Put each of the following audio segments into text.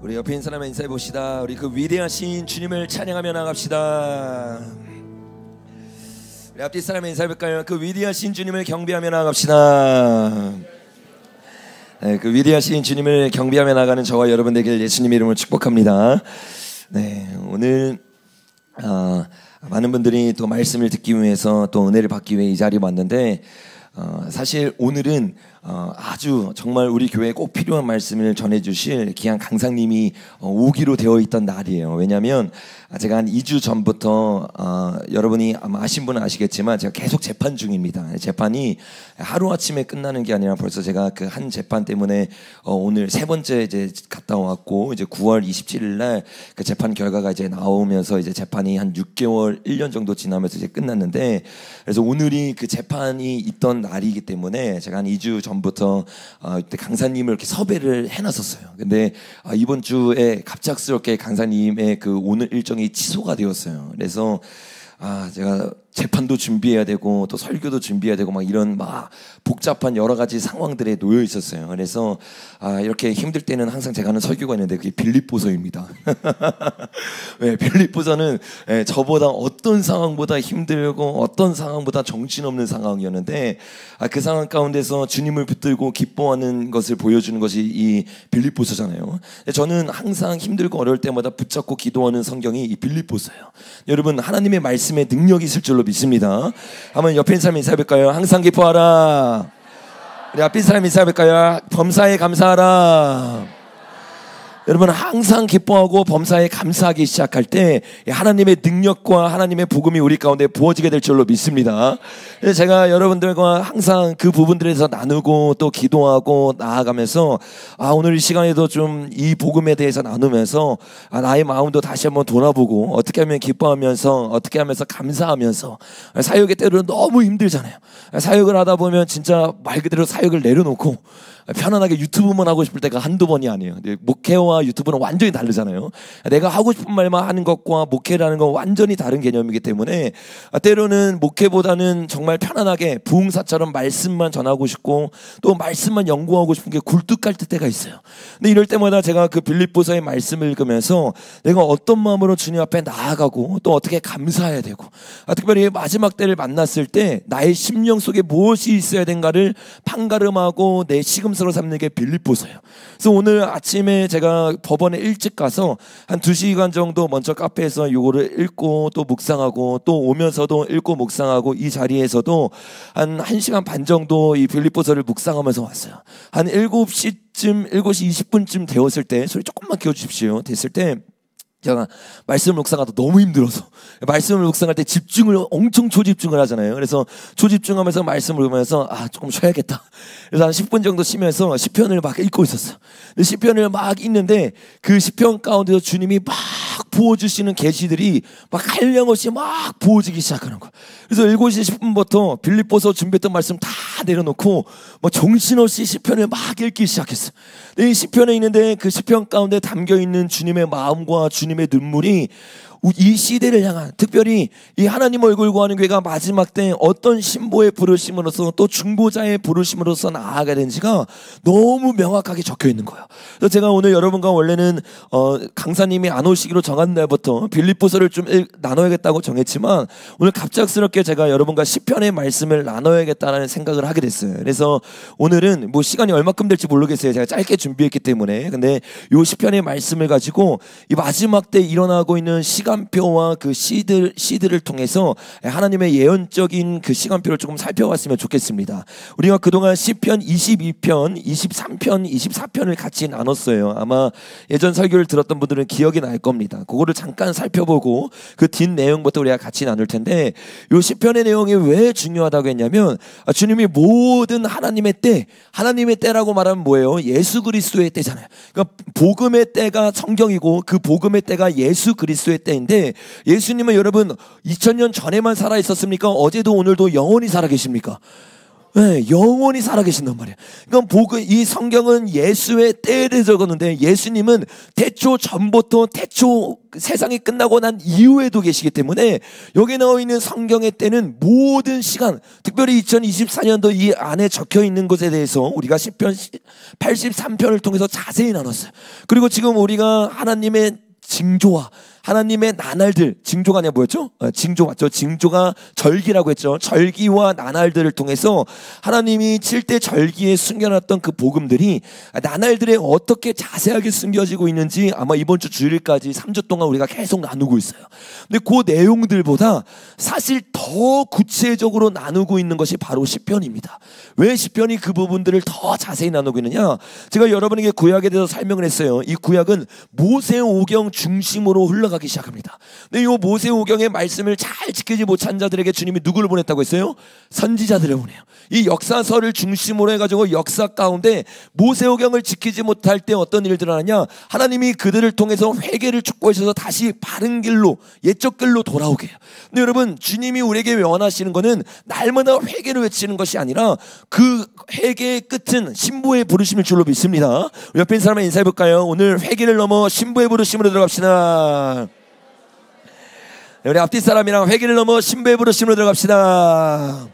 우리 옆에 있는 사람을 인사해 봅시다. 우리 그 위대하신 주님을 찬양하며 나갑시다. 우리 앞뒤 사람을 인사해 볼까요? 그 위대하신 주님을 경배하며 나갑시다. 네, 그 위대하신 주님을 경배하며 나가는 저와 여러분 되길 예수님의 이름으로 축복합니다. 네, 오늘 많은 분들이 또 말씀을 듣기 위해서 또 은혜를 받기 위해 이 자리에 왔는데 사실 오늘은 아주 정말 우리 교회에 꼭 필요한 말씀을 전해주실 귀한 강사님이 오기로 되어 있던 날이에요. 왜냐하면 제가 한 2주 전부터 여러분이 아마 아신 분은 아시겠지만 제가 계속 재판 중입니다. 재판이 하루아침에 끝나는 게 아니라 벌써 제가 그 한 재판 때문에 오늘 세 번째 이제 갔다 왔고 이제 9월 27일 날 그 재판 결과가 이제 나오면서 이제 재판이 한 6개월 1년 정도 지나면서 이제 끝났는데, 그래서 오늘이 그 재판이 있던 날이기 때문에 제가 한 2주 전부터 이때 강사님을 이렇게 섭외를 해놨었어요. 근데 이번 주에 갑작스럽게 강사님의 그 오늘 일정이 취소가 되었어요. 그래서 제가 재판도 준비해야 되고 또 설교도 준비해야 되고 막 이런 막 복잡한 여러 가지 상황들에 놓여 있었어요. 그래서 이렇게 힘들 때는 항상 제가 하는 설교가 있는데 그게 빌립보서입니다. 네, 빌립보서는 저보다 어떤 상황보다 힘들고 어떤 상황보다 정신없는 상황이었는데 그 상황 가운데서 주님을 붙들고 기뻐하는 것을 보여주는 것이 이 빌립보서잖아요. 저는 항상 힘들고 어려울 때마다 붙잡고 기도하는 성경이 이 빌립보서예요. 여러분, 하나님의 말씀에 능력이 있을 줄로 믿습니다. 한번 옆에 있는 사람 인사해볼까요? 항상 기뻐하라. 우리 앞에 있는 사람 인사해볼까요? 범사에 감사하라. 여러분, 항상 기뻐하고 범사에 감사하기 시작할 때 하나님의 능력과 하나님의 복음이 우리 가운데 부어지게 될 줄로 믿습니다. 그래서 제가 여러분들과 항상 그 부분들에서 나누고 또 기도하고 나아가면서 오늘 이 시간에도 좀 이 복음에 대해서 나누면서 나의 마음도 다시 한번 돌아보고 어떻게 하면 기뻐하면서 어떻게 하면서 감사하면서, 사역의 때로는 너무 힘들잖아요. 사역을 하다 보면 진짜 말 그대로 사역을 내려놓고 편안하게 유튜브만 하고 싶을 때가 한두 번이 아니에요. 목회와 유튜브는 완전히 다르잖아요. 내가 하고 싶은 말만 하는 것과 목회라는 건 완전히 다른 개념이기 때문에 때로는 목회보다는 정말 편안하게 부흥사처럼 말씀만 전하고 싶고 또 말씀만 연구하고 싶은 게 굴뚝 같을 때가 있어요. 근데 이럴 때마다 제가 그 빌립보서의 말씀을 읽으면서 내가 어떤 마음으로 주님 앞에 나아가고 또 어떻게 감사해야 되고 특별히 마지막 때를 만났을 때 나의 심령 속에 무엇이 있어야 된가를 판가름하고 내 시금석으로 삼는 게 빌립보서예요. 그래서 오늘 아침에 제가 법원에 일찍 가서 한 2시간 정도 먼저 카페에서 요거를 읽고 또 묵상하고 또 오면서도 읽고 묵상하고 이 자리에서도 한 1시간 반 정도 이 빌립보서를 묵상하면서 왔어요. 한 7시 20분쯤 되었을 때, 소리 조금만 키워주십시오. 됐을 때 제가 말씀을 묵상하다 너무 힘들어서, 말씀을 묵상할 때 집중을 엄청 초집중을 하잖아요. 그래서 초집중하면서 말씀을 보면서 조금 쉬어야겠다. 그래서 한 10분 정도 쉬면서 시편을 막 읽고 있었어요. 시편을 막 읽는데 그 시편 가운데서 주님이 막 부어주시는 계시들이 막 한량없이 막 부어지기 시작하는 거예요. 그래서 7시 10분부터 빌립보서 준비했던 말씀 다 내려놓고 뭐 정신없이 시편을 막 읽기 시작했어요. 이 시편에 있는데 그 시편 가운데 담겨있는 주님의 마음과 주님의 눈물이 이 시대를 향한, 특별히 이 하나님 얼굴 구하는 교회가 마지막 때 어떤 신보의 부르심으로서 또 중보자의 부르심으로서 나아가야 되는지가 너무 명확하게 적혀 있는 거예요. 그래서 제가 오늘 여러분과 원래는 강사님이 안 오시기로 정한 날부터 빌립보서를 좀 나눠야겠다고 정했지만 오늘 갑작스럽게 제가 여러분과 시편의 말씀을 나눠야겠다는 생각을 하게 됐어요. 그래서 오늘은 뭐 시간이 얼마큼 될지 모르겠어요. 제가 짧게 준비했기 때문에. 근데 이 시편의 말씀을 가지고 이 마지막 때 일어나고 있는 시간표와 그 시들을 통해서 하나님의 예언적인 그 시간표를 조금 살펴봤으면 좋겠습니다. 우리가 그동안 시편 22편, 23편, 24편을 같이 나눴어요. 아마 예전 설교를 들었던 분들은 기억이 날 겁니다. 그거를 잠깐 살펴보고 그 뒷 내용부터 우리가 같이 나눌 텐데, 이 시편의 내용이 왜 중요하다고 했냐면 주님이 모든 하나님의 때라고 말하면 뭐예요? 예수 그리스도의 때잖아요. 그러니까 복음의 때가 성경이고 그 복음의 때가 예수 그리스도의 때인데, 예수님은 여러분 2000년 전에만 살아 있었습니까? 어제도 오늘도 영원히 살아 계십니까? 네, 영원히 살아계신단 말이에요. 그러니까 복음, 이 성경은 예수의 때를 적었는데 예수님은 태초 전부터 태초 세상이 끝나고 난 이후에도 계시기 때문에 여기 나와 있는 성경의 때는 모든 시간, 특별히 2024년도 이 안에 적혀 있는 것에 대해서 우리가 시편 83편을 통해서 자세히 나눴어요. 그리고 지금 우리가 하나님의 징조와 하나님의 나날들, 징조가 아니라 뭐였죠? 징조 맞죠? 징조가 절기라고 했죠. 절기와 나날들을 통해서 하나님이 7대 절기에 숨겨놨던 그 복음들이 나날들에 어떻게 자세하게 숨겨지고 있는지 아마 이번 주 주일까지 3주 동안 우리가 계속 나누고 있어요. 근데 그 내용들보다 사실 더 구체적으로 나누고 있는 것이 바로 시편입니다. 왜 시편이 그 부분들을 더 자세히 나누고 있느냐? 제가 여러분에게 구약에 대해서 설명을 했어요. 이 구약은 모세오경 중심으로 흘러가기 시작합니다. 근데 이 모세오경의 말씀을 잘 지키지 못한 자들에게 주님이 누구를 보냈다고 했어요? 선지자들을 보내요. 이 역사서를 중심으로 해가지고 역사 가운데 모세오경을 지키지 못할 때 어떤 일들을 하느냐? 하나님이 그들을 통해서 회개를 촉구하셔서 다시 바른 길로, 옛적 길로 돌아오게 해요. 근데 여러분, 주님이 우리에게 원하시는 것은 날마다 회개를 외치는 것이 아니라 그 회개의 끝은 신부의 부르심일 줄로 믿습니다. 옆에 있는 사람에 인사해 볼까요? 오늘 회개를 넘어 신부의 부르심으로 들어갑시다. 우리 앞뒤 사람이랑 회개를 넘어 신부의 부르심으로 들어갑시다.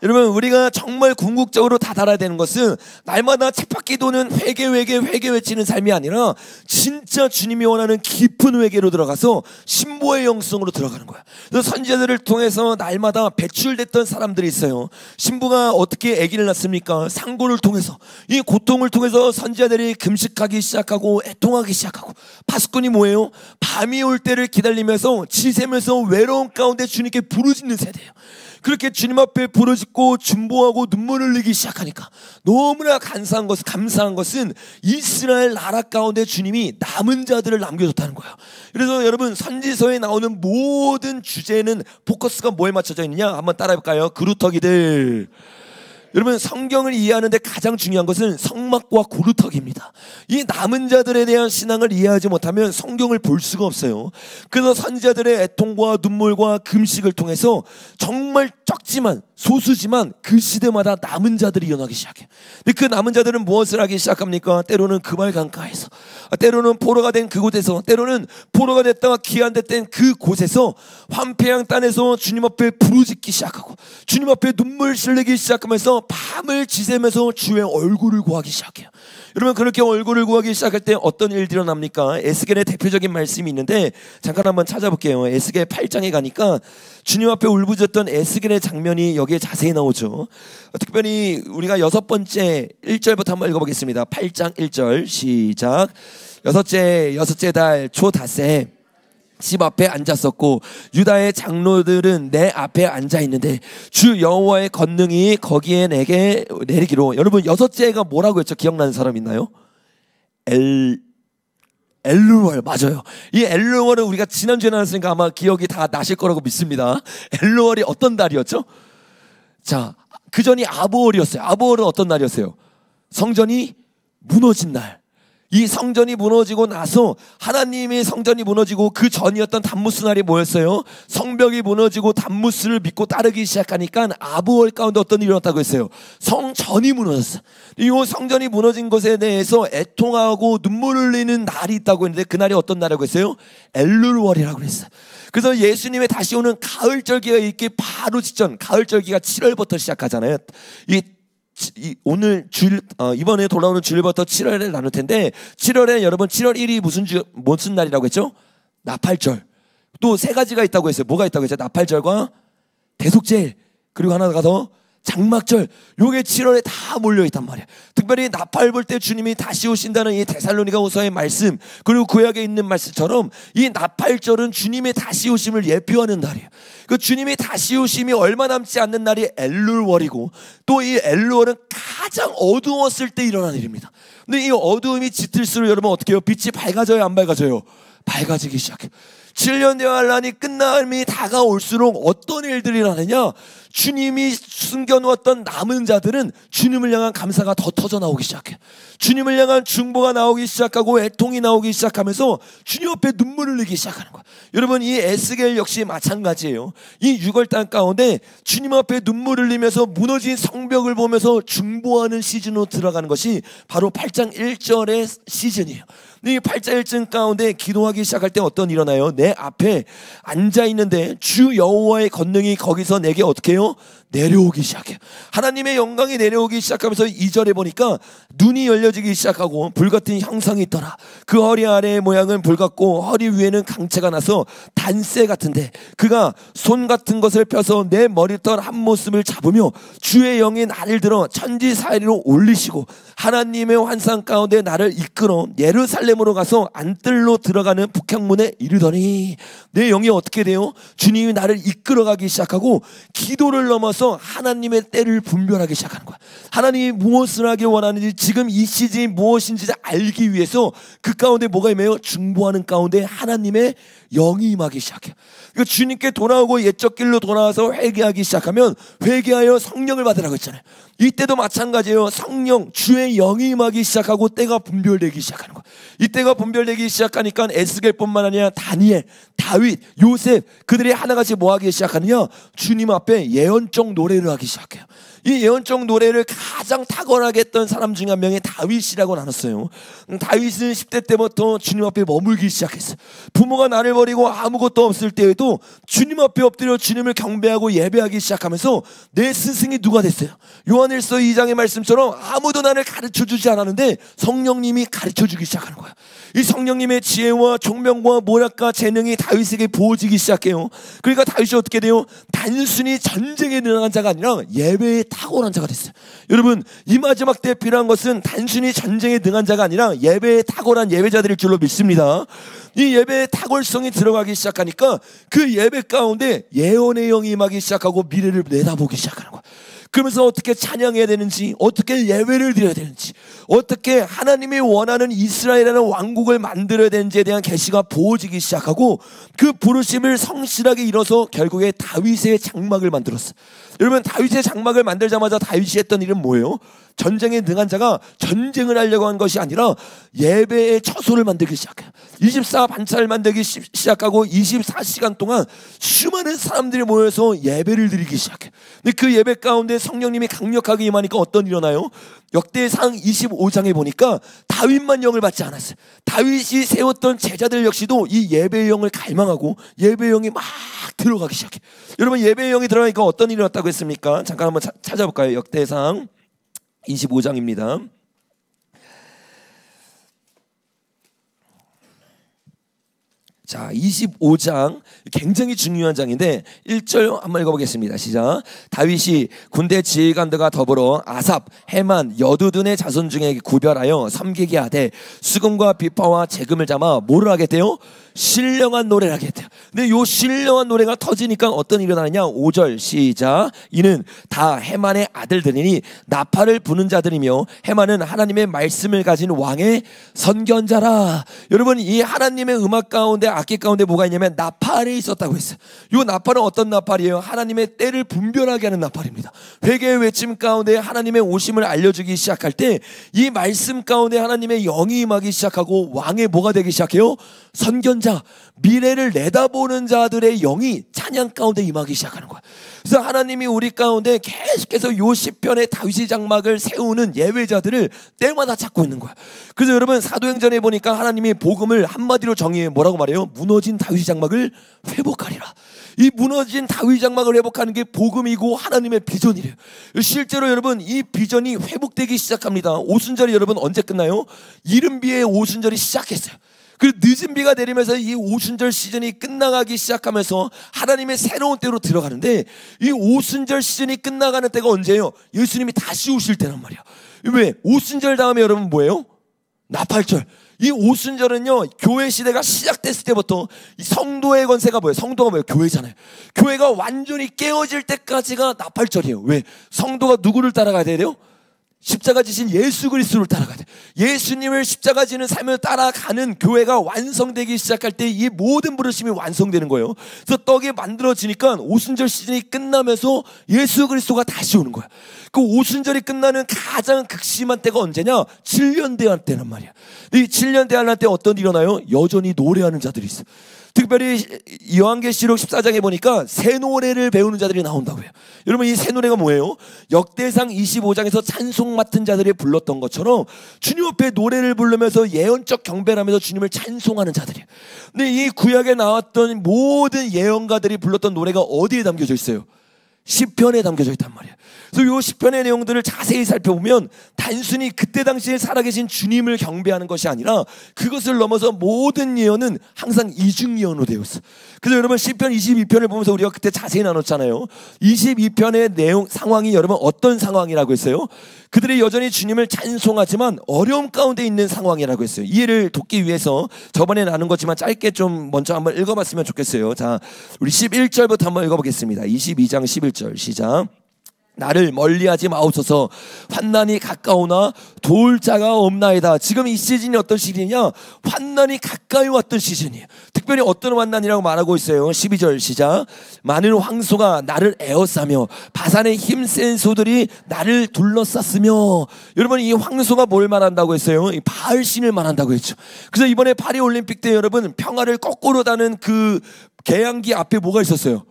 여러분, 우리가 정말 궁극적으로 다다라야 되는 것은 날마다 쳇바퀴 도는 회개 외치는 삶이 아니라 진짜 주님이 원하는 깊은 회개로 들어가서 신부의 영성으로 들어가는 거야. 그래서 선지자들을 통해서 날마다 배출됐던 사람들이 있어요. 신부가 어떻게 아기를 낳습니까? 상고를 통해서, 이 고통을 통해서 선지자들이 금식하기 시작하고 애통하기 시작하고, 파수꾼이 뭐예요? 밤이 올 때를 기다리면서 지새면서 외로운 가운데 주님께 부르짖는 세대예요. 그렇게 주님 앞에 부르짖고 중보하고 눈물을 흘리기 시작하니까 너무나 감사한 것은 이스라엘 나라 가운데 주님이 남은 자들을 남겨줬다는 거예요. 그래서 여러분, 선지서에 나오는 모든 주제는 포커스가 뭐에 맞춰져 있느냐? 한번 따라해볼까요? 그루터기들. 여러분, 성경을 이해하는데 가장 중요한 것은 성막과 고루터기입니다. 이 남은 자들에 대한 신앙을 이해하지 못하면 성경을 볼 수가 없어요. 그래서 선지자들의 애통과 눈물과 금식을 통해서 정말 적지만 소수지만 그 시대마다 남은 자들이 일어나기 시작해요. 근데 그 남은 자들은 무엇을 하기 시작합니까? 때로는 그발 강가에서, 때로는 포로가 된 그곳에서, 때로는 포로가 됐다가 귀환됐던 그곳에서 황폐한 땅에서 주님 앞에 부르짖기 시작하고 주님 앞에 눈물 흘리기 시작하면서 밤을 지새면서 주의 얼굴을 구하기 시작해요. 여러분, 그렇게 얼굴을 구하기 시작할 때 어떤 일들이 일어납니까? 에스겔의 대표적인 말씀이 있는데 잠깐 한번 찾아볼게요. 에스겔 8장에 가니까 주님 앞에 울부짖었던 에스겔의 장면이 여기에 자세히 나오죠. 특별히 우리가 6번째 1절부터 한번 읽어보겠습니다. 8장 1절 시작. 여섯째 달 초닷새 집 앞에 앉았었고 유다의 장로들은 내 앞에 앉아 있는데 주 여호와의 권능이 거기에 내게 내리기로. 여러분, 여섯째가 뭐라고 했죠? 기억나는 사람 있나요? 엘루월. 맞아요. 이 엘루월은 우리가 지난주에 나눴으니까 아마 기억이 다 나실 거라고 믿습니다. 엘루월이 어떤 달이었죠? 자, 그 전이 아보월이었어요. 아보월은 어떤 날이었어요? 성전이 무너진 날. 이 성전이 무너지고 나서 하나님의 성전이 무너지고 그 전이었던 단무스 날이 뭐였어요? 성벽이 무너지고 단무스를 믿고 따르기 시작하니까 아부월 가운데 어떤 일이 일어났다고 했어요? 성전이 무너졌어. 이 성전이 무너진 것에 대해서 애통하고 눈물 흘리는 날이 있다고 했는데 그 날이 어떤 날이라고 했어요? 엘룰월이라고 했어요. 그래서 예수님의 다시 오는 가을절기가 있기 바로 직전, 가을절기가 7월부터 시작하잖아요. 오늘 이번에 돌아오는 주일부터 7월에 나눌 텐데 7월에 여러분 7월 1일이 무슨 날이라고 했죠? 나팔절. 또 3가지가 있다고 했어요. 뭐가 있다고 했죠? 나팔절과 대속제일, 그리고 하나가 더 장막절. 요게 7월에 다 몰려있단 말이에요. 특별히 나팔 불 때 주님이 다시 오신다는 이 데살로니가후서의 말씀, 그리고 구약에 있는 말씀처럼 이 나팔절은 주님의 다시 오심을 예표하는 날이에요. 그 주님의 다시 오심이 얼마 남지 않는 날이 엘룰월이고, 또 이 엘룰월은 가장 어두웠을 때 일어난 일입니다. 근데 이 어두움이 짙을수록 여러분 어떻게 해요? 빛이 밝아져요, 안 밝아져요? 밝아지기 시작해요. 7년 대환란이 끝남이 다가올수록 어떤 일들이 일어나느냐? 주님이 숨겨놓았던 남은 자들은 주님을 향한 감사가 더 터져 나오기 시작해요. 주님을 향한 중보가 나오기 시작하고 애통이 나오기 시작하면서 주님 앞에 눈물을 흘리기 시작하는 거예요. 여러분, 이 에스겔 역시 마찬가지예요. 이 6월 달 가운데 주님 앞에 눈물을 흘리면서 무너진 성벽을 보면서 중보하는 시즌으로 들어가는 것이 바로 8장 1절의 시즌이에요. 이 8장 1절 가운데 기도하기 시작할 때 어떤 일어나요? 내 앞에 앉아있는데 주 여호와의 권능이 거기서 내게 어떻게 해요? 내려오기 시작해요. 하나님의 영광이 내려오기 시작하면서 2절에 보니까 눈이 열려지기 시작하고 불같은 형상이 있더라. 그 허리 아래의 모양은 불같고 허리 위에는 강체가 나서 단쇠 같은데 그가 손 같은 것을 펴서 내 머리털 한 모습을 잡으며 주의 영이 나를 들어 천지사이로 올리시고 하나님의 환상 가운데 나를 이끌어 예루살렘으로 가서 안뜰로 들어가는 북향문에 이르더니 내 영이 어떻게 돼요? 주님이 나를 이끌어가기 시작하고 기도를 넘어서 하나님의 때를 분별하기 시작하는 거야. 하나님이 무엇을 하기 원하는지 지금 이 시즌이 무엇인지 알기 위해서 그 가운데 뭐가 임해요? 중보하는 가운데 하나님의 영이 임하기 시작해요. 그러니까 주님께 돌아오고 옛적 길로 돌아와서 회개하기 시작하면 회개하여 성령을 받으라고 했잖아요. 이때도 마찬가지예요. 성령, 주의 영이 임하기 시작하고 때가 분별되기 시작하는 거예요. 이때가 분별되기 시작하니까 에스겔뿐만 아니라 다니엘, 다윗, 요셉 그들이 하나같이 뭐하기 시작하느냐? 주님 앞에 예언적 노래를 하기 시작해요. 이 예언적 노래를 가장 탁월하게 했던 사람 중에 한 명이 다윗이라고 나눴어요. 다윗은 10대 때부터 주님 앞에 머물기 시작했어요. 부모가 나를 버리고 아무것도 없을 때에도 주님 앞에 엎드려 주님을 경배하고 예배하기 시작하면서 내 스승이 누가 됐어요? 요한일서 2장의 말씀처럼 아무도 나를 가르쳐주지 않았는데 성령님이 가르쳐주기 시작하는 거야. 이 성령님의 지혜와 총명과 모략과 재능이 다윗에게 부어지기 시작해요. 그러니까 다윗이 어떻게 돼요? 단순히 전쟁에 능한 자가 아니라 예배에 탁월한 자가 됐어요. 여러분, 이 마지막 때 필요한 것은 단순히 전쟁에 능한 자가 아니라 예배에 탁월한 예배자들일 줄로 믿습니다. 이 예배의 탁월성이 들어가기 시작하니까 그 예배 가운데 예언의 영이 임하기 시작하고 미래를 내다보기 시작하는 거야. 그러면서 어떻게 찬양해야 되는지, 어떻게 예배를 드려야 되는지, 어떻게 하나님이 원하는 이스라엘이라는 왕국을 만들어야 되는지에 대한 계시가 부어지기 시작하고 그 부르심을 성실하게 이뤄서 결국에 다윗의 장막을 만들었어요. 여러분, 다윗의 장막을 만들자마자 다윗이 했던 일은 뭐예요? 전쟁에 능한 자가 전쟁을 하려고 한 것이 아니라 예배의 처소를 만들기 시작해요. 24반차를 만들기 시작하고 24시간 동안 수많은 사람들이 모여서 예배를 드리기 시작해요. 근데 그 예배 가운데 성령님이 강력하게 임하니까 어떤 일이 일어나요? 역대상 25장에 보니까 다윗만 영을 받지 않았어요. 다윗이 세웠던 제자들 역시도 이 예배의 영을 갈망하고 예배의 영이 막 들어가기 시작해요. 여러분, 예배의 영이 들어가니까 어떤 일이 일어났다고 했습니까? 잠깐 한번 찾아볼까요? 역대상 25장입니다. 자, 25장 굉장히 중요한 장인데 1절 한번 읽어보겠습니다. 시작. 다윗이 군대 지휘관들과 더불어 아삽, 헤만, 여두둔의 자손 중에 구별하여 섬기게 하되 수금과 비파와 재금을 잡아 뭐를 하겠대요? 신령한 노래를 하겠대요. 근데 요 신령한 노래가 터지니까 어떤 일이 일어나느냐? 5절 시작. 이는 다 헤만의 아들들이니 나팔을 부는 자들이며 헤만은 하나님의 말씀을 가진 왕의 선견자라. 여러분, 이 하나님의 음악 가운데 악기 가운데 뭐가 있냐면 나팔이 있었다고 했어요. 이 나팔은 어떤 나팔이에요? 하나님의 때를 분별하게 하는 나팔입니다. 회개의 외침 가운데 하나님의 오심을 알려주기 시작할 때 이 말씀 가운데 하나님의 영이 임하기 시작하고 왕의 뭐가 되기 시작해요? 선견자, 미래를 내다보는 자들의 영이 찬양 가운데 임하기 시작하는 거야. 그래서 하나님이 우리 가운데 계속해서 요 시편의 다윗의 장막을 세우는 예배자들을 때마다 찾고 있는 거야. 그래서 여러분, 사도행전에 보니까 하나님이 복음을 한마디로 정의해 뭐라고 말해요? 무너진 다윗의 장막을 회복하리라. 이 무너진 다윗 장막을 회복하는 게 복음이고 하나님의 비전이래요. 실제로 여러분, 이 비전이 회복되기 시작합니다. 오순절이 여러분 언제 끝나요? 이른비의 오순절이 시작했어요. 그 늦은 비가 내리면서 이 오순절 시즌이 끝나가기 시작하면서 하나님의 새로운 때로 들어가는데, 이 오순절 시즌이 끝나가는 때가 언제예요? 예수님이 다시 오실 때란 말이야. 왜? 오순절 다음에 여러분 뭐예요? 나팔절. 이 오순절은요, 교회 시대가 시작됐을 때부터 이 성도의 권세가 뭐예요? 성도가 뭐예요? 교회잖아요. 교회가 완전히 깨어질 때까지가 나팔절이에요. 왜? 성도가 누구를 따라가야 돼요? 십자가 지신 예수 그리스도를 따라가야 돼. 예수님을 십자가 지는 삶을 따라가는 교회가 완성되기 시작할 때 이 모든 부르심이 완성되는 거예요. 그래서 떡이 만들어지니까 오순절 시즌이 끝나면서 예수 그리스도가 다시 오는 거야. 그 오순절이 끝나는 가장 극심한 때가 언제냐? 7년 대환 때란 말이야. 이 7년 대환 때 어떤 일이 일어나요? 여전히 노래하는 자들이 있어. 특별히 요한계시록 14장에 보니까 새 노래를 배우는 자들이 나온다고 해요. 여러분, 이 새 노래가 뭐예요? 역대상 25장에서 찬송 맡은 자들이 불렀던 것처럼 주님 앞에 노래를 부르면서 예언적 경배를 하면서 주님을 찬송하는 자들이에요. 근데 이 구약에 나왔던 모든 예언가들이 불렀던 노래가 어디에 담겨져 있어요? 시편에 담겨져 있단 말이에요. 그래서 이 시편의 내용들을 자세히 살펴보면 단순히 그때 당시에 살아계신 주님을 경배하는 것이 아니라 그것을 넘어서 모든 예언은 항상 이중 예언으로 되어 있어요. 그래서 여러분 시편 22편을 보면서 우리가 그때 자세히 나눴잖아요. 22편의 내용 상황이 여러분 어떤 상황이라고 했어요? 그들이 여전히 주님을 찬송하지만 어려움 가운데 있는 상황이라고 했어요. 이해를 돕기 위해서 저번에 나눈 거지만 짧게 좀 먼저 한번 읽어봤으면 좋겠어요. 자, 우리 11절부터 한번 읽어보겠습니다. 22장 11절 시작. 나를 멀리하지 마옵소서. 환난이 가까우나 도울 자가 없나이다. 지금 이 시즌이 어떤 시즌이냐? 환난이 가까이 왔던 시즌이에요. 특별히 어떤 환난이라고 말하고 있어요. 12절 시작. 많은 황소가 나를 에워싸며 바산의 힘센 소들이 나를 둘러쌌으며. 여러분, 이 황소가 뭘 말한다고 했어요? 이 바알신을 말한다고 했죠. 그래서 이번에 파리올림픽 때 여러분 평화를 거꾸로 다는 그 개양기 앞에 뭐가 있었어요?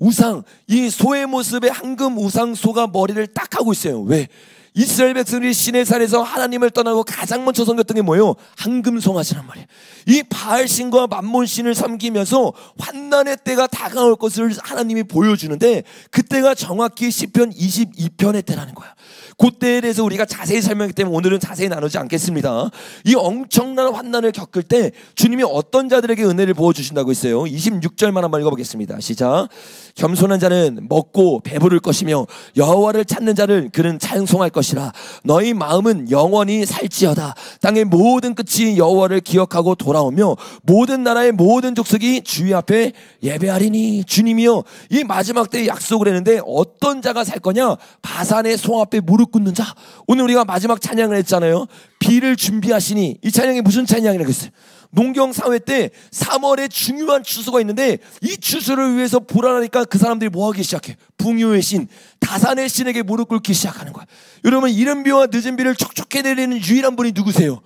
우상, 이 소의 모습의 황금 우상 소가 머리를 딱 하고 있어요. 왜? 이스라엘 백성들이 시내산에서 하나님을 떠나고 가장 먼저 섬겼던 게 뭐예요? 황금 송아지란 말이에요. 이 바알신과 맘몬신을 섬기면서 환난의 때가 다가올 것을 하나님이 보여주는데 그때가 정확히 시편 22편의 때라는 거야. 그때에 대해서 우리가 자세히 설명했기 때문에 오늘은 자세히 나누지 않겠습니다. 이 엄청난 환난을 겪을 때 주님이 어떤 자들에게 은혜를 부어주신다고 했어요. 26절만 한번 읽어보겠습니다. 시작. 겸손한 자는 먹고 배부를 것이며 여호와를 찾는 자를 그는 찬송할 것이라. 너희 마음은 영원히 살지어다. 땅의 모든 끝이 여호와를 기억하고 돌아오며 모든 나라의 모든 족속이 주의 앞에 예배하리니. 주님이요, 이 마지막 때에 약속을 했는데 어떤 자가 살 거냐? 바산의 송 앞에 무릎 꿇는 자. 오늘 우리가 마지막 찬양을 했잖아요. 비를 준비하시니. 이 찬양이 무슨 찬양이라고 했어요? 농경사회 때 3월에 중요한 추수가 있는데 이 추수를 위해서 불안하니까 그 사람들이 뭐 하기 시작해? 풍요의 신, 다산의 신에게 무릎 꿇기 시작하는 거야. 여러분, 이른 비와 늦은 비를 촉촉해 내리는 유일한 분이 누구세요?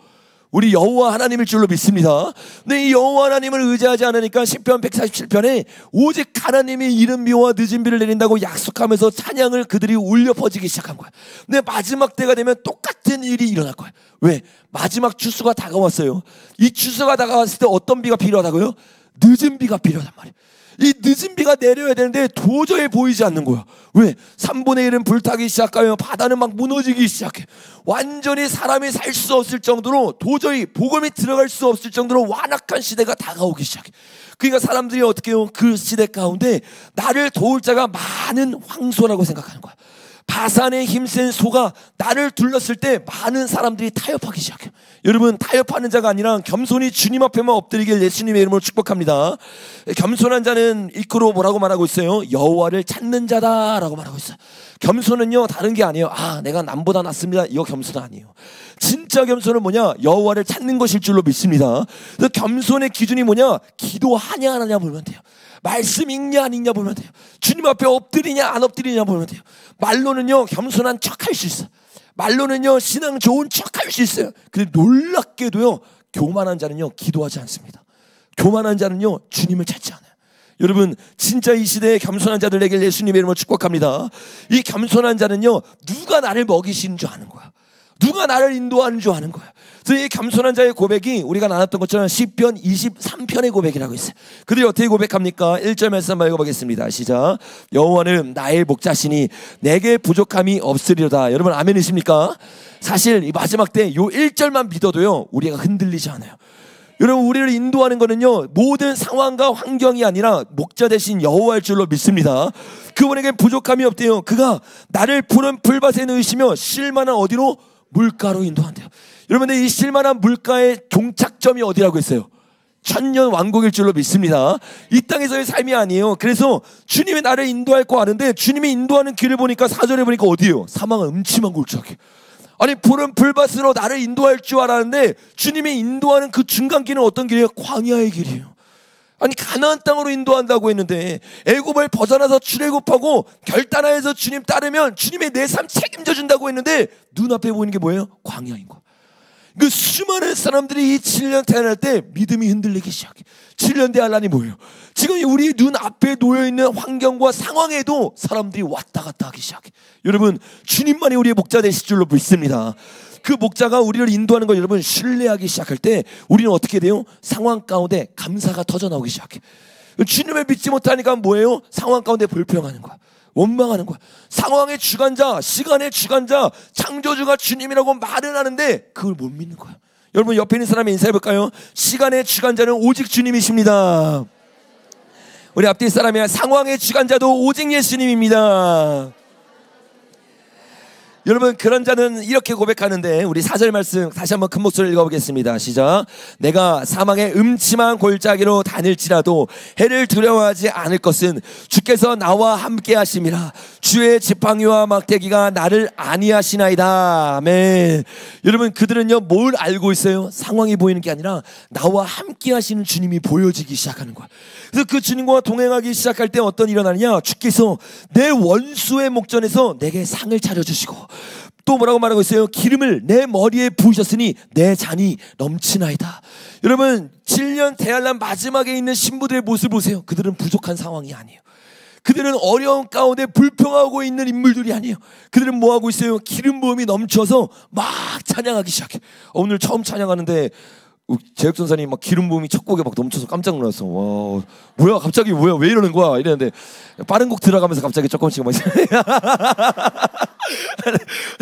우리 여호와 하나님일 줄로 믿습니다. 근데 이 여호와 하나님을 의지하지 않으니까 시편 147편에 오직 하나님이 이른 비와 늦은 비를 내린다고 약속하면서 찬양을 그들이 울려 퍼지기 시작한 거야. 근데 마지막 때가 되면 똑같은 일이 일어날 거야. 왜? 마지막 추수가 다가왔어요. 이 추수가 다가왔을 때 어떤 비가 필요하다고요? 늦은 비가 필요하단 말이에요. 이 늦은 비가 내려야 되는데 도저히 보이지 않는 거야. 왜? 3분의 1은 불타기 시작하면 바다는 막 무너지기 시작해. 완전히 사람이 살 수 없을 정도로 도저히 복음이 들어갈 수 없을 정도로 완악한 시대가 다가오기 시작해. 그러니까 사람들이 어떻게 해요? 그 시대 가운데 나를 도울 자가 많은 황소라고 생각하는 거야. 바산의 힘센 소가 나를 둘렀을 때 많은 사람들이 타협하기 시작해요. 여러분, 타협하는 자가 아니라 겸손히 주님 앞에만 엎드리길 예수님의 이름으로 축복합니다. 겸손한 자는 이끌어 뭐라고 말하고 있어요? 여호와를 찾는 자다라고 말하고 있어요. 겸손은요 다른 게 아니에요. 아, 내가 남보다 낫습니다. 이거 겸손 아니에요. 진짜 겸손은 뭐냐? 여호와를 찾는 것일 줄로 믿습니다. 그래서 겸손의 기준이 뭐냐? 기도하냐 안 하냐 보면 돼요. 말씀 읽냐 안 읽냐 보면 돼요. 주님 앞에 엎드리냐 안 엎드리냐 보면 돼요. 말로는요 겸손한 척 할 수 있어. 말로는요 신앙 좋은 척 할 수 있어요. 근데 놀랍게도요 교만한 자는요 기도하지 않습니다. 교만한 자는요 주님을 찾지 않아요. 여러분, 진짜 이 시대에 겸손한 자들에게 예수님의 이름으로 축복합니다. 이 겸손한 자는요 누가 나를 먹이시는 줄 아는 거야. 누가 나를 인도하는 줄 아는 거야. 그래서 이 겸손한 자의 고백이 우리가 나눴던 것처럼 시편 23편의 고백이라고 있어요. 그들이 어떻게 고백합니까? 1절 말씀 한번 읽어보겠습니다. 시작. 여호와는 나의 목자시니 내게 부족함이 없으리로다. 여러분 아멘이십니까? 사실 이 마지막 때 요 1절만 믿어도요 우리가 흔들리지 않아요. 여러분, 우리를 인도하는 거는요 모든 상황과 환경이 아니라 목자 대신 여호와일 줄로 믿습니다. 그분에게 부족함이 없대요. 그가 나를 푸른 풀밭에 넣으시며 쉴만한 어디로? 물가로 인도한대요. 여러분들, 이 쉴만한 물가의 종착점이 어디라고 했어요? 천년 왕국일 줄로 믿습니다. 이 땅에서의 삶이 아니에요. 그래서 주님이 나를 인도할 거 아는데 주님이 인도하는 길을 보니까 4절에 보니까 어디예요? 사망은 음침한 골짜기. 아니 푸른 풀밭으로 나를 인도할 줄 알았는데 주님이 인도하는 그 중간길은 어떤 길이에요? 광야의 길이에요. 아니 가나안 땅으로 인도한다고 했는데 애굽을 벗어나서 출애굽하고 결단하여서 주님 따르면 주님의 내 삶 책임져 준다고 했는데 눈앞에 보이는 게 뭐예요? 광야인 거야. 그 수많은 사람들이 이 7년 대안할 때 믿음이 흔들리기 시작해. 7년 대안란이 뭐예요? 지금 우리 눈앞에 놓여있는 환경과 상황에도 사람들이 왔다 갔다 하기 시작해. 여러분 주님만이 우리의 목자 되실 줄로 믿습니다. 그 목자가 우리를 인도하는 걸 여러분 신뢰하기 시작할 때 우리는 어떻게 돼요? 상황 가운데 감사가 터져나오기 시작해. 주님을 믿지 못하니까 뭐예요? 상황 가운데 불평하는 거야. 원망하는 거야. 상황의 주관자, 시간의 주관자, 창조주가 주님이라고 말은 하는데 그걸 못 믿는 거야. 여러분 옆에 있는 사람이 인사해 볼까요? 시간의 주관자는 오직 주님이십니다. 우리 앞뒤 사람이 상황의 주관자도 오직 예수님입니다. 여러분 그런 자는 이렇게 고백하는데 우리 4절 말씀 다시 한번 큰 목소리로 읽어보겠습니다. 시작. 내가 사망의 음침한 골짜기로 다닐지라도 해를 두려워하지 않을 것은 주께서 나와 함께 하심이라. 주의 지팡이와 막대기가 나를 안위하시나이다. 아멘. 여러분 그들은요 뭘 알고 있어요? 상황이 보이는 게 아니라 나와 함께 하시는 주님이 보여지기 시작하는 거야. 그래서 그 주님과 동행하기 시작할 때 어떤 일이 일어나느냐? 주께서 내 원수의 목전에서 내게 상을 차려주시고 또 뭐라고 말하고 있어요? 기름을 내 머리에 부으셨으니 내 잔이 넘치나이다. 여러분 7년 대환란 마지막에 있는 신부들의 모습을 보세요. 그들은 부족한 상황이 아니에요. 그들은 어려운 가운데 불평하고 있는 인물들이 아니에요. 그들은 뭐하고 있어요? 기름 부음이 넘쳐서 막 찬양하기 시작해. 오늘 처음 찬양하는데 제육전사님 막 기름 부음이 첫 곡에 막 넘쳐서 깜짝 놀랐어. 와, 뭐야 갑자기 뭐야 왜 이러는 거야 이랬는데 빠른 곡 들어가면서 갑자기 조금씩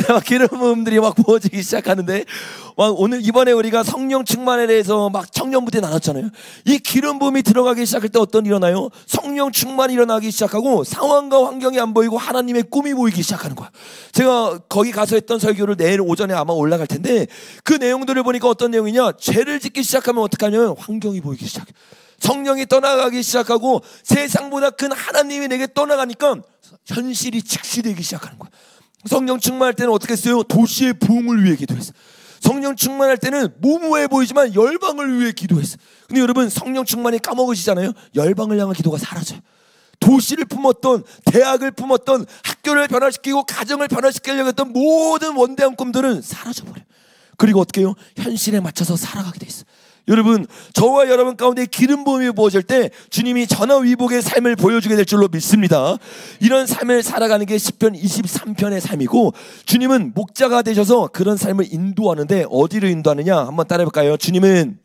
막 기름 부음들이 막 부어지기 시작하는데 오늘 이번에 우리가 성령 충만에 대해서 막 청년부터 나눴잖아요. 이 기름 부음이 들어가기 시작할 때 어떤 일어나요? 성령 충만이 일어나기 시작하고 상황과 환경이 안 보이고 하나님의 꿈이 보이기 시작하는 거야. 제가 거기 가서 했던 설교를 내일 오전에 아마 올라갈 텐데 그 내용들을 보니까 어떤 내용이냐? 죄를 짓기 시작하면 어떡하냐면 환경이 보이기 시작해. 성령이 떠나가기 시작하고 세상보다 큰 하나님이 내게 떠나가니까 현실이 직시되기 시작하는 거야. 성령 충만할 때는 어떻게 했어요? 도시의 부흥을 위해 기도했어. 성령 충만할 때는 무모해 보이지만 열방을 위해 기도했어. 근데 여러분 성령 충만이 까먹으시잖아요. 열방을 향한 기도가 사라져요. 도시를 품었던, 대학을 품었던, 학교를 변화시키고 가정을 변화시키려고 했던 모든 원대한 꿈들은 사라져버려요. 그리고 어떻게 해요? 현실에 맞춰서 살아가게 돼 있어. 여러분 저와 여러분 가운데 기름 부음이 부어질 때 주님이 전화위복의 삶을 보여주게 될 줄로 믿습니다. 이런 삶을 살아가는 게 시편 23편의 삶이고 주님은 목자가 되셔서 그런 삶을 인도하는데 어디로 인도하느냐? 한번 따라해볼까요? 주님은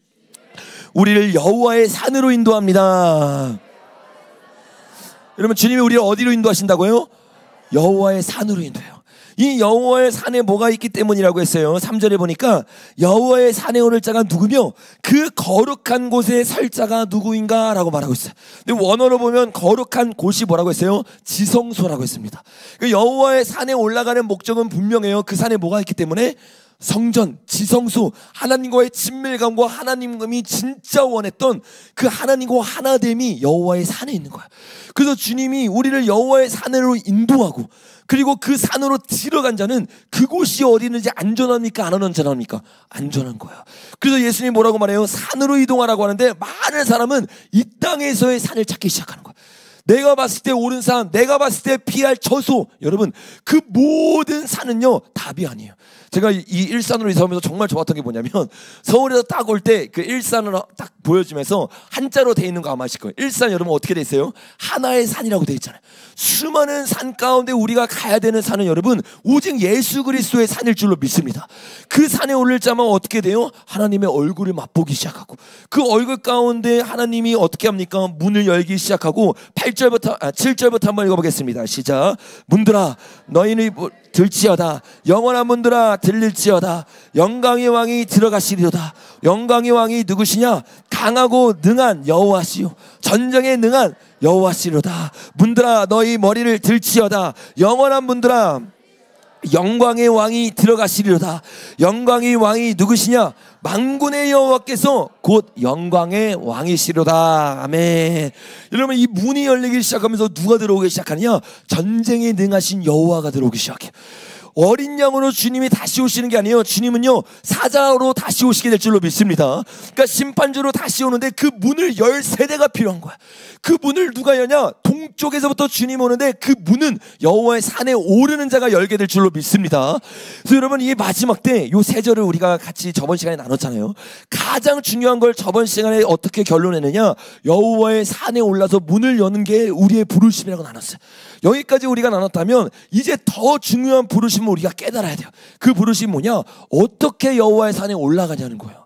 우리를 여호와의 산으로 인도합니다. 여러분 주님이 우리를 어디로 인도하신다고요? 여호와의 산으로 인도해요. 이 여호와의 산에 뭐가 있기 때문이라고 했어요. 3절에 보니까 여호와의 산에 오를 자가 누구며 그 거룩한 곳에 설 자가 누구인가 라고 말하고 있어요. 근데 원어로 보면 거룩한 곳이 뭐라고 했어요? 지성소라고 했습니다. 여호와의 산에 올라가는 목적은 분명해요. 그 산에 뭐가 있기 때문에 성전, 지성소, 하나님과의 친밀감과 하나님이 진짜 원했던 그 하나님과 하나됨이 여호와의 산에 있는 거야. 그래서 주님이 우리를 여호와의 산으로 인도하고 그리고 그 산으로 들어간 자는 그곳이 어디는지 안전합니까? 안 안전합니까? 안전한 거야. 그래서 예수님이 뭐라고 말해요? 산으로 이동하라고 하는데 많은 사람은 이 땅에서의 산을 찾기 시작하는 거야. 내가 봤을 때 옳은 산, 내가 봤을 때 피할 저소. 여러분 그 모든 산은요 답이 아니에요. 제가 이 일산으로 이사 오면서 정말 좋았던 게 뭐냐면 서울에서 딱 올 때 그 일산으로 딱 보여주면서 한자로 돼 있는 거 아마 아실 거예요. 일산 여러분 어떻게 돼 있어요? 하나의 산이라고 돼 있잖아요. 수많은 산 가운데 우리가 가야 되는 산은 여러분 오직 예수 그리스도의 산일 줄로 믿습니다. 그 산에 오르자마자 어떻게 돼요? 하나님의 얼굴을 맛보기 시작하고 그 얼굴 가운데 하나님이 어떻게 합니까? 문을 열기 시작하고 7절부터 한번 읽어보겠습니다. 시작. 문들아 너희는 들지어다. 영원한 문들아 들릴지어다. 영광의 왕이 들어가시리로다. 영광의 왕이 누구시냐? 강하고 능한 여호와시요 전쟁에 능한 여호와시로다. 문들아 너희 머리를 들지어다. 영원한 문들아 영광의 왕이 들어가시리로다. 영광의 왕이 누구시냐? 만군의 여호와께서 곧 영광의 왕이시로다. 아멘. 여러분 이 문이 열리기 시작하면서 누가 들어오기 시작하냐? 전쟁에 능하신 여호와가 들어오기 시작해. 어린 양으로 주님이 다시 오시는 게 아니에요. 주님은요 사자로 다시 오시게 될 줄로 믿습니다. 그러니까 심판주로 다시 오는데 그 문을 열 세대가 필요한 거야. 그 문을 누가 여냐? 동쪽에서부터 주님 오는데 그 문은 여호와의 산에 오르는 자가 열게 될 줄로 믿습니다. 그래서 여러분 이 마지막 때 요 세 절을 우리가 같이 저번 시간에 나눴잖아요. 가장 중요한 걸 저번 시간에 어떻게 결론내느냐? 여호와의 산에 올라서 문을 여는 게 우리의 부르심이라고 나눴어요. 여기까지 우리가 나눴다면 이제 더 중요한 부르심을 우리가 깨달아야 돼요. 그 부르심이 뭐냐? 어떻게 여호와의 산에 올라가냐는 거예요.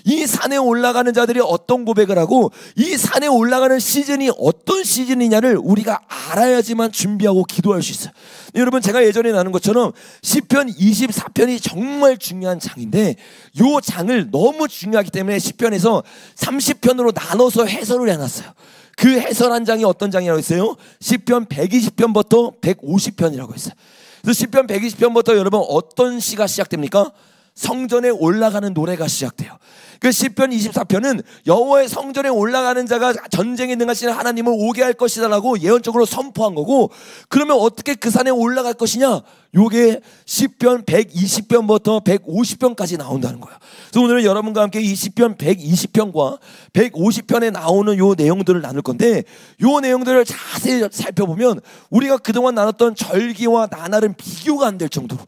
이 산에 올라가는 자들이 어떤 고백을 하고 이 산에 올라가는 시즌이 어떤 시즌이냐를 우리가 알아야지만 준비하고 기도할 수 있어요. 여러분 제가 예전에 나눈 것처럼 시편 24편이 정말 중요한 장인데 이 장을 너무 중요하기 때문에 시편에서 30편으로 나눠서 해설을 해놨어요. 그 해설한 장이 어떤 장이라고 했어요? 시편 120편부터 150편이라고 했어요. 그래서 시편 120편부터 여러분 어떤 시가 시작됩니까? 성전에 올라가는 노래가 시작돼요. 그 시편 24편은 여호와의 성전에 올라가는 자가 전쟁에 능하시는 하나님을 오게 할 것이다라고 예언적으로 선포한 거고, 그러면 어떻게 그 산에 올라갈 것이냐? 요게 시편 120편부터 150편까지 나온다는 거예요. 그래서 오늘은 여러분과 함께 이 시편 120편과 150편에 나오는 요 내용들을 나눌 건데, 요 내용들을 자세히 살펴보면 우리가 그동안 나눴던 절기와 나날은 비교가 안 될 정도로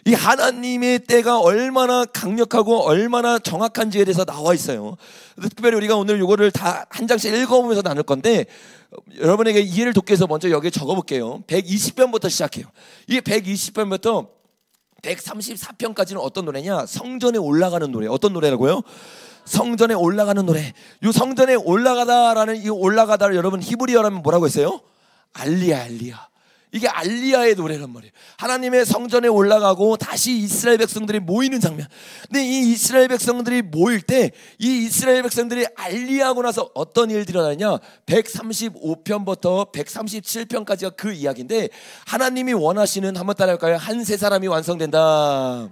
이 하나님의 때가 얼마나 강력하고 얼마나 정확한지에 대해서 나와 있어요. 특별히 우리가 오늘 요거를 다 한 장씩 읽어보면서 나눌 건데, 여러분에게 이해를 돕기 위해서 먼저 여기에 적어볼게요. 120편부터 시작해요. 이 120편부터 134편까지는 어떤 노래냐? 성전에 올라가는 노래. 어떤 노래라고요? 성전에 올라가는 노래. 이 성전에 올라가다라는 이 올라가다를 여러분 히브리어라면 뭐라고 했어요? 알리야, 알리야. 이게 알리야의 노래란 말이에요. 하나님의 성전에 올라가고 다시 이스라엘 백성들이 모이는 장면. 근데 이 이스라엘 백성들이 모일 때 이 이스라엘 백성들이 알리야하고 나서 어떤 일들이 일어나냐? 135편부터 137편까지가 그 이야기인데, 하나님이 원하시는, 한번 따라할까요? 한 세 사람이 완성된다.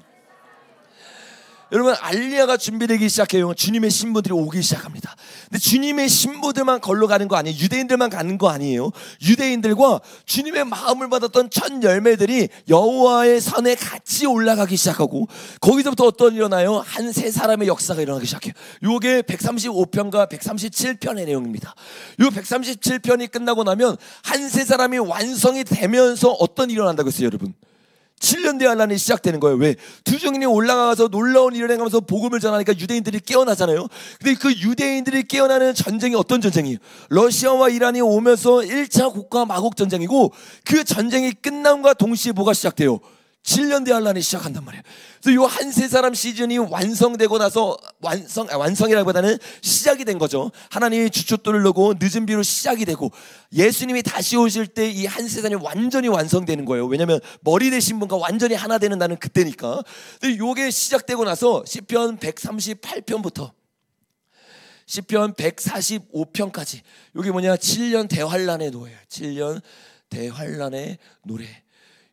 여러분 알리야가 준비되기 시작해요. 주님의 신부들이 오기 시작합니다. 근데 주님의 신부들만 걸러 가는 거 아니에요. 유대인들만 가는 거 아니에요. 유대인들과 주님의 마음을 받았던 첫 열매들이 여호와의 산에 같이 올라가기 시작하고, 거기서부터 어떤 일이 일어나요? 한 세 사람의 역사가 일어나기 시작해요. 요게 135편과 137편의 내용입니다. 요 137편이 끝나고 나면 한 세 사람이 완성이 되면서 어떤 일이 일어난다고 했어요, 여러분? 7년 대환란이 시작되는 거예요. 왜? 두 증인이 올라가서 놀라운 일을 행하면서 복음을 전하니까 유대인들이 깨어나잖아요. 근데 그 유대인들이 깨어나는 전쟁이 어떤 전쟁이에요? 러시아와 이란이 오면서 1차 국가 마국 전쟁이고, 그 전쟁이 끝남과 동시에 뭐가 시작돼요? 7년 대환란이 시작한단 말이에요. 그래서 요 한 세 사람 시즌이 완성되고 나서 완성이라기보다는 시작이 된 거죠. 하나님이 주춧돌을 놓고 늦은 비로 시작이 되고, 예수님이 다시 오실 때 이 한 세 사람이 완전히 완성되는 거예요. 왜냐하면 머리 되신 분과 완전히 하나 되는 날은 그때니까. 근데 요게 시작되고 나서 시편 138편부터 시편 145편까지 요게 뭐냐? 7년 대환란의 노예예요. 7년 대환란의 노래.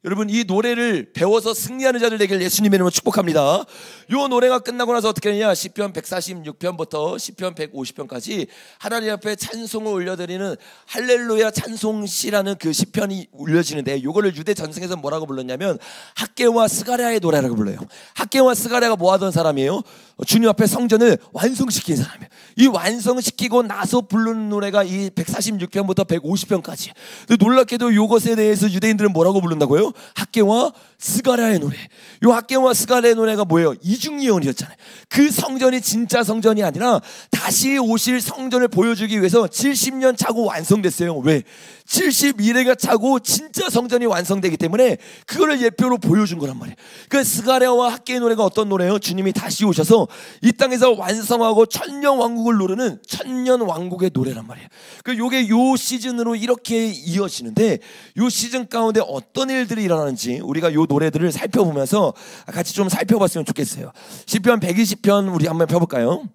여러분 이 노래를 배워서 승리하는 자들 되길 예수님의 이름으로 축복합니다. 이 노래가 끝나고 나서 어떻게 하느냐? 시편 146편부터 시편 150편까지 하나님 앞에 찬송을 올려드리는 할렐루야 찬송시라는 그 시편이 올려지는데, 이거를 유대 전승에서 뭐라고 불렀냐면 학개와 스가랴의 노래라고 불러요. 학개와 스가랴가 뭐 하던 사람이에요? 주님 앞에 성전을 완성시킨 사람이에요. 이 완성시키고 나서 부르는 노래가 이 146편부터 150편까지. 놀랍게도 이것에 대해서 유대인들은 뭐라고 부른다고요? 학개와 스가랴의 노래. 이 학개와 스가랴의 노래가 뭐예요? 이중예언이었잖아요. 그 성전이 진짜 성전이 아니라 다시 오실 성전을 보여주기 위해서 70년 차고 완성됐어요. 왜? 71회가 차고 진짜 성전이 완성되기 때문에 그거를 예표로 보여준 거란 말이에요. 그 스가랴와 학개의 노래가 어떤 노래예요? 주님이 다시 오셔서 이 땅에서 완성하고 천년 왕국을 누르는 천년 왕국의 노래란 말이에요. 그 요게 요 시즌으로 이렇게 이어지는데, 요 시즌 가운데 어떤 일들이 일어나는지 우리가 요 노래들을 살펴보면서 같이 좀 살펴봤으면 좋겠어요. 시편 120편 우리 한번 펴볼까요?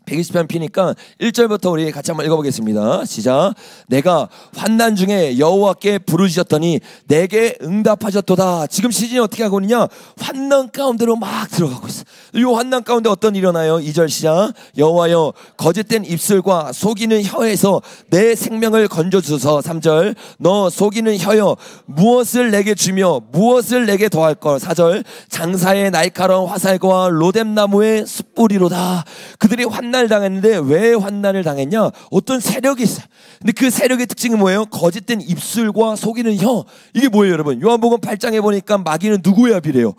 120편 피니까 1절부터 우리 같이 한번 읽어보겠습니다. 시작. 내가 환난 중에 여호와께 부르짖었더니 내게 응답하셨도다. 지금 시즌이 어떻게 하고 있느냐? 환난 가운데로 막 들어가고 있어. 이 환난 가운데 어떤 일이 일어나요? 2절 시작. 여호와여 거짓된 입술과 속이는 혀에서 내 생명을 건져주소서. 3절 너 속이는 혀여 무엇을 내게 주며 무엇을 내게 더할 걸. 4절 장사의 날카로운 화살과 로뎀나무의 숯불이로다. 그들이 환난을 당했는데 왜 환난을 당했냐? 어떤 세력이 있어요. 근데 그 세력의 특징이 뭐예요? 거짓된 입술과 속이는 혀. 이게 뭐예요 여러분? 요한복음 8장에 보니까 마귀는 누구의 합이래요?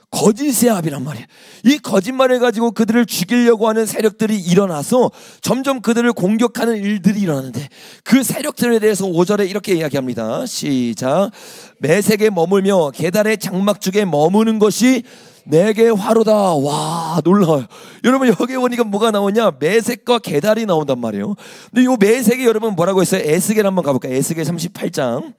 거짓의 합이란 말이에요. 이 거짓말을 가지고 그들을 죽이려고 하는 세력들이 일어나서 점점 그들을 공격하는 일들이 일어나는데 그 세력들에 대해서 5절에 이렇게 이야기합니다. 시작. 매색에 머물며 계달의 장막죽에 머무는 것이 내게 화로다. 와, 놀라워요. 여러분 여기 보니까 뭐가 나오냐? 매색과 계달이 나온단 말이에요. 근데 이 매색이 여러분 뭐라고 했어요? 에스겔 한번 가볼까요? 에스겔 38장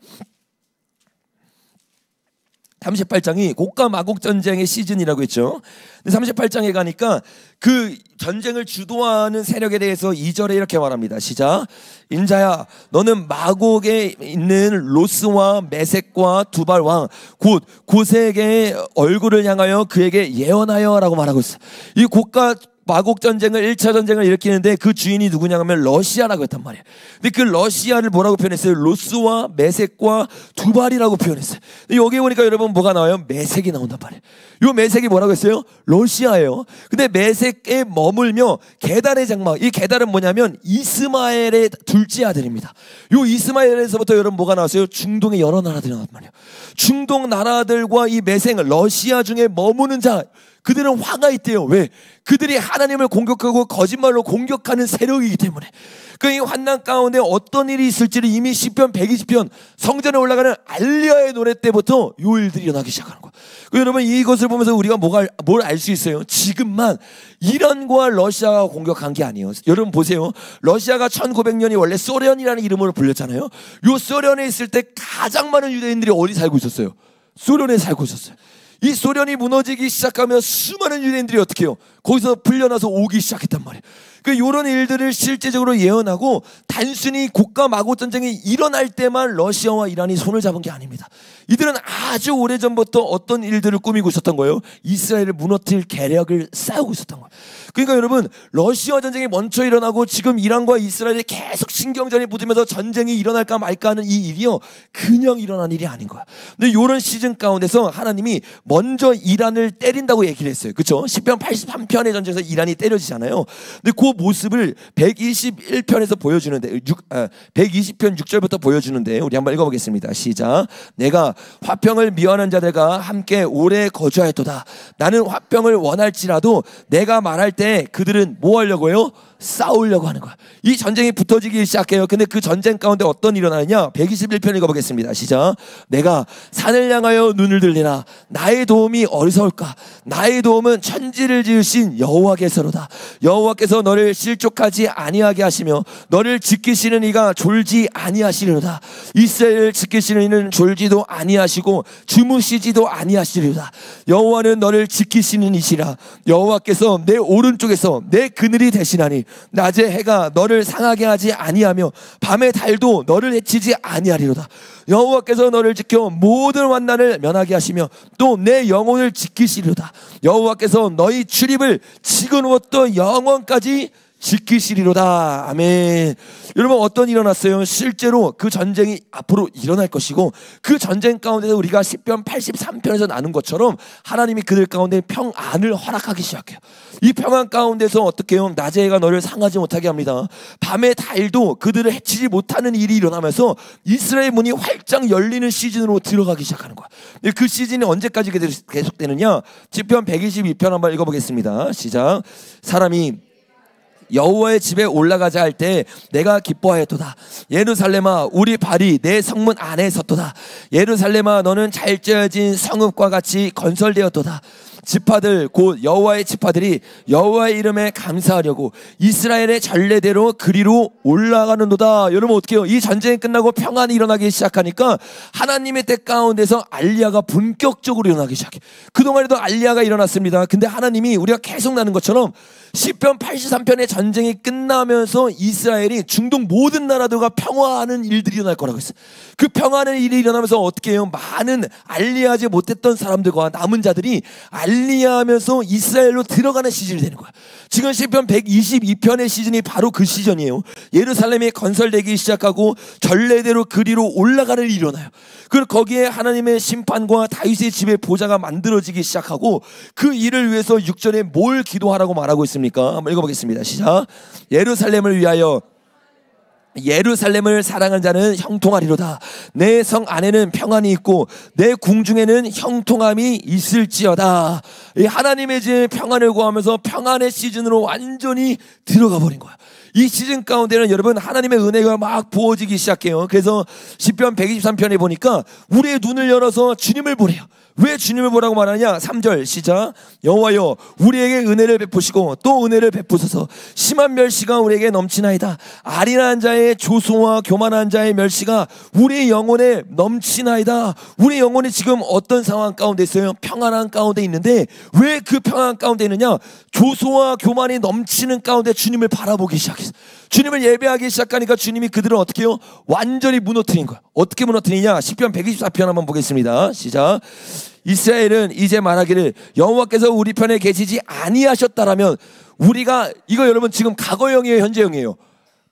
38장이 곡과 마곡 전쟁의 시즌이라고 했죠. 근데 38장에 가니까 그 전쟁을 주도하는 세력에 대해서 2절에 이렇게 말합니다. 시작. 인자야 너는 마곡에 있는 로스와 메색과 두발 왕 곧 고색의 얼굴을 향하여 그에게 예언하여 라고 말하고 있어요. 이 곡과 마곡 전쟁을 1차 전쟁을 일으키는데 그 주인이 누구냐 하면 러시아라고 했단 말이에요. 근데 그 러시아를 뭐라고 표현했어요? 로스와 메색과 두발이라고 표현했어요. 근데 여기 보니까 여러분 뭐가 나와요? 메색이 나온단 말이에요. 이 메색이 뭐라고 했어요? 러시아예요. 근데 메색에 머물며 계달의 장막. 이 계달은 뭐냐면 이스마엘의 둘째 아들입니다. 이 이스마엘에서부터 여러분 뭐가 나왔어요? 중동의 여러 나라들이 나왔단 말이에요. 중동 나라들과 이 메색 러시아 중에 머무는 자 그들은 화가 있대요. 왜? 그들이 하나님을 공격하고 거짓말로 공격하는 세력이기 때문에. 그 이 환난 가운데 어떤 일이 있을지를 이미 시편 120편 성전에 올라가는 알리야의 노래 때부터 요 일들이 일어나기 시작하는 거예요. 여러분 이것을 보면서 우리가 뭘 알 수 있어요? 지금만 이란과 러시아가 공격한 게 아니에요. 여러분 보세요. 러시아가 1900년이 원래 소련이라는 이름으로 불렸잖아요. 요 소련에 있을 때 가장 많은 유대인들이 어디 살고 있었어요? 소련에 살고 있었어요. 이 소련이 무너지기 시작하면 수많은 유대인들이 어떻게 해요? 거기서 풀려나서 오기 시작했단 말이에요. 이런 일들을 실제적으로 예언하고 단순히 곡과 마곡 전쟁이 일어날 때만 러시아와 이란이 손을 잡은 게 아닙니다. 이들은 아주 오래전부터 어떤 일들을 꾸미고 있었던 거예요? 이스라엘을 무너뜨릴 계략을 쌓고 있었던 거예요. 그러니까 여러분 러시아 전쟁이 먼저 일어나고 지금 이란과 이스라엘이 계속 신경전이 붙으면서 전쟁이 일어날까 말까 하는 이 일이요 그냥 일어난 일이 아닌 거야. 근데 이런 시즌 가운데서 하나님이 먼저 이란을 때린다고 얘기를 했어요. 그렇죠? 시편 83편의 전쟁에서 이란이 때려지잖아요. 근데 그 모습을 121편에서 보여주는데 120편 6절부터 보여주는데 우리 한번 읽어보겠습니다. 시작. 내가 화평을 미워하는 자들과 함께 오래 거주하였도다. 나는 화평을 원할지라도 내가 말할 때 그들은 뭐 하려고 해요? 싸우려고 하는 거야. 이 전쟁이 붙어지기 시작해요. 근데 그 전쟁 가운데 어떤 일이 일어나느냐? 121편 읽어보겠습니다. 시작. 내가 산을 향하여 눈을 들리나 나의 도움이 어디서올까? 나의 도움은 천지를 지으신 여호와께서로다. 여호와께서 너를 실족하지 아니하게 하시며 너를 지키시는 이가 졸지 아니하시리로다. 이스라엘을 지키시는 이는 졸지도 아니하시고 주무시지도 아니하시리로다. 여호와는 너를 지키시는 이시라. 여호와께서 내 오른쪽에서 내 그늘이 되시나니 낮에 해가 너를 상하게 하지 아니하며 밤의 달도 너를 해치지 아니하리로다. 여호와께서 너를 지켜 모든 환난을 면하게 하시며 또 내 영혼을 지키시리로다. 여호와께서 너희 출입을 지금부터 영원까지 지키시리로다. 아멘. 여러분 어떤 일이 일어났어요? 실제로 그 전쟁이 앞으로 일어날 것이고 그 전쟁 가운데서 우리가 시편 83편에서 나눈 것처럼 하나님이 그들 가운데 평안을 허락하기 시작해요. 이 평안 가운데서 어떻게 해요? 낮의 해가 너를 상하지 못하게 합니다. 밤의 달도 그들을 해치지 못하는 일이 일어나면서 이스라엘 문이 활짝 열리는 시즌으로 들어가기 시작하는 거야. 그 시즌이 언제까지 계속되느냐? 시편 122편 한번 읽어보겠습니다. 시작. 사람이 여호와의 집에 올라가자 할 때 내가 기뻐하였도다. 예루살렘아 우리 발이 내 성문 안에 섰도다. 예루살렘아 너는 잘 지어진 성읍과 같이 건설되었도다. 지파들 곧 여호와의 지파들이 여호와의 이름에 감사하려고 이스라엘의 전례대로 그리로 올라가는도다. 여러분 어떻게 해요? 이 전쟁이 끝나고 평안이 일어나기 시작하니까 하나님의 때 가운데서 알리야가 본격적으로 일어나기 시작해. 그동안에도 알리야가 일어났습니다. 근데 하나님이 우리가 계속 나는 것처럼 시편 83편의 전쟁이 끝나면서 이스라엘이 중동 모든 나라들과 평화하는 일들이 일어날 거라고 했어요. 그 평화하는 일이 일어나면서 어떻게 해요? 많은 알리야하지 못했던 사람들과 남은 자들이 알리야하면서 이스라엘로 들어가는 시즌이 되는 거야. 지금 시편 122편의 시즌이 바로 그 시즌이에요. 예루살렘이 건설되기 시작하고 전례대로 그리로 올라가는 일이 일어나요. 그리고 거기에 하나님의 심판과 다윗의 집의 보좌가 만들어지기 시작하고 그 일을 위해서 6절에 뭘 기도하라고 말하고 있습니까? 한번 읽어보겠습니다. 시작. 예루살렘을 위하여 예루살렘을 사랑한 자는 형통하리로다. 내 성 안에는 평안이 있고 내 궁중에는 형통함이 있을지어다. 이 하나님의 집 평안을 구하면서 평안의 시즌으로 완전히 들어가 버린 거야. 이 시즌 가운데는 여러분 하나님의 은혜가 막 부어지기 시작해요. 그래서 시편 123편에 보니까 우리의 눈을 열어서 주님을 보래요. 왜 주님을 보라고 말하냐? 3절 시작. 여호와여 우리에게 은혜를 베푸시고 또 은혜를 베푸소서. 심한 멸시가 우리에게 넘치나이다. 아린한 자의 조소와 교만한 자의 멸시가 우리 영혼에 넘치나이다. 우리 영혼이 지금 어떤 상황 가운데 있어요? 평안한 가운데 있는데 왜 그 평안 가운데 있느냐? 조소와 교만이 넘치는 가운데 주님을 바라보기 시작했어. 주님을 예배하기 시작하니까 주님이 그들을 어떻게 해요? 완전히 무너뜨린 거야. 어떻게 무너뜨리냐? 시편 124편 한번 보겠습니다. 시작. 이스라엘은 이제 말하기를 여호와께서 우리 편에 계시지 아니하셨다라면 우리가 이거 여러분 지금 과거형이에요, 현재형이에요?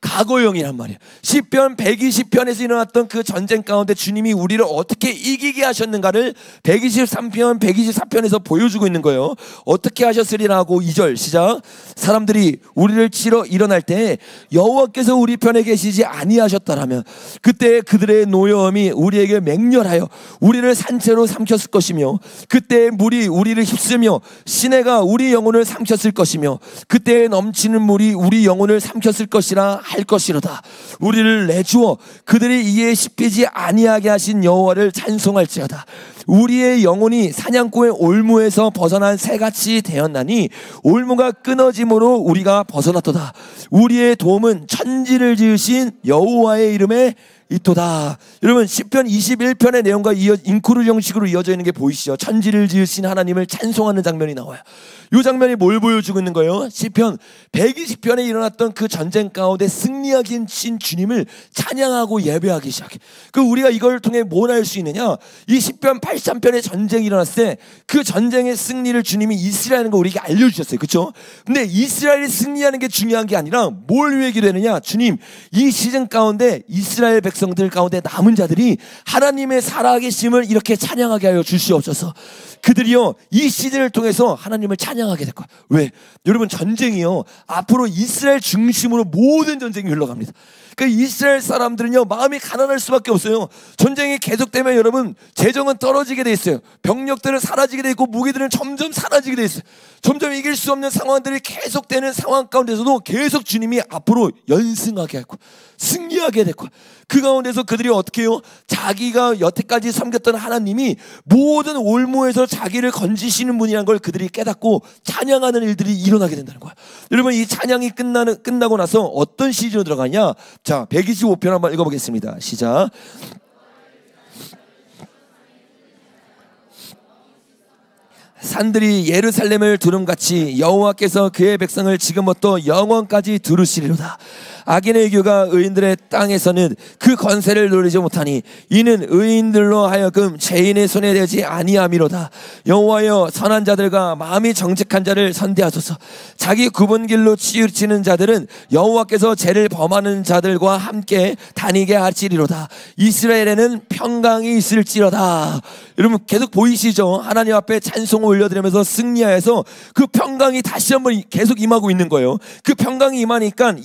과거형이란 말이에요. 시편 120편에서 일어났던 그 전쟁 가운데 주님이 우리를 어떻게 이기게 하셨는가를 123편, 124편에서 보여주고 있는 거예요. 어떻게 하셨으리라고 2절 시작. 사람들이 우리를 치러 일어날 때 여호와께서 우리 편에 계시지 아니하셨다라면 그때 그들의 노여움이 우리에게 맹렬하여 우리를 산채로 삼켰을 것이며 그때 물이 우리를 휩쓰며 시내가 우리 영혼을 삼켰을 것이며 그때 넘치는 물이 우리 영혼을 삼켰을 것이라 할 것이로다. 우리를 내주어 그들이 이에 씹히지 아니하게 하신 여호와를 찬송할지어다. 우리의 영혼이 사냥꾼의 올무에서 벗어난 새같이 되었나니 올무가 끊어짐으로 우리가 벗어났도다. 우리의 도움은 천지를 지으신 여호와의 이름에 있도다. 여러분 시편 21편의 내용과 인크루 형식으로 이어져 있는 게 보이시죠? 천지를 지으신 하나님을 찬송하는 장면이 나와요. 이 장면이 뭘 보여주고 있는 거예요? 시편 120편에 일어났던 그 전쟁 가운데 승리하신 주님을 찬양하고 예배하기 시작해. 그 우리가 이걸 통해 뭘 할 수 있느냐? 이 시편 83편의 전쟁이 일어났을 때 그 전쟁의 승리를 주님이 이스라엘인 거 우리에게 알려주셨어요. 그렇죠? 근데 이스라엘이 승리하는 게 중요한 게 아니라 뭘 위해 기도했느냐? 주님 이 시즌 가운데 이스라엘 백성들 가운데 남은 자들이 하나님의 살아계심을 이렇게 찬양하게 하여 주시옵소서. 그들이요 이 시즌을 통해서 하나님을 찬양하게 될 거예요. 왜? 여러분 전쟁이요 앞으로 이스라엘 중심으로 모든 전쟁이 흘러갑니다. 그러니까 이스라엘 사람들은요 마음이 가난할 수밖에 없어요. 전쟁이 계속되면 여러분 재정은 떨어지게 돼 있어요. 병력들은 사라지게 돼 있고 무기들은 점점 사라지게 돼 있어요. 점점 이길 수 없는 상황들이 계속되는 상황 가운데서도 계속 주님이 앞으로 연승하게 할 거예요. 승리하게 될 거예요. 그 가운데서 그들이 어떻게 해요? 자기가 여태까지 섬겼던 하나님이 모든 올무에서 자기를 건지시는 분이라는 걸 그들이 깨닫고 찬양하는 일들이 일어나게 된다는 거야. 여러분 이 찬양이 끝나고 나서 어떤 시즌으로 들어가냐? 자 125편 한번 읽어보겠습니다. 시작. 산들이 예루살렘을 두름같이 여호와께서 그의 백성을 지금부터 영원까지 두르시리로다. 악인의 교가 의인들의 땅에서는 그 권세를 누리지 못하니 이는 의인들로 하여금 죄인의 손에 대지 아니함이로다. 여호와여 선한 자들과 마음이 정직한 자를 선대하소서. 자기 굽은 길로 치우치는 자들은 여호와께서 죄를 범하는 자들과 함께 다니게 하시리로다. 이스라엘에는 평강이 있을지로다. 여러분 계속 보이시죠? 하나님 앞에 찬송을 올려드리면서 승리하여서 그 평강이 다시 한번 계속 임하고 있는 거예요. 그 평강이 임하니까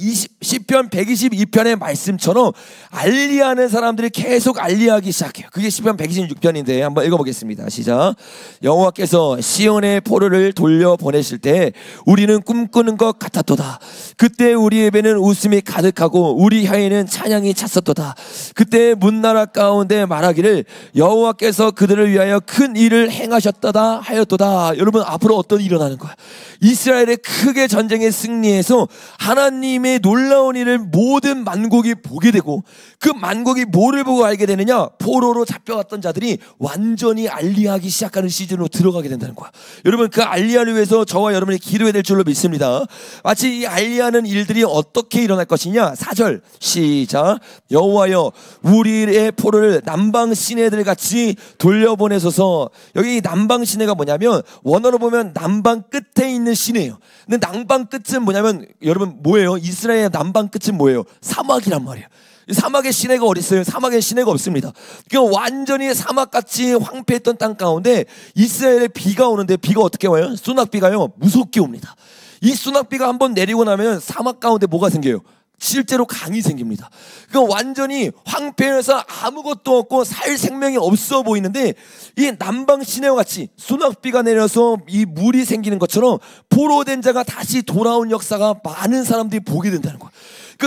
시편 122편의 말씀처럼 알리하는 사람들이 계속 알리하기 시작해요. 그게 시편 126편인데 한번 읽어보겠습니다. 시작. 여호와께서 시온의 포로를 돌려보내실 때 우리는 꿈꾸는 것 같았도다. 그때 우리 입에는 웃음이 가득하고 우리 혀에는 찬양이 찼었도다. 그때 문나라 가운데 말하기를 여호와께서 그들을 위하여 큰 일을 행하셨도다 하였도다. 보였도다. 여러분, 앞으로 어떤 일이 일어나는 거야? 이스라엘의 크게 전쟁에 승리해서 하나님의 놀라운 일을 모든 만국이 보게 되고, 그 만국이 뭐를 보고 알게 되느냐? 포로로 잡혀갔던 자들이 완전히 알리하기 시작하는 시즌으로 들어가게 된다는 거야. 여러분, 그 알리하를 위해서 저와 여러분이 기도해야 될 줄로 믿습니다. 마치 이 알리하는 일들이 어떻게 일어날 것이냐? 4절 시작. 여호와여, 우리의 포로를 남방 시내들 같이 돌려보내소서. 여기 남방 시내가 뭐냐면, 원어로 보면 남방 끝에 있는 시내예요. 근데 남방 끝은 뭐냐면, 여러분 뭐예요? 이스라엘의 남방 끝은 뭐예요? 사막이란 말이에요. 사막의 시내가 어디 있어요? 사막의 시내가 없습니다. 그러니까 완전히 사막같이 황폐했던 땅 가운데 이스라엘에 비가 오는데, 비가 어떻게 와요? 소낙비가요, 무섭게 옵니다. 이 소낙비가 한번 내리고 나면 사막 가운데 뭐가 생겨요? 실제로 강이 생깁니다. 그러니까 완전히 황폐해서 아무것도 없고 살 생명이 없어 보이는데, 이 남방 시내와 같이 소낙비가 내려서 이 물이 생기는 것처럼 포로된 자가 다시 돌아온 역사가 많은 사람들이 보게 된다는 거예요.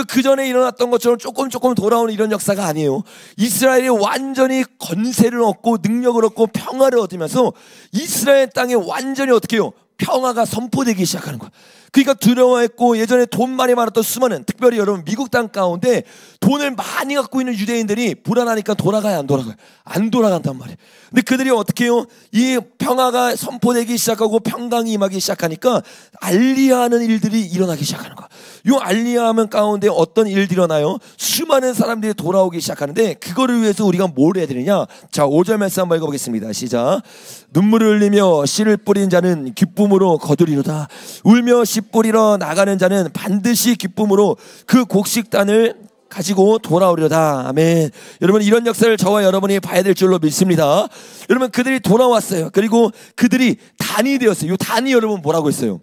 그 전에 일어났던 것처럼 조금 돌아오는 이런 역사가 아니에요. 이스라엘이 완전히 건세를 얻고 능력을 얻고 평화를 얻으면서 이스라엘 땅에 완전히 어떻게 해요? 평화가 선포되기 시작하는 거야. 그러니까 두려워했고, 예전에 돈 많이 많았던 수많은, 특별히 여러분 미국 땅 가운데 돈을 많이 갖고 있는 유대인들이 불안하니까 돌아가요, 안 돌아가요? 안 돌아간단 말이에요. 근데 그들이 어떻게 해요? 이 평화가 선포되기 시작하고 평강이 임하기 시작하니까 알리하는 일들이 일어나기 시작하는 거야. 이 알리하면 가운데 어떤 일들이 일어나요? 수많은 사람들이 돌아오기 시작하는데, 그거를 위해서 우리가 뭘 해야 되느냐? 자, 5절 말씀 한번 읽어보겠습니다. 시작. 눈물을 흘리며 씨를 뿌린 자는 기쁨으로 거두리로다. 울며 씨 뿌리러 나가는 자는 반드시 기쁨으로 그 곡식단을 가지고 돌아오리로다. 아멘. 여러분, 이런 역사를 저와 여러분이 봐야 될 줄로 믿습니다. 여러분, 그들이 돌아왔어요. 그리고 그들이 단이 되었어요. 이 단이 여러분 뭐라고 했어요?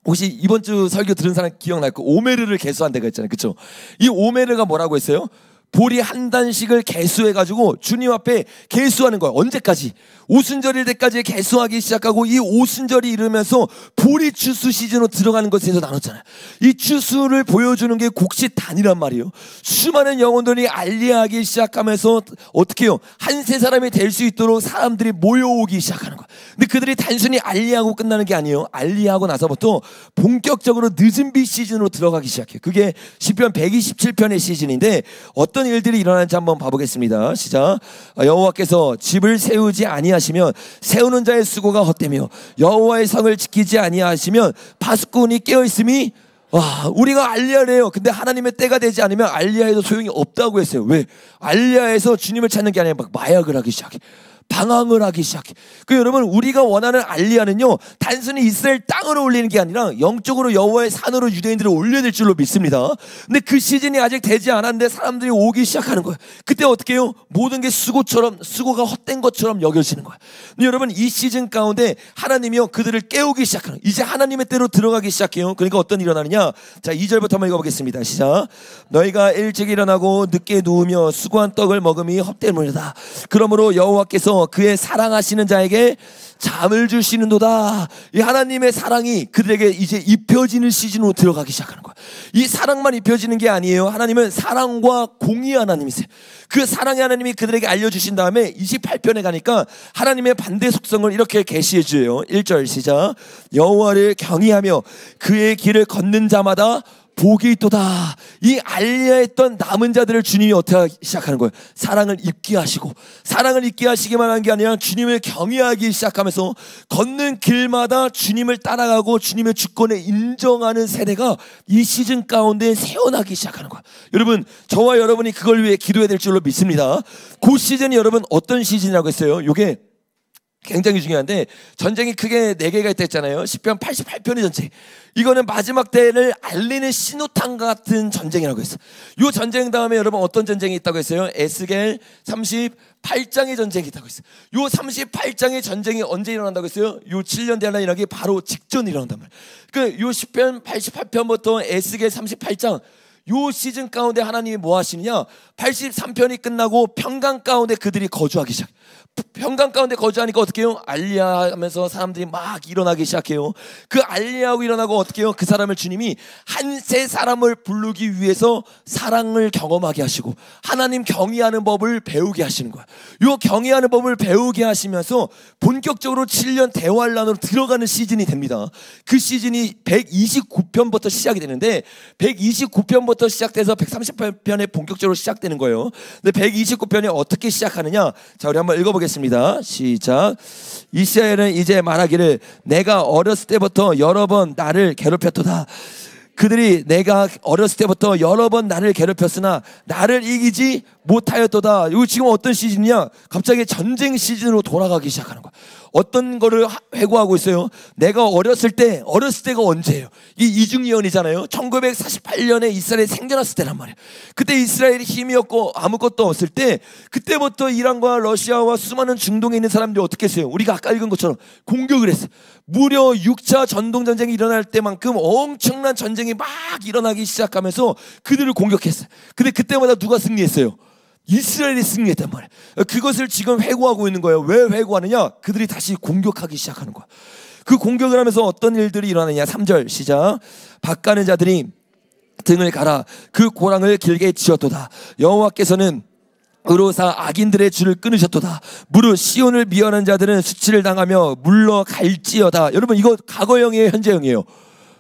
혹시 이번 주 설교 들은 사람 기억날 거, 오메르를 계수한 데가 있잖아요. 그렇죠? 이 오메르가 뭐라고 했어요? 보리 한 단씩을 계수해가지고 주님 앞에 계수하는 거예요. 언제까지? 오순절일 때까지 계수하기 시작하고, 이 오순절이 이르면서 보리 추수 시즌으로 들어가는 것에서 나눴잖아요. 이 추수를 보여주는 게 곡식단이란 말이에요. 수많은 영혼들이 알리하기 시작하면서 어떻게 해요? 한 세 사람이 될 수 있도록 사람들이 모여오기 시작하는 거예요. 근데 그들이 단순히 알리하고 끝나는 게 아니에요. 알리하고 나서부터 본격적으로 늦은 비 시즌으로 들어가기 시작해요. 그게 시편 127편의 시즌인데, 어떤 일들이 일어나는지 한번 봐보겠습니다. 시작. 여호와께서 집을 세우지 아니하시면 세우는 자의 수고가 헛되며, 여호와의 성을 지키지 아니하시면 파수꾼이 깨어있음이, 와, 우리가 알리야래요. 근데 하나님의 때가 되지 않으면 알리야에도 소용이 없다고 했어요. 왜? 알리야에서 주님을 찾는 게 아니라 막 마약을 하기 시작해. 방황을 하기 시작해. 그 여러분, 우리가 원하는 알리야는요, 단순히 이스라엘 땅으로 올리는 게 아니라 영적으로 여호와의 산으로 유대인들을 올려야 될 줄로 믿습니다. 근데 그 시즌이 아직 되지 않았는데 사람들이 오기 시작하는 거예요. 그때 어떻게 해요? 모든 게 수고가 헛된 것처럼 여겨지는 거예요. 근데 여러분, 이 시즌 가운데 하나님이요, 그들을 깨우기 시작하는, 이제 하나님의 때로 들어가기 시작해요. 그러니까 어떤 일이 일어나느냐? 자, 2절부터 한번 읽어보겠습니다. 시작. 너희가 일찍 일어나고 늦게 누우며 수고한 떡을 먹음이 헛되물이다. 그러므로 여호와께서 그의 사랑하시는 자에게 잠을 주시는도다. 이 하나님의 사랑이 그들에게 이제 입혀지는 시즌으로 들어가기 시작하는 거야. 이 사랑만 입혀지는 게 아니에요. 하나님은 사랑과 공의 하나님이세요. 그 사랑의 하나님이 그들에게 알려주신 다음에 28편에 가니까 하나님의 반대 속성을 이렇게 계시해 줘요. 1절 시작. 여호와를 경외하며 그의 길을 걷는 자마다 복이 있도다. 이 알리야했던 남은 자들을 주님이 어떻게 하기 시작하는 거예요? 사랑을 입게 하시고, 사랑을 입게 하시기만 한 게 아니라 주님을 경외하기 시작하면서 걷는 길마다 주님을 따라가고 주님의 주권을 인정하는 세대가 이 시즌 가운데 세어나기 시작하는 거예요. 여러분, 저와 여러분이 그걸 위해 기도해야 될 줄로 믿습니다. 그 시즌이 여러분 어떤 시즌이라고 했어요? 이게 굉장히 중요한데, 전쟁이 크게 4개가 있다 했잖아요. 시편 88편의 전쟁. 이거는 마지막 때를 알리는 신호탄 같은 전쟁이라고 했어요. 이 전쟁 다음에 여러분 어떤 전쟁이 있다고 했어요? 에스겔 38장의 전쟁이 있다고 했어요. 이 38장의 전쟁이 언제 일어난다고 했어요? 이 7년 대란 일어나기 바로 직전 일어난단 말이에요. 이 시편 88편부터 에스겔 38장, 요 시즌 가운데 하나님이 뭐 하시느냐? 83편이 끝나고 평강 가운데 그들이 거주하기 시작. 평강 가운데 거주하니까 어떻게 해요? 알리야 하면서 사람들이 막 일어나기 시작해요. 그 알리야하고 일어나고 어떻게 해요? 그 사람을 주님이 한 세 사람을 부르기 위해서 사랑을 경험하게 하시고 하나님 경외하는 법을 배우게 하시는 거야. 요 경외하는 법을 배우게 하시면서 본격적으로 7년 대환란으로 들어가는 시즌이 됩니다. 그 시즌이 129편부터 시작이 되는데 129편부터 시작돼서 138편에 본격적으로 시작되는 거예요. 근데 129편이 어떻게 시작하느냐? 자, 우리 한번 읽어보겠습니다. 시작. 이스라엘은 이제 말하기를 내가 어렸을 때부터 여러 번 나를 괴롭혔도다. 그들이 내가 어렸을 때부터 여러 번 나를 괴롭혔으나 나를 이기지 못하였도다. 이거 지금 어떤 시즌이냐? 갑자기 전쟁 시즌으로 돌아가기 시작하는 거야. 어떤 거를 회고하고 있어요? 내가 어렸을 때가 언제예요? 이 이중예언이잖아요. 1948년에 이스라엘이 생겨났을 때란 말이에요. 그때 이스라엘이 힘이 없고 아무것도 없을 때, 그때부터 이란과 러시아와 수많은 중동에 있는 사람들이 어떻게 했어요? 우리가 아까 읽은 것처럼 공격을 했어요. 무려 6차 전동전쟁이 일어날 때만큼 엄청난 전쟁이 막 일어나기 시작하면서 그들을 공격했어요. 근데 그때마다 누가 승리했어요? 이스라엘이 승리했단 말이에요. 그것을 지금 회고하고 있는 거예요. 왜 회고하느냐? 그들이 다시 공격하기 시작하는 거야. 그 공격을 하면서 어떤 일들이 일어나느냐? 3절 시작. 밭가는 자들이 등을 갈아 그 고랑을 길게 지었도다. 여호와께서는 의로사 악인들의 줄을 끊으셨도다. 무릇 시온을 미워하는 자들은 수치를 당하며 물러갈지어다. 여러분, 이거 과거형이에요, 현재형이에요?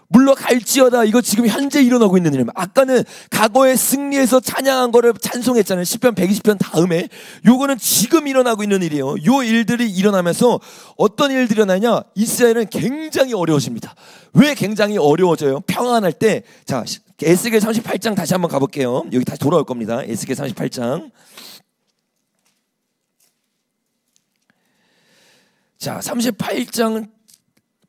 물러갈지어다. 이거 지금 현재 일어나고 있는 일입니다. 아까는 과거의 승리에서 찬양한 거를 찬송했잖아요. 시편 120편 다음에. 요거는 지금 일어나고 있는 일이에요. 요 일들이 일어나면서 어떤 일들이 일어나냐? 이스라엘은 굉장히 어려워집니다. 왜 굉장히 어려워져요? 평안할 때. 자, 에스겔 38장 다시 한번 가볼게요. 여기 다시 돌아올 겁니다. 에스겔 38장. 자, 38장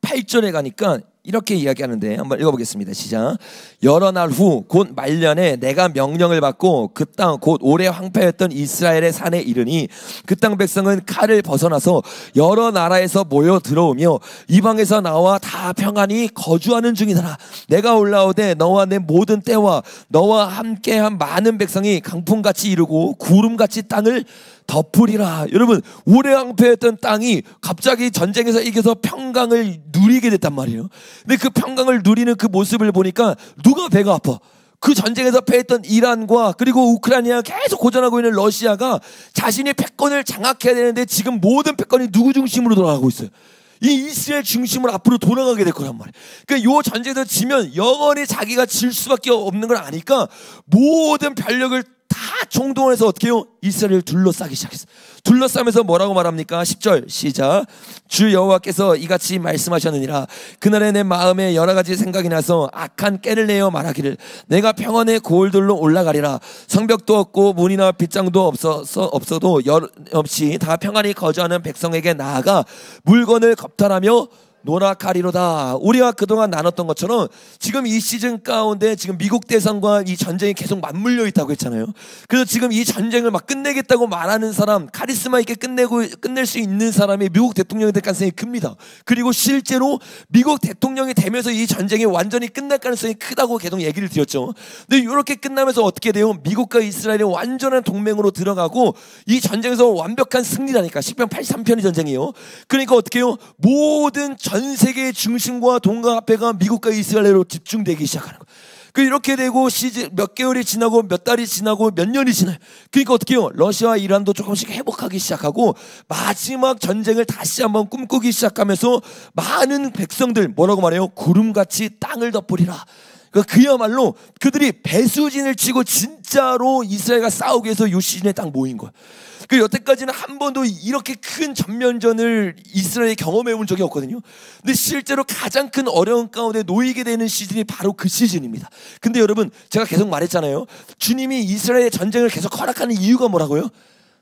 8절에 가니까 이렇게 이야기하는데 한번 읽어보겠습니다. 시작. 여러 날 후 곧 말년에 내가 명령을 받고 그 땅 곧 오래 황폐했던 이스라엘의 산에 이르니 그 땅 백성은 칼을 벗어나서 여러 나라에서 모여 들어오며 이방에서 나와 다 평안히 거주하는 중이더라. 내가 올라오되 너와 내 모든 때와 너와 함께한 많은 백성이 강풍같이 이르고 구름같이 땅을 덮으리라. 여러분, 오래 황폐했던 땅이 갑자기 전쟁에서 이겨서 평강을 누리게 됐단 말이에요. 근데 그 평강을 누리는 그 모습을 보니까 누가 배가 아파? 그 전쟁에서 패했던 이란과 그리고 우크라이나 계속 고전하고 있는 러시아가 자신의 패권을 장악해야 되는데 지금 모든 패권이 누구 중심으로 돌아가고 있어요? 이 이스라엘 중심으로 앞으로 돌아가게 될 거란 말이에요. 그러니까 요 전쟁에서 지면 영원히 자기가 질 수밖에 없는 걸 아니까 모든 병력을 다 총동원해서 어떻게 해요? 이스라엘을 둘러싸기 시작했어요. 둘러싸면서 뭐라고 말합니까? 10절 시작. 주 여호와께서 이같이 말씀하셨느니라. 그날에 내 마음에 여러 가지 생각이 나서 악한 깨를 내어 말하기를 내가 평원의 고을들로 올라가리라. 성벽도 없고 문이나 빗장도 없어도 없이 다 평안히 거주하는 백성에게 나아가 물건을 겁탈하며 노락하리로다. 우리가 그동안 나눴던 것처럼 지금 이 시즌 가운데 지금 미국 대선과 이 전쟁이 계속 맞물려 있다고 했잖아요. 그래서 지금 이 전쟁을 막 끝내겠다고 말하는 사람, 카리스마 있게 끝낼 수 있는 사람이 미국 대통령이 될 가능성이 큽니다. 그리고 실제로 미국 대통령이 되면서 이 전쟁이 완전히 끝날 가능성이 크다고 계속 얘기를 드렸죠. 근데 이렇게 끝나면서 어떻게 돼요? 미국과 이스라엘이 완전한 동맹으로 들어가고 이 전쟁에서 완벽한 승리라니까. 시편 83편의 전쟁이에요. 그러니까 어떻게 해요? 모든 전 세계의 중심과 동방합회가 미국과 이스라엘로 집중되기 시작하는 거예요. 이렇게 되고 시즌 몇 개월이 지나고 몇 달이 지나고 몇 년이 지나요. 그러니까 어떻게 해요? 러시아와 이란도 조금씩 회복하기 시작하고 마지막 전쟁을 다시 한번 꿈꾸기 시작하면서 많은 백성들 뭐라고 말해요? 구름같이 땅을 덮으리라. 그야말로 그들이 배수진을 치고 진짜로 이스라엘과 싸우기 위해서 요 시즌에 딱 모인 거야. 여태까지는 한 번도 이렇게 큰 전면전을 이스라엘이 경험해 본 적이 없거든요. 근데 실제로 가장 큰 어려움 가운데 놓이게 되는 시즌이 바로 그 시즌입니다. 근데 여러분, 제가 계속 말했잖아요. 주님이 이스라엘의 전쟁을 계속 허락하는 이유가 뭐라고요?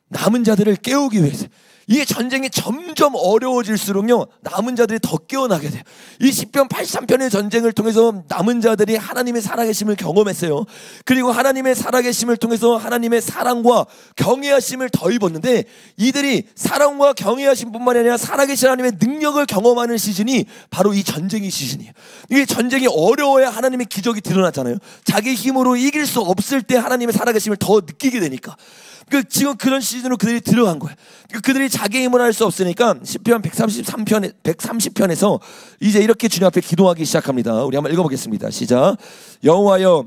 남은 자들을 깨우기 위해서. 이 전쟁이 점점 어려워질수록요, 남은 자들이 더 깨어나게 돼요. 이 시편 83편의 전쟁을 통해서 남은 자들이 하나님의 살아계심을 경험했어요. 그리고 하나님의 살아계심을 통해서 하나님의 사랑과 경외하심을 더 입었는데, 이들이 사랑과 경외하심뿐만 아니라 살아계신 하나님의 능력을 경험하는 시즌이 바로 이 전쟁의 시즌이에요. 이게 전쟁이 어려워야 하나님의 기적이 드러나잖아요. 자기 힘으로 이길 수 없을 때 하나님의 살아계심을 더 느끼게 되니까. 지금 그런 시즌으로 그들이 들어간 거예요. 그들이 자기 힘으로 할 수 없으니까 시편 130편에서 이제 이렇게 주님 앞에 기도하기 시작합니다. 우리 한번 읽어보겠습니다. 시작. 여호와여,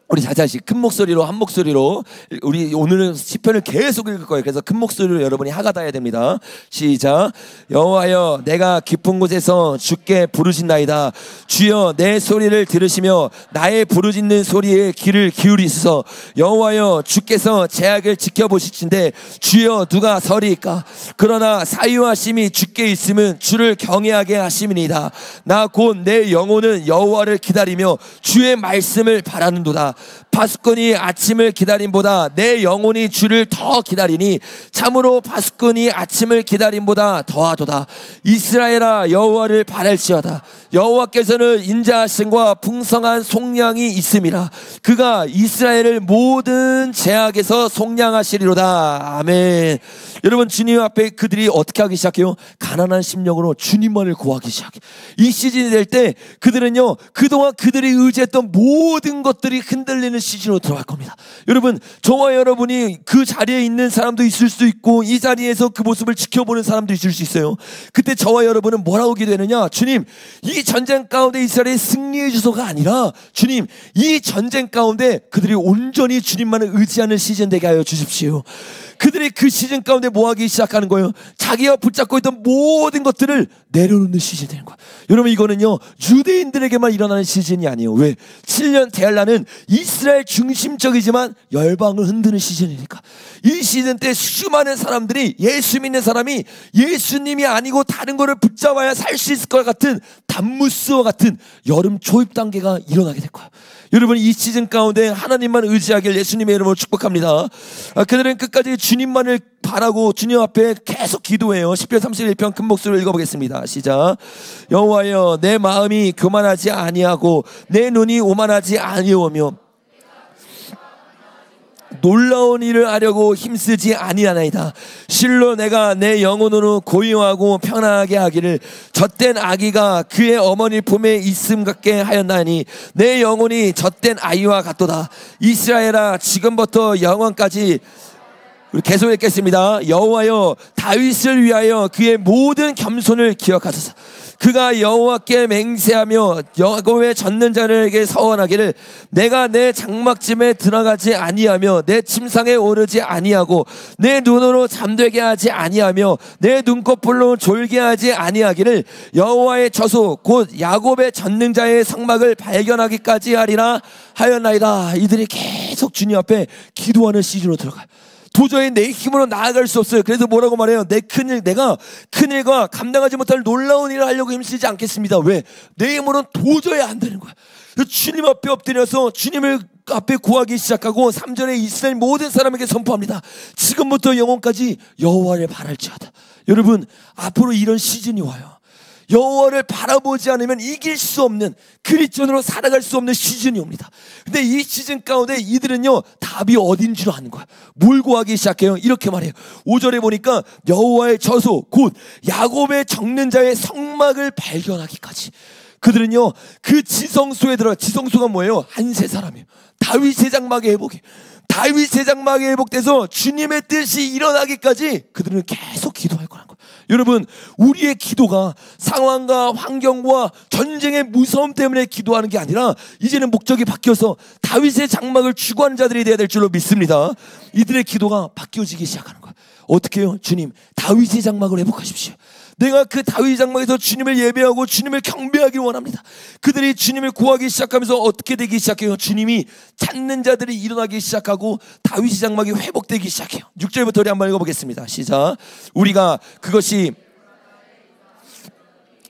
우리 자자시 큰 목소리로, 한 목소리로, 우리 오늘은 시편을 계속 읽을 거예요. 그래서 큰 목소리로 여러분이 하가다 해야 됩니다. 시작. 여호와여, 내가 깊은 곳에서 주께 부르신나이다. 주여, 내 소리를 들으시며 나의 부르짖는 소리에 귀를 기울이소서. 여호와여, 주께서 제약을 지켜보시는데 주여, 누가 서리이까? 그러나 사유하심이 주께 있음은 주를 경외하게 하심이니이다. 나 곧 내 영혼은 여호와를 기다리며 주의 말씀을 바라는도다. 파수꾼이 아침을 기다림보다 내 영혼이 주를 더 기다리니 참으로 파수꾼이 아침을 기다림보다 더하도다. 이스라엘아, 여호와를 바랄지어다. 여호와께서는 인자하심과 풍성한 속량이 있음이라. 그가 이스라엘을 모든 제약에서 속량하시리로다. 아멘. 여러분, 주님 앞에 그들이 어떻게 하기 시작해요? 가난한 심령으로 주님만을 구하기 시작해. 이 시즌이 될 때 그들은요, 그동안 그들이 의지했던 모든 것들이 흔들리는 시즌으로 들어갈 겁니다. 여러분, 저와 여러분이 그 자리에 있는 사람도 있을 수 있고 이 자리에서 그 모습을 지켜보는 사람도 있을 수 있어요. 그때 저와 여러분은 뭐라고 기도하느냐? 주님, 이 전쟁 가운데 이스라엘이 승리해 주소가 아니라 주님, 이 전쟁 가운데 그들이 온전히 주님만을 의지하는 시즌 되게 하여 주십시오. 그들이 그 시즌 가운데 뭐 하기 시작하는 거예요? 자기가 붙잡고 있던 모든 것들을 내려놓는 시즌이 되는 거예요. 여러분, 이거는요, 유대인들에게만 일어나는 시즌이 아니에요. 왜? 7년 대할라는 이스라엘 중심적이지만 열방을 흔드는 시즌이니까. 이 시즌 때 수많은 사람들이, 예수 믿는 사람이 예수님이 아니고 다른 거를 붙잡아야 살 수 있을 것 같은 단무스와 같은 여름 초입 단계가 일어나게 될 거예요. 여러분, 이 시즌 가운데 하나님만 의지하길 예수님의 이름으로 축복합니다. 그들은 끝까지 주님만을 바라고 주님 앞에 계속 기도해요. 시편 31편 큰 목소리로 읽어보겠습니다. 시작. 여호와여, 내 마음이 교만하지 아니하고 내 눈이 오만하지 아니오며 놀라운 일을 하려고 힘쓰지 아니하나이다. 실로 내가 내 영혼으로 고요하고 편하게 하기를 젖된 아기가 그의 어머니 품에 있음 같게 하였나니 내 영혼이 젖된 아이와 같도다. 이스라엘아, 지금부터 영원까지. 우리 계속 읽겠습니다. 여호와여, 다윗을 위하여 그의 모든 겸손을 기억하소서. 그가 여호와께 맹세하며 야곱의 젖는 자들에게 서원하기를 내가 내 장막짐에 들어가지 아니하며 내 침상에 오르지 아니하고 내 눈으로 잠들게 하지 아니하며 내 눈꺼풀로 졸게 하지 아니하기를 여호와의 저소 곧 야곱의 젖는 자의 성막을 발견하기까지 하리라 하였나이다. 이들이 계속 주님 앞에 기도하는 시즌으로 들어가요. 도저히 내 힘으로 나아갈 수 없어요. 그래서 뭐라고 말해요? 내가 큰일과 감당하지 못할 놀라운 일을 하려고 힘쓰지 않겠습니다. 왜? 내 힘으로는 도저히 안 되는 거야. 주님 앞에 엎드려서 주님을 앞에 구하기 시작하고 3절에 이스라엘 모든 사람에게 선포합니다. 지금부터 영원까지 여호와를 바랄지어다. 여러분, 앞으로 이런 시즌이 와요. 여호와를 바라보지 않으면 이길 수 없는, 그리스도인으로 살아갈 수 없는 시즌이 옵니다. 근데 이 시즌 가운데 이들은요, 답이 어딘 줄 아는 거야. 뭘 구하기 시작해요? 이렇게 말해요. 5절에 보니까 여호와의 저소 곧 야곱의 적는 자의 성막을 발견하기까지. 그들은요, 그 지성소에 들어가. 지성소가 뭐예요? 한 세 사람이에요. 다윗의 장막의 회복이. 다윗의 장막이 회복돼서 주님의 뜻이 일어나기까지 그들은 계속 기도할 거란 거예요. 여러분, 우리의 기도가 상황과 환경과 전쟁의 무서움 때문에 기도하는 게 아니라 이제는 목적이 바뀌어서 다윗의 장막을 추구하는 자들이 되어야 될 줄로 믿습니다. 이들의 기도가 바뀌어지기 시작하는 거예요. 어떻게 해요? 주님, 다윗의 장막을 회복하십시오. 내가 그 다윗 장막에서 주님을 예배하고 주님을 경배하길 원합니다. 그들이 주님을 구하기 시작하면서 어떻게 되기 시작해요? 주님이 찾는 자들이 일어나기 시작하고 다윗 장막이 회복되기 시작해요. 6절부터 우리 한번 읽어보겠습니다. 시작. 우리가 그것이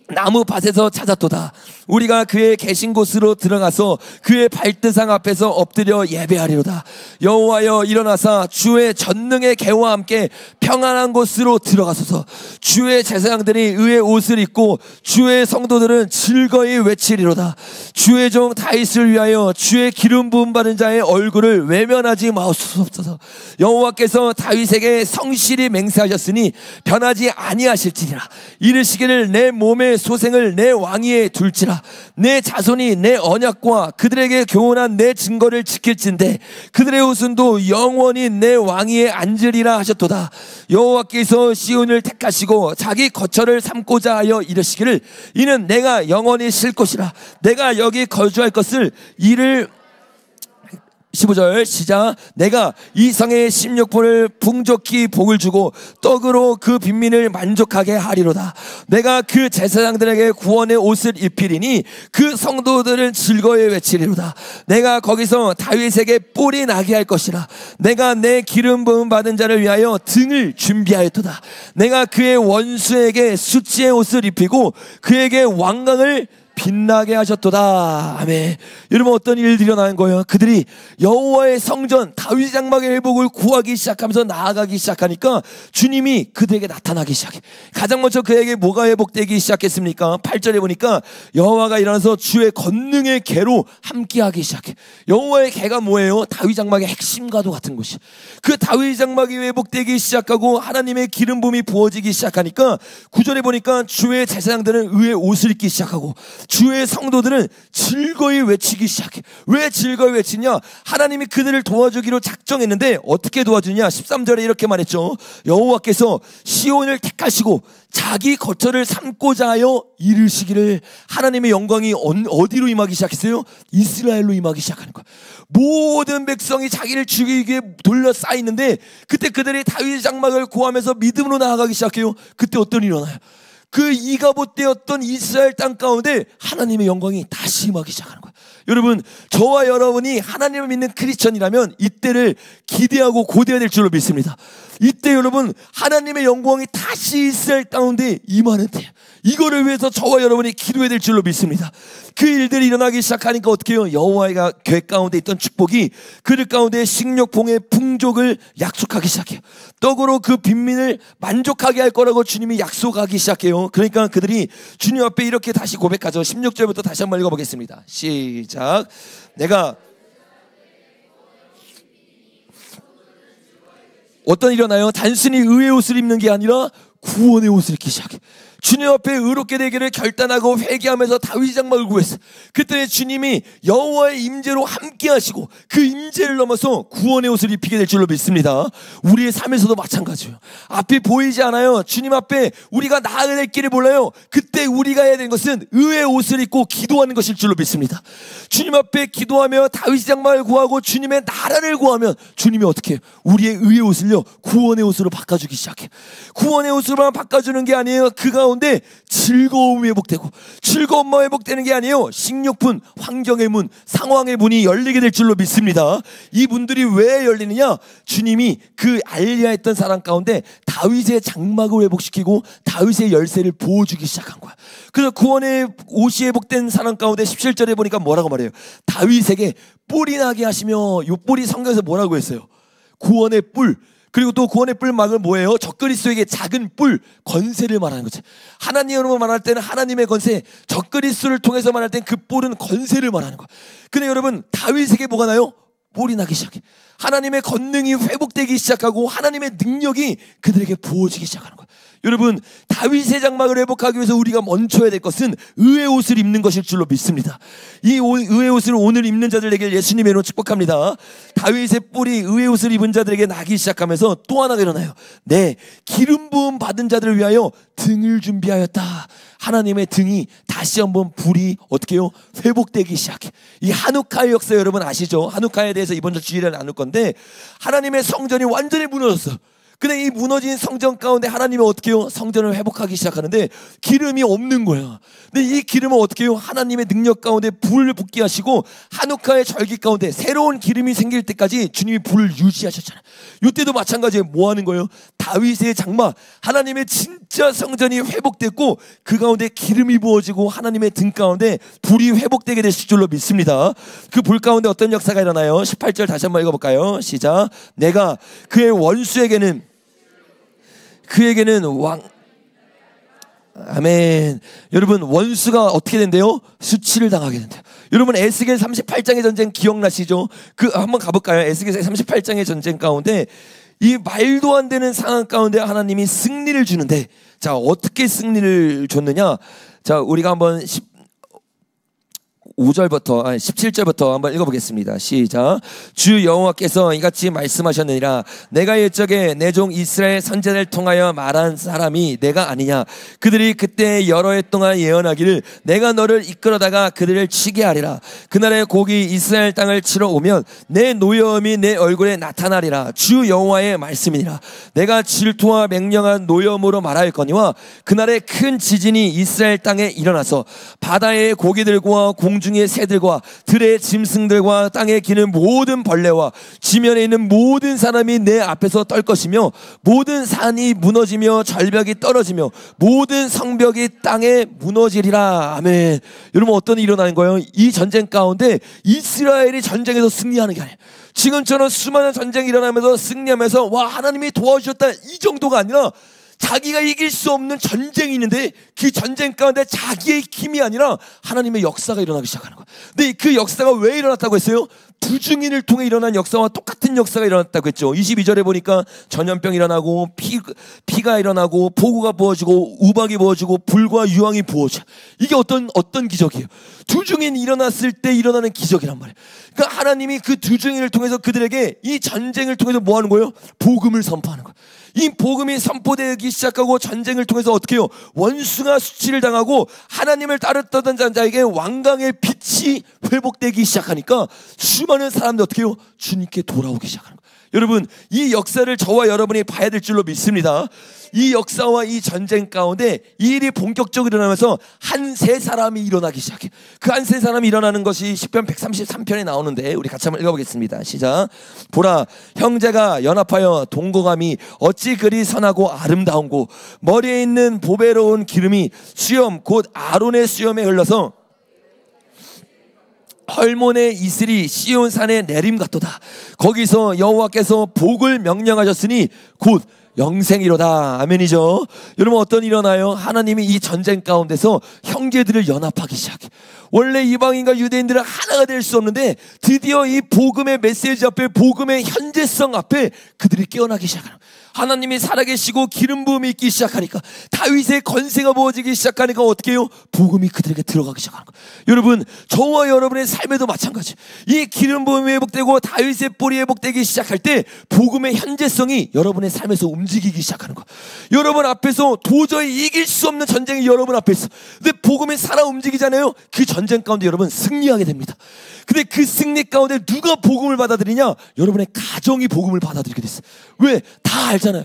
나무 밭에서 찾았도다. 우리가 그의 계신 곳으로 들어가서 그의 발드상 앞에서 엎드려 예배하리로다. 여호와여, 일어나사 주의 전능의 개와 함께 평안한 곳으로 들어가소서. 주의 제사장들이 의의 옷을 입고 주의 성도들은 즐거이 외치리로다. 주의 종 다윗을 위하여 주의 기름 부음 받은 자의 얼굴을 외면하지 마옵소서. 여호와께서 다윗에게 성실히 맹세하셨으니 변하지 아니하실지니라. 이르시기를 내 몸에 내 소생을 내 왕위에 둘지라. 내 자손이 내 언약과 그들에게 교훈한 내 증거를 지킬진대 그들의 후손도 영원히 내 왕위에 앉으리라 하셨도다. 여호와께서 시온을 택하시고 자기 거처를 삼고자 하여 이르시기를 이는 내가 영원히 쉴 곳이라. 내가 여기 거주할 것을 이를 15절 시작. 내가 이 성의 식료품을 풍족히 복을 주고 떡으로 그 빈민을 만족하게 하리로다. 내가 그 제사장들에게 구원의 옷을 입히리니 그 성도들은 즐거이 외치리로다. 내가 거기서 다윗에게 뿔이 나게 할 것이라. 내가 내 기름 부음 받은 자를 위하여 등을 준비하였도다. 내가 그의 원수에게 수치의 옷을 입히고 그에게 왕강을 빛나게 하셨도다. 아멘. 여러분, 어떤 일들이 일어나는 거예요? 그들이 여호와의 성전 다윗 장막의 회복을 구하기 시작하면서 나아가기 시작하니까 주님이 그들에게 나타나기 시작해. 가장 먼저 그에게 뭐가 회복되기 시작했습니까? 8절에 보니까 여호와가 일어나서 주의 권능의 계로 함께하기 시작해. 여호와의 계가 뭐예요? 다윗 장막의 핵심과도 같은 것이. 그 다윗 장막이 회복되기 시작하고 하나님의 기름 부음이 부어지기 시작하니까 9절에 보니까 주의 제사장들은 의의 옷을 입기 시작하고 주의 성도들은 즐거이 외치기 시작해. 왜 즐거이 외치냐? 하나님이 그들을 도와주기로 작정했는데 어떻게 도와주냐? 13절에 이렇게 말했죠. 여호와께서 시온을 택하시고 자기 거처를 삼고자 하여 이르시기를. 하나님의 영광이 어디로 임하기 시작했어요? 이스라엘로 임하기 시작하는 거야. 모든 백성이 자기를 죽이기 위해 둘러싸이는데 그때 그들이 다윗 장막을 구하면서 믿음으로 나아가기 시작해요. 그때 어떤 일이 일어나요? 그 이가봇되었던 이스라엘 땅 가운데 하나님의 영광이 다시 임하기 시작하는 거예요. 여러분, 저와 여러분이 하나님을 믿는 크리스천이라면 이때를 기대하고 고대해야 될 줄로 믿습니다. 이때 여러분, 하나님의 영광이 다시 이스라엘 가운데 임하는 때, 이거를 위해서 저와 여러분이 기도해야 될 줄로 믿습니다. 그 일들이 일어나기 시작하니까 어떻게 해요? 여호와의 궤 가운데 있던 축복이 그들 가운데 식료봉의 풍족을 약속하기 시작해요. 떡으로 그 빈민을 만족하게 할 거라고 주님이 약속하기 시작해요. 그러니까 그들이 주님 앞에 이렇게 다시 고백하죠. 16절부터 다시 한번 읽어보겠습니다. 시작. 내가 어떤 일이 일어나요? 단순히 의의 옷을 입는 게 아니라 구원의 옷을 입기 시작해. 주님 앞에 의롭게 되기를 결단하고 회개하면서 다윗 장막을 구했어. 그때 주님이 여호와의 임재로 함께 하시고 그 임재를 넘어서 구원의 옷을 입히게 될 줄로 믿습니다. 우리의 삶에서도 마찬가지예요. 앞이 보이지 않아요. 주님 앞에 우리가 나아가야 될 길을 몰라요. 그때 우리가 해야 되는 것은 의의 옷을 입고 기도하는 것일 줄로 믿습니다. 주님 앞에 기도하며 다윗 장막을 구하고 주님의 나라를 구하면 주님이 어떻게 해요? 우리의 의의 옷을요, 구원의 옷으로 바꿔주기 시작해. 구원의 옷으로만 바꿔주는 게 아니에요. 그 가운데 즐거움이 회복되고, 즐거움만 회복되는 게 아니에요. 식료품, 환경의 문, 상황의 문이 열리게 될 줄로 믿습니다. 이 문들이 왜 열리느냐? 주님이 그 알리야 했던 사람 가운데 다윗의 장막을 회복시키고 다윗의 열쇠를 부어주기 시작한 거야. 그래서 구원의 옷이 회복된 사람 가운데 17절에 보니까 뭐라고 말해요? 다윗에게 뿔이 나게 하시며, 이 뿔이 성경에서 뭐라고 했어요? 구원의 뿔. 그리고 또 구원의 뿔막은 뭐예요? 적그리스도에게 작은 뿔, 건세를 말하는 거지. 하나님으로 말할 때는 하나님의 건세, 적그리스도를 통해서 말할 때는 그 뿔은 건세를 말하는 거야. 근데 여러분, 다윗에게 뭐가 나요? 뿔이 나기 시작해. 하나님의 권능이 회복되기 시작하고 하나님의 능력이 그들에게 부어지기 시작하는 거야. 여러분, 다윗의 장막을 회복하기 위해서 우리가 먼저 해야 될 것은 의의 옷을 입는 것일 줄로 믿습니다. 이 의의 옷을 오늘 입는 자들에게 예수님의 이름으로 축복합니다. 다윗의 뿔이 의의 옷을 입은 자들에게 나기 시작하면서 또 하나가 일어나요. 네, 기름 부음 받은 자들을 위하여 등을 준비하였다. 하나님의 등이 다시 한번 불이 어떻게 해요? 회복되기 시작해. 이 하누카의 역사 여러분 아시죠? 하누카에 대해서 이번 주 주일에 나눌 건데, 하나님의 성전이 완전히 무너졌어. 근데 이 무너진 성전 가운데 하나님이 어떻게 해요? 성전을 회복하기 시작하는데 기름이 없는 거야. 근데 이 기름은 어떻게 해요? 하나님의 능력 가운데 불을 붓게 하시고 하누카의 절기 가운데 새로운 기름이 생길 때까지 주님이 불을 유지하셨잖아요. 이때도 마찬가지예요. 뭐 하는 거예요? 다윗의 장막, 하나님의 진짜 성전이 회복됐고 그 가운데 기름이 부어지고 하나님의 등 가운데 불이 회복되게 되실 줄로 믿습니다. 그 불 가운데 어떤 역사가 일어나요? 18절 다시 한번 읽어볼까요? 시작. 내가 그의 원수에게는 왕, 아멘. 여러분, 원수가 어떻게 된대요? 수치를 당하게 된대요. 여러분, 에스겔 38장의 전쟁 기억나시죠? 한번 가볼까요? 에스겔 38장의 전쟁 가운데 이 말도 안 되는 상황 가운데 하나님이 승리를 주는데, 자, 어떻게 승리를 줬느냐? 자, 우리가 한번 17절부터 한번 읽어보겠습니다. 시작. 주 여호와께서 이같이 말씀하셨느니라. 내가 옛적에 내 종 이스라엘 선지자를 통하여 말한 사람이 내가 아니냐. 그들이 그때 여러 해 동안 예언하기를 내가 너를 이끌어다가 그들을 치게 하리라. 그날에 곡이 이스라엘 땅을 치러 오면 내 노여움이 내 얼굴에 나타나리라. 주 여호와의 말씀이니라. 내가 질투와 맹령한 노여움으로 말하였거니와 그날에 큰 지진이 이스라엘 땅에 일어나서 바다의 고기들과 공중의 새들과 들의 짐승들과 땅에 기는 모든 벌레와 지면에 있는 모든 사람이 내 앞에서 떨 것이며 모든 산이 무너지며 절벽이 떨어지며 모든 성벽이 땅에 무너지리라. 아멘. 여러분, 어떤 일이 일어나는 거예요? 이 전쟁 가운데 이스라엘이 전쟁에서 승리하는 게 아니에요. 지금처럼 수많은 전쟁이 일어나면서 승리하면서 와, 하나님이 도와주셨다, 이 정도가 아니라 자기가 이길 수 없는 전쟁이 있는데 그 전쟁 가운데 자기의 힘이 아니라 하나님의 역사가 일어나기 시작하는 거예요. 근데 그 역사가 왜 일어났다고 했어요? 두 증인을 통해 일어난 역사와 똑같은 역사가 일어났다고 했죠. 22절에 보니까 전염병이 일어나고 피가 일어나고 폭우가 부어지고 우박이 부어지고 불과 유황이 부어져. 이게 어떤 기적이에요? 두 증인이 일어났을 때 일어나는 기적이란 말이에요. 그러니까 하나님이 그 두 증인을 통해서 그들에게 이 전쟁을 통해서 뭐 하는 거예요? 복음을 선포하는 거예요. 이 복음이 선포되기 시작하고 전쟁을 통해서 어떻게 해요? 원수가 수치를 당하고 하나님을 따르던 자에게 왕강의 빛이 회복되기 시작하니까 수많은 사람들이 어떻게 해요? 주님께 돌아오기 시작하는 거예요. 여러분, 이 역사를 저와 여러분이 봐야 될 줄로 믿습니다. 이 역사와 이 전쟁 가운데 이 일이 본격적으로 일어나면서 한 세 사람이 일어나기 시작해. 그 한 세 사람이 일어나는 것이 시편 133편에 나오는데 우리 같이 한번 읽어보겠습니다. 시작. 보라, 형제가 연합하여 동거감이 어찌 그리 선하고 아름다운고 머리에 있는 보배로운 기름이 수염 곧 아론의 수염에 흘러서 헐몬의 이슬이 시온산에 내림 같도다. 거기서 여호와께서 복을 명령하셨으니 곧 영생이로다. 아멘이죠. 여러분, 어떤 일이 일어나요? 하나님이 이 전쟁 가운데서 형제들을 연합하기 시작해. 원래 이방인과 유대인들은 하나가 될 수 없는데 드디어 이 복음의 메시지 앞에, 복음의 현재성 앞에 그들이 깨어나기 시작하는 거예요. 하나님이 살아계시고 기름 부음이 있기 시작하니까, 다윗의 건세가 부어지기 시작하니까 어떻게 해요? 복음이 그들에게 들어가기 시작하는 거예요. 여러분, 저와 여러분의 삶에도 마찬가지. 이 기름 부음이 회복되고 다윗의 뿔이 회복되기 시작할 때 복음의 현재성이 여러분의 삶에서 움직이기 시작하는 거예요. 여러분 앞에서 도저히 이길 수 없는 전쟁이 여러분 앞에 있어. 근데 복음이 살아 움직이잖아요. 그 전쟁 가운데 여러분 승리하게 됩니다. 근데 그 승리 가운데 누가 복음을 받아들이냐? 여러분의 가정이 복음을 받아들이게 됐어요. 왜? 다 알잖아요.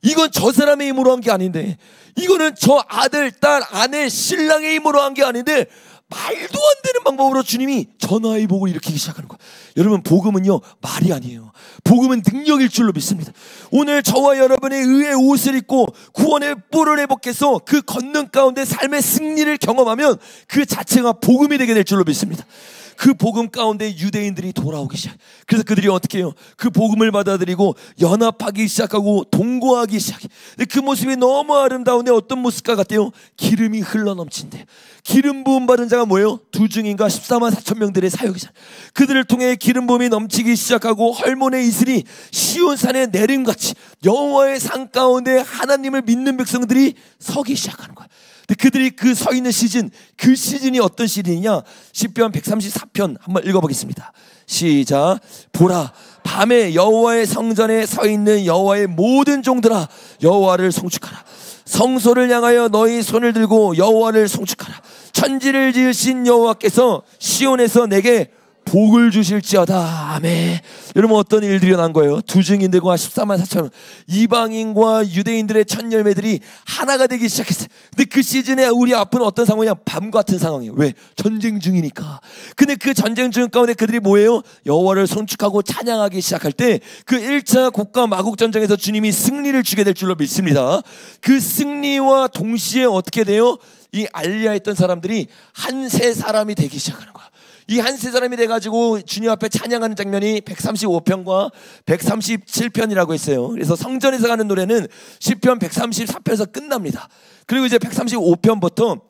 이건 저 사람의 힘으로 한 게 아닌데, 이거는 저 아들, 딸, 아내, 신랑의 힘으로 한 게 아닌데, 말도 안 되는 방법으로 주님이 전화의 복을 일으키기 시작하는 거예요. 여러분, 복음은요 말이 아니에요. 복음은 능력일 줄로 믿습니다. 오늘 저와 여러분의 의의 옷을 입고 구원의 뿔을 회복해서 그 걷는 가운데 삶의 승리를 경험하면 그 자체가 복음이 되게 될 줄로 믿습니다. 그 복음 가운데 유대인들이 돌아오기 시작. 그래서 그들이 어떻게 해요? 그 복음을 받아들이고 연합하기 시작하고 동거하기 시작해. 그 모습이 너무 아름다운데 어떤 모습과 같아요? 기름이 흘러넘친대. 기름 부음 받은 자가 뭐예요? 두 증인과 14만 4천 명들의 사역이잖아. 그들을 통해 기름 부음이 넘치기 시작하고 헐몬의 이슬이 시온산에 내림같이 여호와의 산 가운데 하나님을 믿는 백성들이 서기 시작하는 거야. 근데 그들이 그 서 있는 시즌, 그 시즌이 어떤 시즌이냐? 시편 134편 한번 읽어보겠습니다. 시작. 보라, 밤에 여호와의 성전에 서 있는 여호와의 모든 종들아, 여호와를 송축하라. 성소를 향하여 너희 손을 들고 여호와를 송축하라. 천지를 지으신 여호와께서 시온에서 내게 복을 주실지어다. 아멘. 여러분, 어떤 일들이 일어난 거예요? 두 증인들과 14만 4천 이방인과 유대인들의 첫 열매들이 하나가 되기 시작했어요. 근데 그 시즌에 우리 앞은 어떤 상황이냐? 밤 같은 상황이에요. 왜? 전쟁 중이니까. 근데 그 전쟁 중 가운데 그들이 뭐예요? 여호와를 송축하고 찬양하기 시작할 때 그 1차 국가 마국 전쟁에서 주님이 승리를 주게 될 줄로 믿습니다. 그 승리와 동시에 어떻게 돼요? 이 알리야 있던 사람들이 한 세 사람이 되기 시작하는 거야. 이 한 세 사람이 돼가지고 주님 앞에 찬양하는 장면이 135편과 137편이라고 했어요. 그래서 성전에서 가는 노래는 시편 134편에서 끝납니다. 그리고 이제 135편부터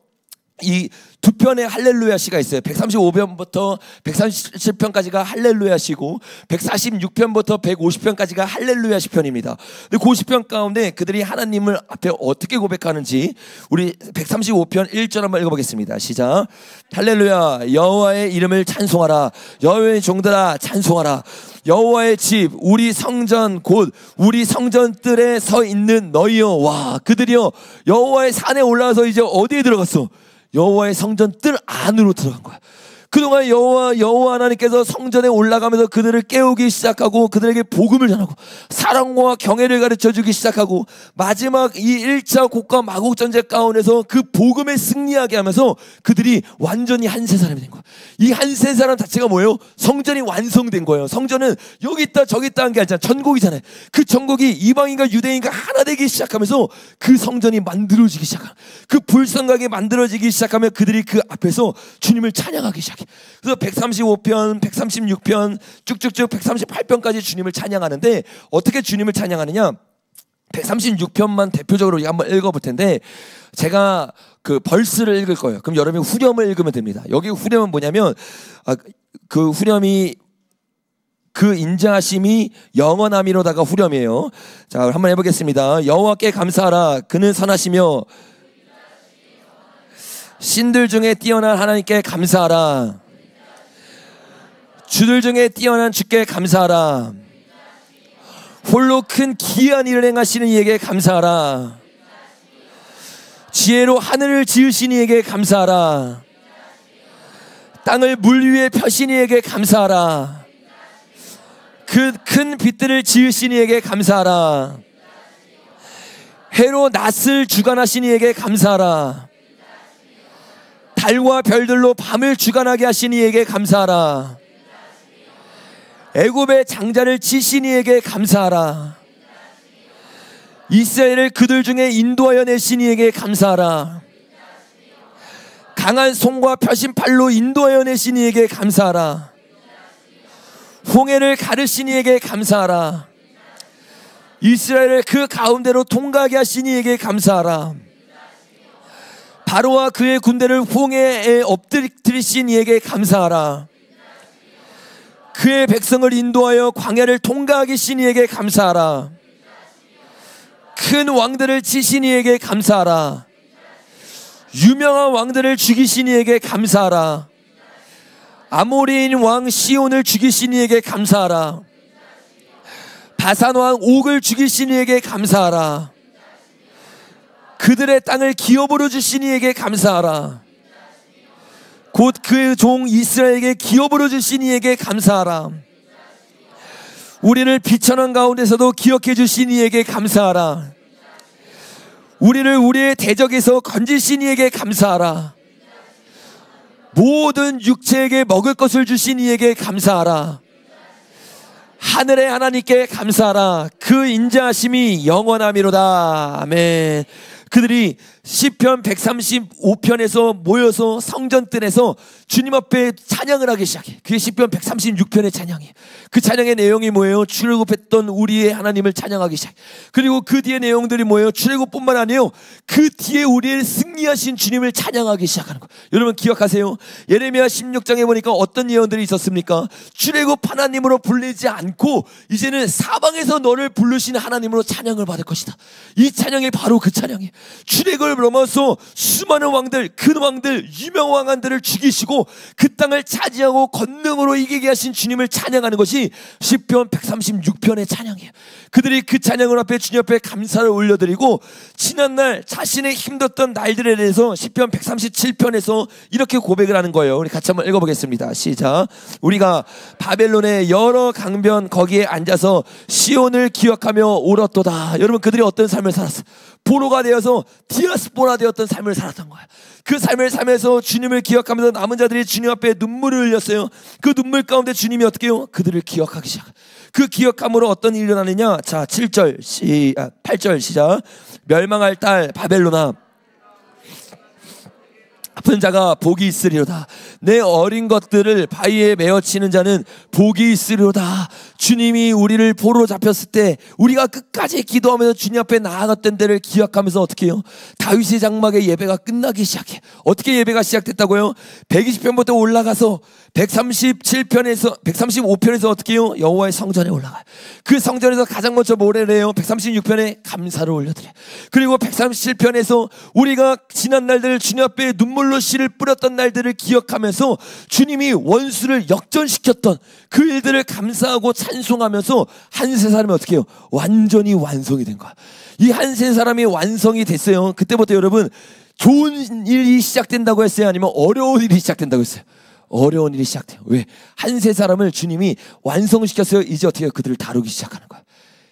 이 두 편의 할렐루야 시가 있어요. 135편부터 137편까지가 할렐루야 시고 146편부터 150편까지가 할렐루야 시편입니다. 근데 그 50편 가운데 그들이 하나님을 앞에 어떻게 고백하는지 우리 135편 1절 한번 읽어보겠습니다. 시작. 할렐루야, 여호와의 이름을 찬송하라. 여호와의 종들아 찬송하라. 여호와의 집, 우리 성전, 곧 우리 성전들에 서 있는 너희여. 와, 그들이여 여호와의 산에 올라가서 이제 어디에 들어갔어? 여호와의 성전 뜰 안으로 들어간 거야. 그동안 여호와 하나님께서 성전에 올라가면서 그들을 깨우기 시작하고 그들에게 복음을 전하고 사랑과 경애를 가르쳐주기 시작하고 마지막 이 1차 곡과 마곡 전쟁 가운데서 그 복음에 승리하게 하면서 그들이 완전히 한 세 사람이 된 거야. 이 한 세 사람 자체가 뭐예요? 성전이 완성된 거예요. 성전은 여기 있다 저기 있다 한 게 아니잖아. 전곡이잖아요. 그 전곡이 이방인과 유대인과 하나 되기 시작하면서 그 성전이 만들어지기 시작한, 그 불성각이 만들어지기 시작하면 그들이 그 앞에서 주님을 찬양하기 시작해. 그래서 135편, 136편 쭉쭉쭉 138편까지 주님을 찬양하는데 어떻게 주님을 찬양하느냐? 136편만 대표적으로 한번 읽어볼 텐데 제가 그 벌스를 읽을 거예요. 그럼 여러분이 후렴을 읽으면 됩니다. 여기 후렴은 뭐냐면 그 후렴이 그 인자하심이 영원함이로다가 후렴이에요. 자, 한번 해보겠습니다. 여호와께 감사하라. 그는 선하시며 신들 중에 뛰어난 하나님께 감사하라. 주들 중에 뛰어난 주께 감사하라. 홀로 큰 기이한 일을 행하시는 이에게 감사하라. 지혜로 하늘을 지으신 이에게 감사하라. 땅을 물 위에 펴신 이에게 감사하라. 그 큰 빛들을 지으신 이에게 감사하라. 해로 낮을 주관하신 이에게 감사하라. 달과 별들로 밤을 주관하게 하신 이에게 감사하라. 애굽의 장자를 치신 이에게 감사하라. 이스라엘을 그들 중에 인도하여 내신 이에게 감사하라. 강한 손과 펴신 팔로 인도하여 내신 이에게 감사하라. 홍해를 가르신 이에게 감사하라. 이스라엘을 그 가운데로 통과하게 하신 이에게 감사하라. 바로와 그의 군대를 홍해에 엎드리신 이에게 감사하라. 그의 백성을 인도하여 광야를 통과하게 하신 이에게 감사하라. 큰 왕들을 치신 이에게 감사하라. 유명한 왕들을 죽이신 이에게 감사하라. 아모리인 왕 시온을 죽이신 이에게 감사하라. 바산 왕 옥을 죽이신 이에게 감사하라. 그들의 땅을 기업으로 주신 이에게 감사하라. 곧 그 종 이스라엘에게 기업으로 주신 이에게 감사하라. 우리를 비천한 가운데서도 기억해 주신 이에게 감사하라. 우리를 우리의 대적에서 건지신 이에게 감사하라. 모든 육체에게 먹을 것을 주신 이에게 감사하라. 하늘의 하나님께 감사하라. 그 인자하심이 영원함이로다. 아멘. 그들이 시편 135편에서 모여서 성전뜰에서 주님 앞에 찬양을 하기 시작해. 그게 시편 136편의 찬양이에요. 그 찬양의 내용이 뭐예요? 출애굽했던 우리의 하나님을 찬양하기 시작해. 그리고 그 뒤에 내용들이 뭐예요? 출애굽뿐만 아니에요. 그 뒤에 우리의 승리하신 주님을 찬양하기 시작하는 거예요. 여러분 기억하세요? 예레미야 16장에 보니까 어떤 예언들이 있었습니까? 출애굽 하나님으로 불리지 않고 이제는 사방에서 너를 부르시는 하나님으로 찬양을 받을 것이다. 이 찬양이 바로 그 찬양이에요. 출애굽을 넘어서 수많은 왕들, 큰 왕들, 유명한 왕들을 죽이시고 그 땅을 차지하고 권능으로 이기게 하신 주님을 찬양하는 것이 시편 136편의 찬양이에요. 그들이 그 찬양을 앞에 주님 앞에 감사를 올려드리고 지난날 자신의 힘들었던 날들에 대해서 시편 137편에서 이렇게 고백을 하는 거예요. 우리 같이 한번 읽어보겠습니다. 시작. 우리가 바벨론의 여러 강변 거기에 앉아서 시온을 기억하며 울었도다. 여러분 그들이 어떤 삶을 살았어? 포로가 되어서 디아스포라 되었던 삶을 살았던 거야. 그 삶을 살면서 주님을 기억하면서 남은 자들이 주님 앞에 눈물을 흘렸어요. 그 눈물 가운데 주님이 어떻게 해요? 그들을 기억하기 시작. 그 기억함으로 어떤 일이 일어나느냐? 자, 8절 시작. 멸망할 딸 바벨론아, 아픈 자가 복이 있으리로다. 내 어린 것들을 바위에 메어 치는 자는 복이 있으리로다. 주님이 우리를 포로로 잡혔을 때 우리가 끝까지 기도하면서 주님 앞에 나아갔던 데를 기억하면서 어떻게 해요? 다윗의 장막의 예배가 끝나기 시작해. 어떻게 예배가 시작됐다고요? 120편부터 올라가서 135편에서 어떻게 해요? 여호와의 성전에 올라가요. 그 성전에서 가장 먼저 뭐래 해요? 136편에 감사를 올려드려요. 그리고 137편에서 우리가 지난 날들을 주님 앞에 눈물로 씨를 뿌렸던 날들을 기억하면서 주님이 원수를 역전시켰던 그 일들을 감사하고 찬송하면서 한 세 사람이 어떻게 해요? 완전히 완성이 된 거야. 이 한 세 사람이 완성이 됐어요. 그때부터 여러분 좋은 일이 시작된다고 했어요? 아니면 어려운 일이 시작된다고 했어요? 어려운 일이 시작돼요. 왜? 한 세 사람을 주님이 완성시켰어요. 이제 어떻게 해요? 그들을 다루기 시작하는 거야.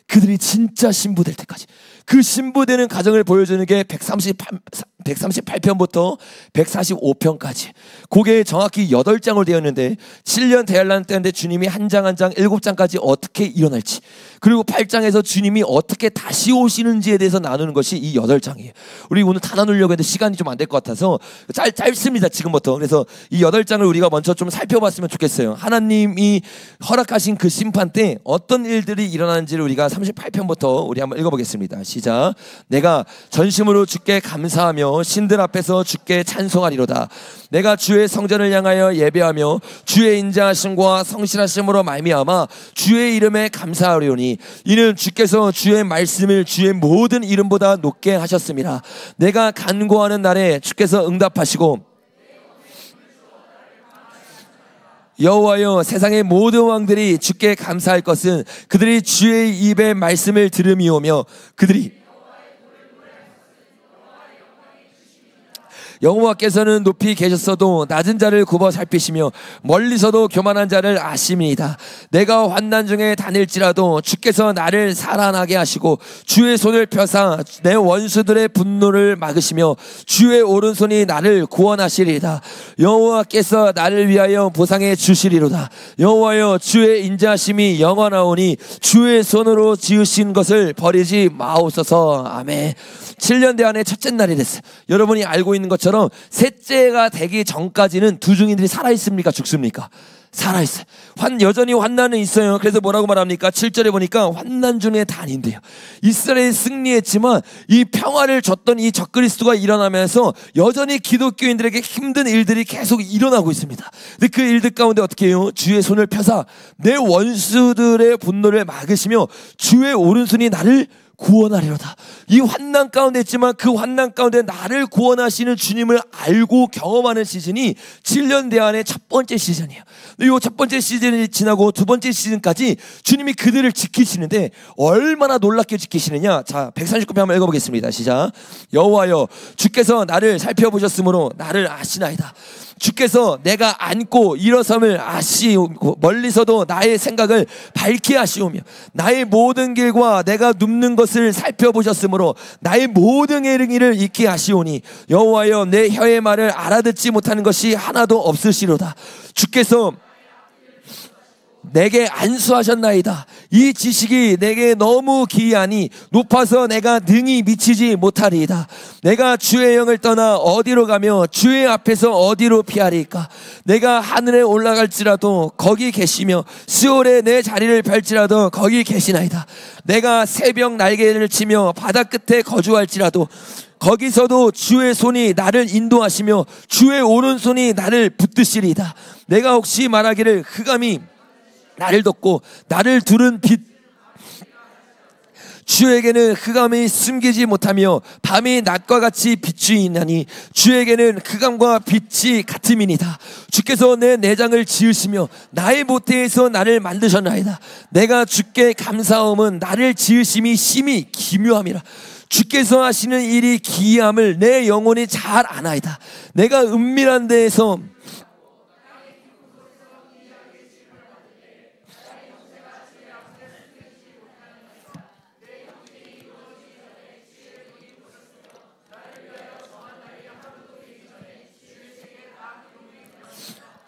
그들이 진짜 신부될 때까지. 그 신부되는 과정을 보여주는 게 138편부터 145편까지. 그게 정확히 8장으로 되어 있는데 7년 대환란 때인데 주님이 한 장 한 장 7장까지 어떻게 일어날지, 그리고 8장에서 주님이 어떻게 다시 오시는지에 대해서 나누는 것이 이 8장이에요. 우리 오늘 다 나누려고 했는데 시간이 좀 안 될 것 같아서 짧습니다 지금부터. 그래서 이 8장을 우리가 먼저 좀 살펴봤으면 좋겠어요. 하나님이 허락하신 그 심판 때 어떤 일들이 일어나는지를 우리가 38편부터 우리 한번 읽어보겠습니다. 시작. 내가 전심으로 주께 감사하며 신들 앞에서 주께 찬송하리로다. 내가 주의 성전을 향하여 예배하며 주의 인자하심과 성실하심으로 말미암아 주의 이름에 감사하리오니 이는 주께서 주의 말씀을 주의 모든 이름보다 높게 하셨습니다. 내가 간구하는 날에 주께서 응답하시고 여호와여, 세상의 모든 왕들이 주께 감사할 것은 그들이 주의 입의 말씀을 들음이오며 그들이 여호와께서는 높이 계셨어도 낮은 자를 굽어 살피시며 멀리서도 교만한 자를 아심이니이다. 내가 환난 중에 다닐지라도 주께서 나를 살아나게 하시고 주의 손을 펴사 내 원수들의 분노를 막으시며 주의 오른손이 나를 구원하시리이다. 여호와께서 나를 위하여 보상해 주시리로다. 여호와여, 주의 인자하심이 영원하오니 주의 손으로 지으신 것을 버리지 마옵소서. 아멘. 7년 대환의 첫째 날이 됐어요. 여러분이 알고 있는 것처럼 셋째가 되기 전까지는 두 증인들이 살아있습니까? 죽습니까? 살아있어요. 여전히 환난은 있어요. 그래서 뭐라고 말합니까? 7절에 보니까 환난 중에 단인데요. 이스라엘이 승리했지만 이 평화를 줬던 이 적그리스도가 일어나면서 여전히 기독교인들에게 힘든 일들이 계속 일어나고 있습니다. 근데 그 일들 가운데 어떻게 해요? 주의 손을 펴사 내 원수들의 분노를 막으시며 주의 오른손이 나를 구원하리로다. 이 환난 가운데 있지만 그 환난 가운데 나를 구원하시는 주님을 알고 경험하는 시즌이 7년 대환의 첫 번째 시즌이에요. 이 첫 번째 시즌이 지나고 두 번째 시즌까지 주님이 그들을 지키시는데 얼마나 놀랍게 지키시느냐. 자, 139편 한번 읽어보겠습니다. 시작. 여호와여, 주께서 나를 살펴보셨으므로 나를 아시나이다. 주께서 내가 앉고 일어섬을 아시고 멀리서도 나의 생각을 밝게 하시오며 나의 모든 길과 내가 눕는 것을 살펴보셨으므로 나의 모든 행위를 익히 하시오니 여호와여, 내 혀의 말을 알아듣지 못하는 것이 하나도 없으시로다. 주께서 내게 안수하셨나이다. 이 지식이 내게 너무 기이하니 높아서 내가 능히 미치지 못하리이다. 내가 주의 영을 떠나 어디로 가며 주의 앞에서 어디로 피하리까? 내가 하늘에 올라갈지라도 거기 계시며 시올에 내 자리를 펼지라도 거기 계시나이다. 내가 새벽 날개를 치며 바다 끝에 거주할지라도 거기서도 주의 손이 나를 인도하시며 주의 오른손이 나를 붙드시리이다. 내가 혹시 말하기를 흑암이 나를 덮고 나를 두른 빛, 주에게는 흑암이 숨기지 못하며 밤이 낮과 같이 비추이나니 주에게는 흑암과 빛이 같음이니이다. 주께서 내 내장을 지으시며 나의 모태에서 나를 만드셨나이다. 내가 주께 감사함은 나를 지으심이 심히 기묘함이라. 주께서 하시는 일이 기이함을 내 영혼이 잘 아나이다. 내가 은밀한 데에서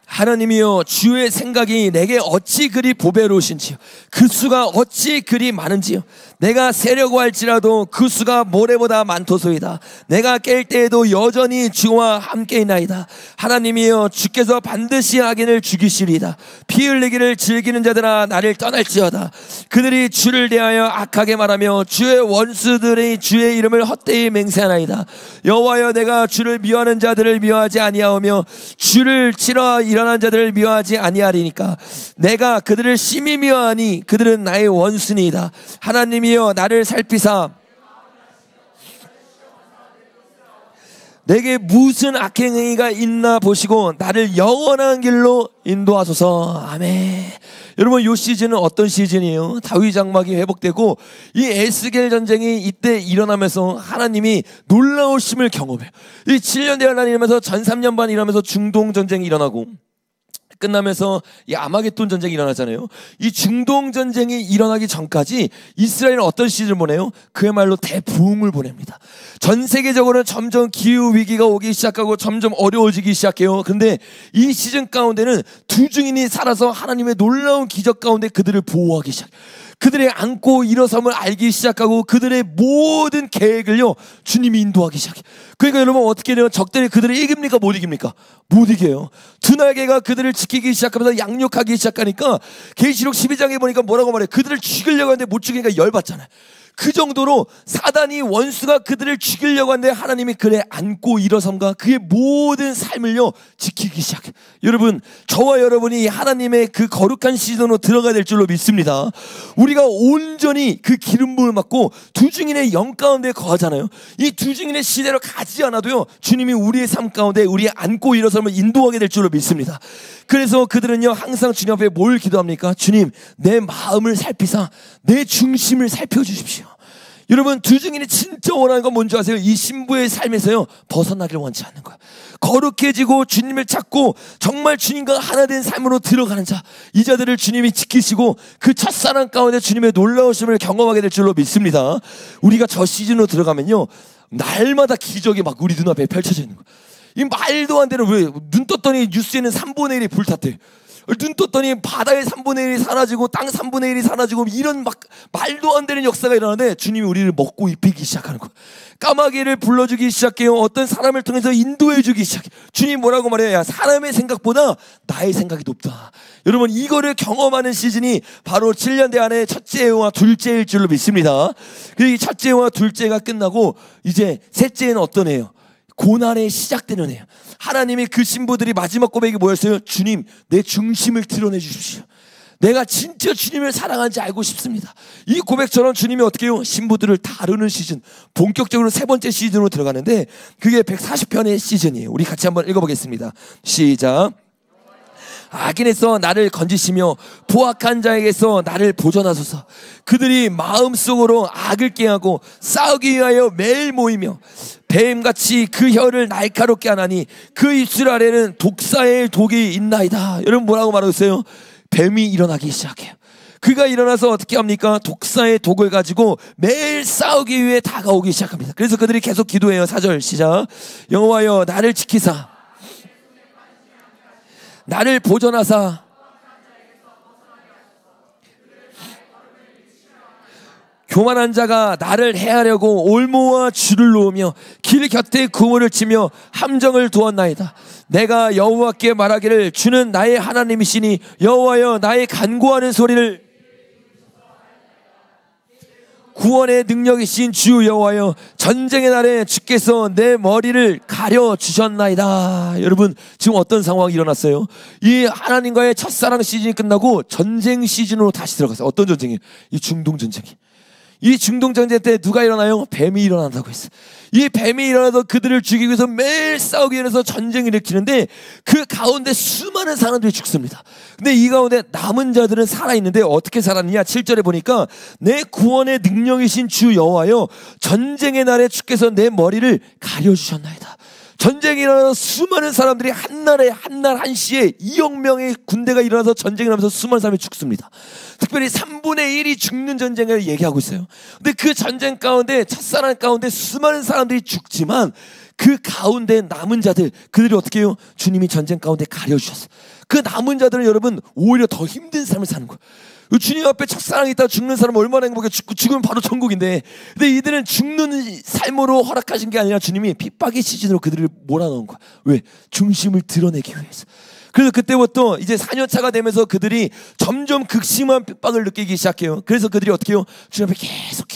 하나님이여, 주의 생각이 내게 어찌 그리 보배로우신지요. 그 수가 어찌 그리 많은지요. 내가 세려고 할지라도 그 수가 모래보다 많도소이다. 내가 깰 때에도 여전히 주와 함께 있나이다. 하나님이여, 주께서 반드시 악인을 죽이시리이다. 피 흘리기를 즐기는 자들아 나를 떠날지어다. 그들이 주를 대하여 악하게 말하며 주의 원수들이 주의 이름을 헛되이 맹세하나이다. 여호와여, 내가 주를 미워하는 자들을 미워하지 아니하오며 주를 치러 일어난 자들을 미워하지 아니하리니까. 내가 그들을 심히 미워하니 그들은 나의 원수니이다. 하나님이여, 나를 살피사 내게 무슨 악행행위가 있나 보시고 나를 영원한 길로 인도하소서. 아멘. 여러분, 이 시즌은 어떤 시즌이에요? 다윗 장막이 회복되고 이 에스겔 전쟁이 이때 일어나면서 하나님이 놀라우심을 경험해요. 이 7년 대환란이 일어나면서 전 3년 반 일어나면서 중동 전쟁이 일어나고 끝나면서 이 아마겟돈 전쟁이 일어나잖아요. 이 중동 전쟁이 일어나기 전까지 이스라엘은 어떤 시즌을 보내요? 그야말로 대부흥을 보냅니다. 전 세계적으로는 점점 기후 위기가 오기 시작하고 점점 어려워지기 시작해요. 근데 이 시즌 가운데는 두 증인이 살아서 하나님의 놀라운 기적 가운데 그들을 보호하기 시작해요. 그들의 안고 일어섬을 알기 시작하고 그들의 모든 계획을요 주님이 인도하기 시작해요. 그러니까 여러분, 어떻게 돼요? 적들이 그들을 이깁니까? 못 이깁니까? 못 이겨요. 두 날개가 그들을 지키기 시작하면서 양육하기 시작하니까 계시록 12장에 보니까 뭐라고 말해요? 그들을 죽이려고 하는데 못 죽이니까 열받잖아요. 그 정도로 사단이, 원수가 그들을 죽이려고 하는데 하나님이 그래 안고 일어섬과 그의 모든 삶을요 지키기 시작해요. 여러분, 저와 여러분이 하나님의 그 거룩한 시즌으로 들어가야 될 줄로 믿습니다. 우리가 온전히 그 기름 부음을 받고 두 증인의 영 가운데 거하잖아요. 이 두 증인의 시대로 가지 않아도요 주님이 우리의 삶 가운데 우리의 안고 일어섬을 인도하게 될 줄로 믿습니다. 그래서 그들은요 항상 주님 앞에 뭘 기도합니까? 주님, 내 마음을 살피사 내 중심을 살펴주십시오. 여러분, 두 증인이 진짜 원하는 건 뭔지 아세요? 이 신부의 삶에서요 벗어나길 원치 않는 거예요. 거룩해지고 주님을 찾고 정말 주님과 하나 된 삶으로 들어가는 자, 이 자들을 주님이 지키시고 그 첫사랑 가운데 주님의 놀라우심을 경험하게 될 줄로 믿습니다. 우리가 저 시즌으로 들어가면요 날마다 기적이 막 우리 눈앞에 펼쳐져 있는 거예요. 이 말도 안 되는, 왜 눈 떴더니 뉴스에는 3분의 1이 불탔대. 눈 떴더니 바다의 3분의 1이 사라지고 땅 3분의 1이 사라지고 이런 막 말도 안 되는 역사가 일어나는데 주님이 우리를 먹고 입히기 시작하는 거예요. 까마귀를 불러주기 시작해요. 어떤 사람을 통해서 인도해주기 시작해요. 주님 뭐라고 말해요? 야, 사람의 생각보다 나의 생각이 높다. 여러분, 이거를 경험하는 시즌이 바로 7년 대안의 첫째와 둘째일 줄로 믿습니다. 그 첫째와 둘째가 끝나고 이제 셋째는 어떤 애예요? 고난의 시작되는 애예요. 하나님이 그 신부들이 마지막 고백이 뭐였어요? 주님, 내 중심을 드러내 주십시오. 내가 진짜 주님을 사랑하는지 알고 싶습니다. 이 고백처럼 주님이 어떻게 해요? 신부들을 다루는 시즌, 본격적으로 세 번째 시즌으로 들어가는데 그게 140편의 시즌이에요. 우리 같이 한번 읽어보겠습니다. 시작. 악인에서 나를 건지시며 포악한 자에게서 나를 보존하소서. 그들이 마음속으로 악을 꾀하고 싸우기 위하여 매일 모이며 뱀같이 그 혀를 날카롭게 하나니 그 입술 아래는 독사의 독이 있나이다. 여러분, 뭐라고 말하겠어요? 뱀이 일어나기 시작해요. 그가 일어나서 어떻게 합니까? 독사의 독을 가지고 매일 싸우기 위해 다가오기 시작합니다. 그래서 그들이 계속 기도해요. 4절 시작. 여호와여, 나를 지키사 나를 보존하사 교만한 자가 나를 해하려고 올모와 줄을 놓으며 길 곁에 구멍을 치며 함정을 두었나이다. 내가 여호와께 말하기를 주는 나의 하나님이시니 여호와여, 나의 간구하는 소리를 구원의 능력이신 주 여호와여, 전쟁의 날에 주께서 내 머리를 가려 주셨나이다. 여러분, 지금 어떤 상황이 일어났어요? 이 하나님과의 첫사랑 시즌이 끝나고 전쟁 시즌으로 다시 들어갔어요. 어떤 전쟁이에요? 이 중동 전쟁이. 이 중동 전쟁 때 누가 일어나요? 뱀이 일어난다고 했어요. 이 뱀이 일어나서 그들을 죽이기 위해서 매일 싸우기 위해서 전쟁을 일으키는데 그 가운데 수많은 사람들이 죽습니다. 근데 이 가운데 남은 자들은 살아있는데 어떻게 살았느냐? 7절에 보니까 내 구원의 능력이신 주 여호와여, 전쟁의 날에 주께서 내 머리를 가려주셨나이다. 전쟁이 일어나서 수많은 사람들이 한날에 한날 한시에 2억 명의 군대가 일어나서 전쟁이 일어나면서 수많은 사람이 죽습니다. 특별히 3분의 1이 죽는 전쟁을 얘기하고 있어요. 근데 그 전쟁 가운데, 첫사랑 가운데 수많은 사람들이 죽지만 그 가운데 남은 자들, 그들이 어떻게 해요? 주님이 전쟁 가운데 가려주셨어요. 그 남은 자들은 여러분 오히려 더 힘든 삶을 사는 거예요. 주님 앞에 첫사랑이 있다 죽는 사람 얼마나 행복해. 죽으면 바로 천국인데, 근데 이들은 죽는 삶으로 허락하신 게 아니라 주님이 핍박의 시즌으로 그들을 몰아넣은 거야. 왜? 중심을 드러내기 위해서. 그래서 그때부터 이제 4년차가 되면서 그들이 점점 극심한 핍박을 느끼기 시작해요. 그래서 그들이 어떻게 해요? 주님 앞에 계속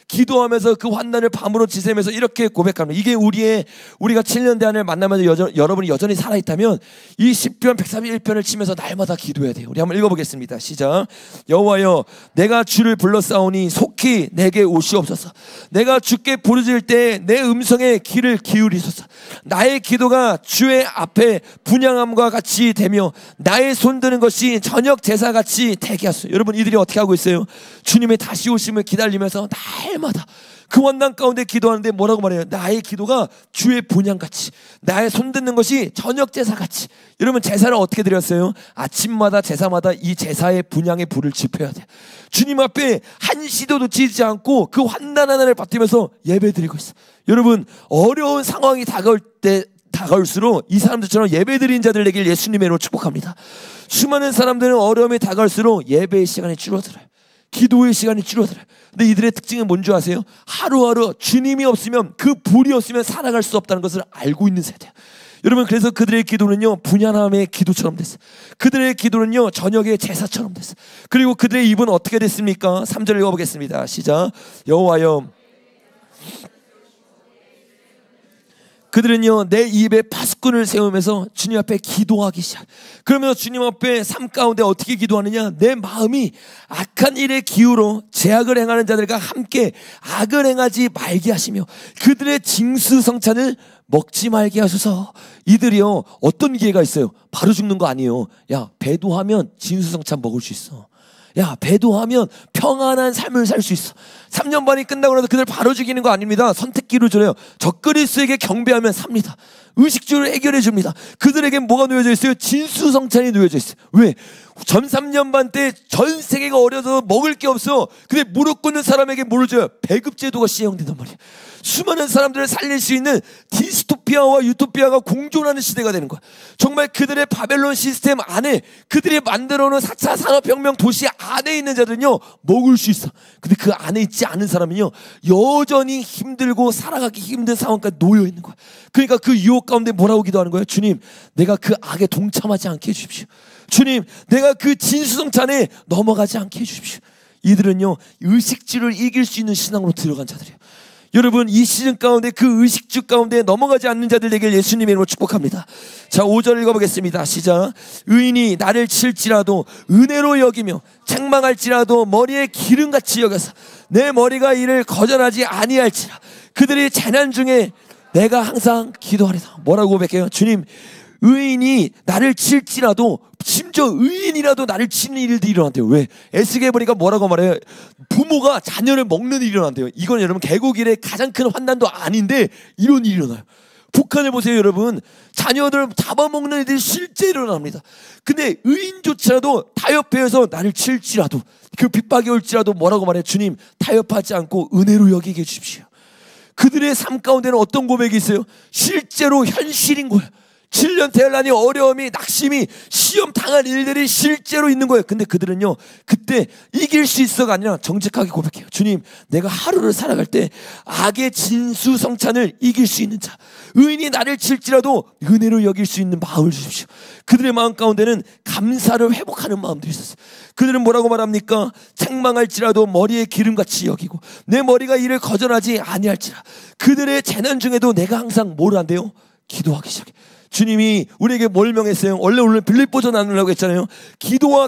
기도하면서 그 환난을 밤으로 지새면서 이렇게 고백합니다. 이게 우리가 7년 대안을 만나면서 여러분이 여전히 살아있다면 이 시편 131편을 치면서 날마다 기도해야 돼요. 우리 한번 읽어보겠습니다. 시작. 여호와여, 내가 주를 불러싸우니 속히 내게 오시옵소서. 내가 주께 부르짖을 때 내 음성에 귀를 기울이소서. 나의 기도가 주의 앞에 분향함과 같이 되며 나의 손드는 것이 저녁 제사같이 되게 하소서. 여러분, 이들이 어떻게 하고 있어요? 주님의 다시 오심을 기다리면서 날마다 그 환난 가운데 기도하는데 뭐라고 말해요? 나의 기도가 주의 분향같이, 나의 손듣는 것이 저녁 제사같이. 여러분, 제사를 어떻게 드렸어요? 아침마다 제사마다 이 제사의 분향의 불을 지펴야 돼요. 주님 앞에 한시도 놓치지 않고 그 환난 하나를 받으면서 예배 드리고 있어요. 여러분, 어려운 상황이 다가올수록 이 사람들처럼 예배 드린 자들 되길 예수님의 이름으로 축복합니다. 수많은 사람들은 어려움이 다가올수록 예배의 시간이 줄어들어요. 기도의 시간이 줄어들어요. 근데 이들의 특징은 뭔지 아세요? 하루하루 주님이 없으면, 그 불이 없으면 살아갈 수 없다는 것을 알고 있는 세대예요. 여러분, 그래서 그들의 기도는요 분향함의 기도처럼 됐어요. 그들의 기도는요 저녁의 제사처럼 됐어요. 그리고 그들의 입은 어떻게 됐습니까? 3절 읽어보겠습니다. 시작. 여호와여, 그들은요 내 입에 파수꾼을 세우면서 주님 앞에 기도하기 시작. 그러면서 주님 앞에 삶 가운데 어떻게 기도하느냐? 내 마음이 악한 일에 기울어 죄악을 행하는 자들과 함께 악을 행하지 말게 하시며 그들의 징수성찬을 먹지 말게 하소서. 이들이요 어떤 기회가 있어요? 바로 죽는 거 아니에요. 야, 배도하면 징수성찬 먹을 수 있어. 야, 배도하면 평안한 삶을 살 수 있어. 3년 반이 끝나고 나서 그들 바로 죽이는 거 아닙니다. 선택기로 줘요. 적그리스에게 경배하면 삽니다. 의식주를 해결해 줍니다. 그들에게 뭐가 놓여져 있어요? 진수성찬이 놓여져 있어요. 왜? 전 3년 반 때 전 세계가 어려서 먹을 게 없어. 근데 무릎 꿇는 사람에게 뭐를 줘요? 배급제도가 시행된단 말이에요. 수많은 사람들을 살릴 수 있는 디스토피아와 유토피아가 공존하는 시대가 되는 거야. 정말 그들의 바벨론 시스템 안에, 그들이 만들어놓은 4차 산업혁명 도시 안에 있는 자들은요 먹을 수 있어. 근데 그 안에 있지 않은 사람은요 여전히 힘들고 살아가기 힘든 상황까지 놓여 있는 거야. 그러니까 그 유혹 가운데 뭐라고 기도하는 거예요? 주님, 내가 그 악에 동참하지 않게 해주십시오. 주님, 내가 그 진수성찬에 넘어가지 않게 해주십시오. 이들은요 의식주를 이길 수 있는 신앙으로 들어간 자들이에요. 여러분, 이 시즌 가운데 그 의식주 가운데 넘어가지 않는 자들 되길 예수님의 이름으로 축복합니다. 자, 5절 읽어보겠습니다. 시작. 의인이 나를 칠지라도 은혜로 여기며 책망할지라도 머리에 기름같이 여겨서 내 머리가 이를 거절하지 아니할지라. 그들이 재난 중에 내가 항상 기도하리다. 뭐라고 고백해요? 주님, 의인이 나를 칠지라도, 심지어 의인이라도 나를 치는 일들이 일어난대요. 왜? 에스겔 보니까 뭐라고 말해요? 부모가 자녀를 먹는 일이 일어난대요. 이건 여러분 개국일의 가장 큰 환난도 아닌데 이런 일이 일어나요. 북한을 보세요, 여러분. 자녀들 잡아먹는 일들이 실제 일어납니다. 근데 의인조차도 타협해서 나를 칠지라도, 그 핍박이 올지라도 뭐라고 말해요? 주님, 타협하지 않고 은혜로 여기게 해주십시오. 그들의 삶 가운데는 어떤 고백이 있어요? 실제로 현실인 거예요. 7년 대란이, 어려움이, 낙심이, 시험 당한 일들이 실제로 있는 거예요. 근데 그들은요 그때 이길 수 있어가 아니라 정직하게 고백해요. 주님, 내가 하루를 살아갈 때 악의 진수성찬을 이길 수 있는 자, 의인이 나를 칠지라도 은혜로 여길 수 있는 마음을 주십시오. 그들의 마음 가운데는 감사를 회복하는 마음들이 있었어요. 그들은 뭐라고 말합니까? 책망할지라도 머리에 기름같이 여기고 내 머리가 이를 거절하지 아니할지라. 그들의 재난 중에도 내가 항상 뭘 한대요? 기도하기 시작해. 주님이 우리에게 뭘 명했어요? 원래 오늘 빌립보서 나누려고 했잖아요. 기도와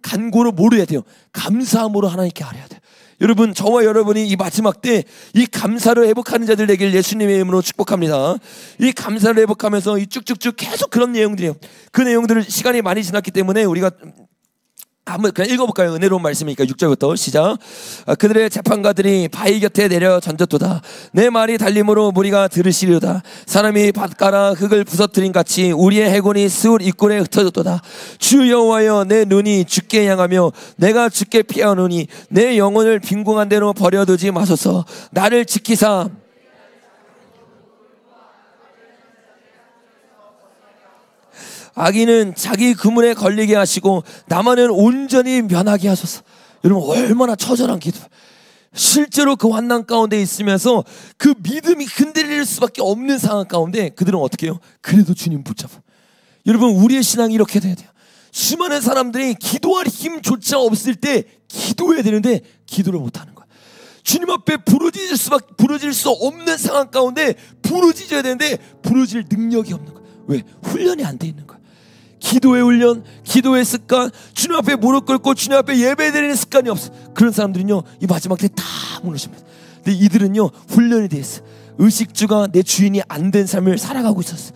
간구로 뭘 해야 돼요? 감사함으로 하나님께 아뢰야 돼요. 여러분, 저와 여러분이 이 마지막 때 이 감사를 회복하는 자들 되길 예수님의 이름으로 축복합니다. 이 감사를 회복하면서 이 쭉쭉쭉 계속 그런 내용들이에요. 그 내용들을 시간이 많이 지났기 때문에 우리가 한번 그냥 읽어볼까요? 은혜로운 말씀이니까 6절부터 시작. 그들의 재판가들이 바위 곁에 내려 던졌도다. 내 말이 달림으로 무리가 들으시리로다. 사람이 밭가라 흙을 부서뜨린 같이 우리의 해골이 스울 입구에 흩어졌도다. 주 여호와여, 내 눈이 주께 향하며 내가 주께 피하노니 내 영혼을 빈궁한 대로 버려두지 마소서. 나를 지키사 악인은 자기 그물에 걸리게 하시고 나만은 온전히 면하게 하소서. 여러분 얼마나 처절한 기도. 실제로 그 환난 가운데 있으면서 그 믿음이 흔들릴 수밖에 없는 상황 가운데 그들은 어떻게 해요? 그래도 주님 붙잡아. 여러분 우리의 신앙이 이렇게 돼야 돼요. 수많은 사람들이 기도할 힘조차 없을 때 기도해야 되는데 기도를 못하는 거야. 주님 앞에 부르질 수 없는 상황 가운데 부르짖어야 되는데 부르질 능력이 없는 거야. 왜? 훈련이 안 돼 있는 거야. 기도의 훈련, 기도의 습관, 주님 앞에 무릎 꿇고 주님 앞에 예배드리는 습관이 없어. 그런 사람들은요 이 마지막 때 다 무너집니다. 근데 이들은요 훈련이 돼 있어. 의식주가 내 주인이 안 된 삶을 살아가고 있었어.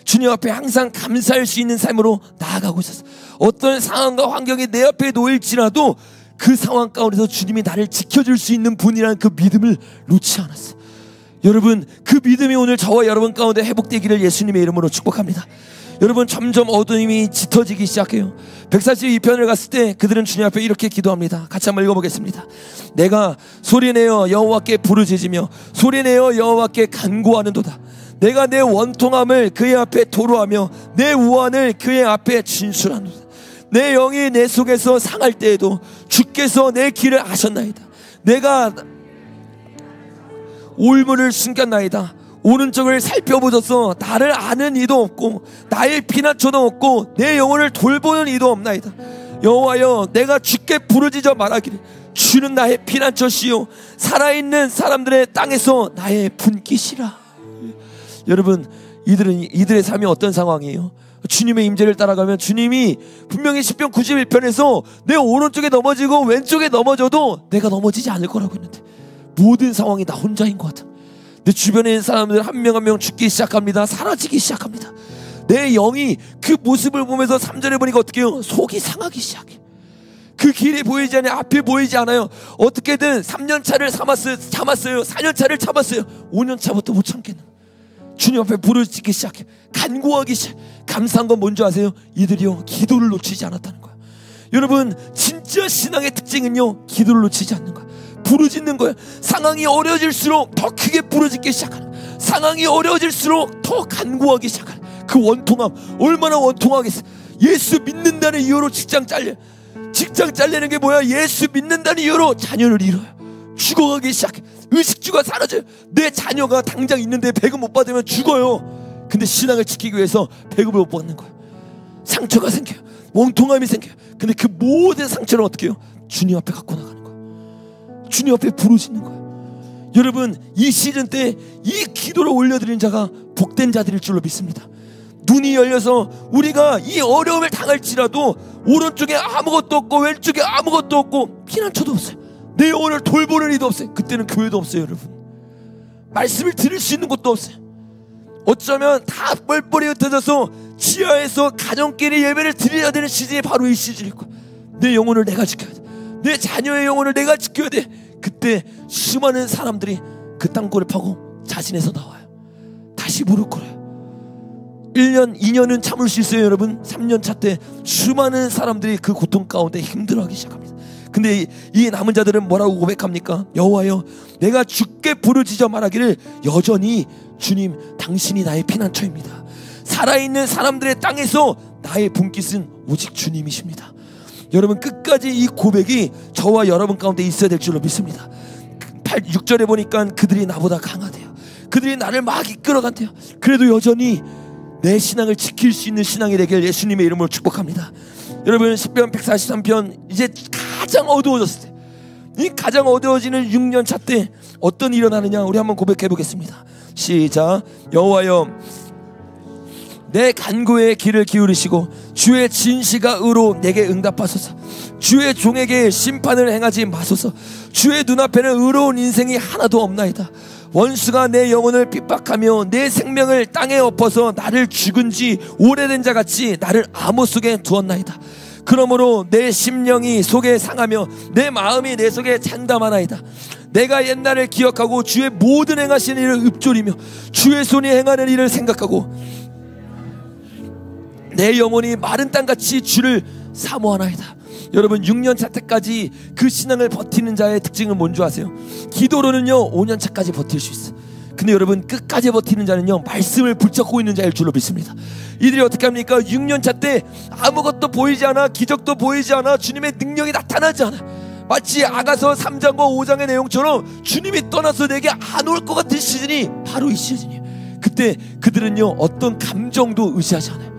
주님 앞에 항상 감사할 수 있는 삶으로 나아가고 있었어. 어떤 상황과 환경이 내 앞에 놓일지라도 그 상황 가운데서 주님이 나를 지켜줄 수 있는 분이라는 그 믿음을 놓지 않았어. 여러분 그 믿음이 오늘 저와 여러분 가운데 회복되기를 예수님의 이름으로 축복합니다. 여러분 점점 어둠이 짙어지기 시작해요. 142편을 갔을 때 그들은 주님 앞에 이렇게 기도합니다. 같이 한번 읽어보겠습니다. 내가 소리내어 여호와께 부르짖으며 소리내어 여호와께 간구하는도다. 내가 내 원통함을 그의 앞에 토로하며 내 우환을 그의 앞에 진술하노다. 내 영이 내 속에서 상할 때에도 주께서 내 길을 아셨나이다. 내가 올무를 숨겼나이다. 오른쪽을 살펴보셔서 나를 아는 이도 없고 나의 피난처도 없고 내 영혼을 돌보는 이도 없나이다. 여호와여 내가 주께 부르짖어 말하기를 주는 나의 피난처시요 살아있는 사람들의 땅에서 나의 분깃이라. 여러분 이들의 삶이 어떤 상황이에요? 주님의 임재를 따라가면 주님이 분명히 시편 91편에서 내 오른쪽에 넘어지고 왼쪽에 넘어져도 내가 넘어지지 않을 거라고 했는데 모든 상황이 나 혼자인 것 같아. 내 주변에 있는 사람들 한 명 한 명 죽기 시작합니다. 사라지기 시작합니다. 내 영이 그 모습을 보면서 3절에 보니까 어떻게 해요? 속이 상하기 시작해. 그 길이 보이지 않아요. 앞에 보이지 않아요. 어떻게든 3년차를 참았어요. 4년차를 참았어요. 5년차부터 못 참겠는 거예요. 주님 앞에 부르짖기 시작해. 간구하기 시작해. 감사한 건 뭔지 아세요? 이들이요 기도를 놓치지 않았다는 거야. 여러분 진짜 신앙의 특징은요 기도를 놓치지 않는 거야. 부르짖는 거야. 상황이 어려워질수록 더 크게 부르짖기 시작하는 거야. 상황이 어려워질수록 더 간구하기 시작하는 거야. 그 원통함 얼마나 원통하겠어. 예수 믿는다는 이유로 직장 잘리는 게 뭐야? 예수 믿는다는 이유로 자녀를 잃어요. 죽어가기 시작해. 의식주가 사라져요. 내 자녀가 당장 있는데 배급 못 받으면 죽어요. 근데 신앙을 지키기 위해서 배급을 못 받는 거야. 상처가 생겨요. 원통함이 생겨요. 근데 그 모든 상처를 어떻게 해요? 주님 앞에 갖고 나가는 거야. 주님 앞에 부르짖는 거야. 여러분 이 시즌 때 이 기도를 올려드리는 자가 복된 자들일 줄로 믿습니다. 눈이 열려서 우리가 이 어려움을 당할지라도 오른쪽에 아무것도 없고 왼쪽에 아무것도 없고 피난처도 없어요. 내 영혼을 돌보는 이도 없어요. 그때는 교회도 없어요. 여러분 말씀을 들을 수 있는 곳도 없어요. 어쩌면 다 뻘뻘이 흩어져서 지하에서 가정끼리 예배를 드려야 되는 시즌이 바로 이 시즌일 거야. 내 영혼을 내가 지켜야 돼. 내 자녀의 영혼을 내가 지켜야 돼. 그때 수많은 사람들이 그 땅굴을 파고 자신에서 나와요. 다시 무릎 꿇어요. 1년 2년은 참을 수 있어요. 여러분 3년 차 때 수많은 사람들이 그 고통 가운데 힘들어하기 시작합니다. 근데 이 남은 자들은 뭐라고 고백합니까? 여호와여 내가 주께 부르짖어 말하기를 여전히 주님 당신이 나의 피난처입니다. 살아있는 사람들의 땅에서 나의 분깃은 오직 주님이십니다. 여러분 끝까지 이 고백이 저와 여러분 가운데 있어야 될 줄로 믿습니다. 6절에 보니까 그들이 나보다 강하대요. 그들이 나를 막 이끌어간대요. 그래도 여전히 내 신앙을 지킬 수 있는 신앙이 되길 예수님의 이름으로 축복합니다. 여러분 시편 143편 이제 가장 어두워졌을 때 이 가장 어두워지는 6년 차 때 어떤 일이 일어나느냐 우리 한번 고백해 보겠습니다. 시작. 여호와여 내 간구에 귀를 기울이시고 주의 진시가 의로 내게 응답하소서. 주의 종에게 심판을 행하지 마소서. 주의 눈앞에는 의로운 인생이 하나도 없나이다. 원수가 내 영혼을 핍박하며 내 생명을 땅에 엎어서 나를 죽은 지 오래된 자같이 나를 암호 속에 두었나이다. 그러므로 내 심령이 속에 상하며 내 마음이 내 속에 장담하나이다. 내가 옛날을 기억하고 주의 모든 행하시는 일을 읊조리며 주의 손이 행하는 일을 생각하고 내 영혼이 마른 땅같이 주를 사모하나이다. 여러분 6년 차 때까지 그 신앙을 버티는 자의 특징은 뭔지 아세요? 기도로는요 5년 차까지 버틸 수 있어. 근데 근데 여러분, 끝까지 버티는 자는요 말씀을 붙잡고 있는 자일 줄로 믿습니다. 이들이 어떻게 합니까? 6년차 때 아무것도 보이지 않아, 기적도 보이지 않아, 주님의 능력이 나타나지 않아. 마치 아가서 3장과 5장의 내용처럼 주님이 떠나서 내게 안 올 것 같은 시즌이 바로 이 시즌이에요. 그때 그들은요 어떤 감정도 의지하지 않아요.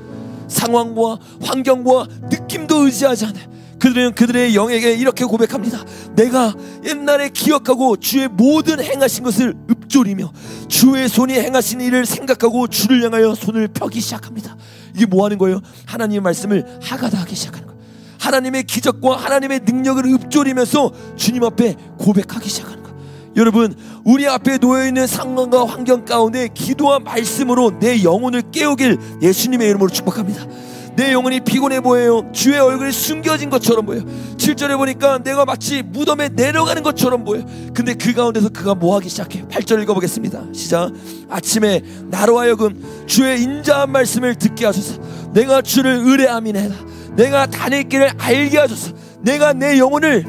상황과 환경과 느낌도 의지하지 않아요. 그들은 그들의 영에게 이렇게 고백합니다. 내가 옛날에 기억하고 주의 모든 행하신 것을 읊조리며 주의 손이 행하신 일을 생각하고 주를 향하여 손을 펴기 시작합니다. 이게 뭐 하는 거예요? 하나님의 말씀을 하가다하기 시작하는 거예요. 하나님의 기적과 하나님의 능력을 읊조리면서 주님 앞에 고백하기 시작하는 거예요. 여러분, 우리 앞에 놓여있는 상황과 환경 가운데 기도와 말씀으로 내 영혼을 깨우길 예수님의 이름으로 축복합니다. 내 영혼이 피곤해 보여요. 주의 얼굴이 숨겨진 것처럼 보여요. 7절에 보니까 내가 마치 무덤에 내려가는 것처럼 보여요. 근데 그 가운데서 그가 뭐 하기 시작해요? 8절 읽어보겠습니다. 시작. 아침에 나로 하여금 주의 인자한 말씀을 듣게 하소서. 내가 주를 의뢰함이니이다. 내가 다닐 길을 알게 하소서. 내가 내 영혼을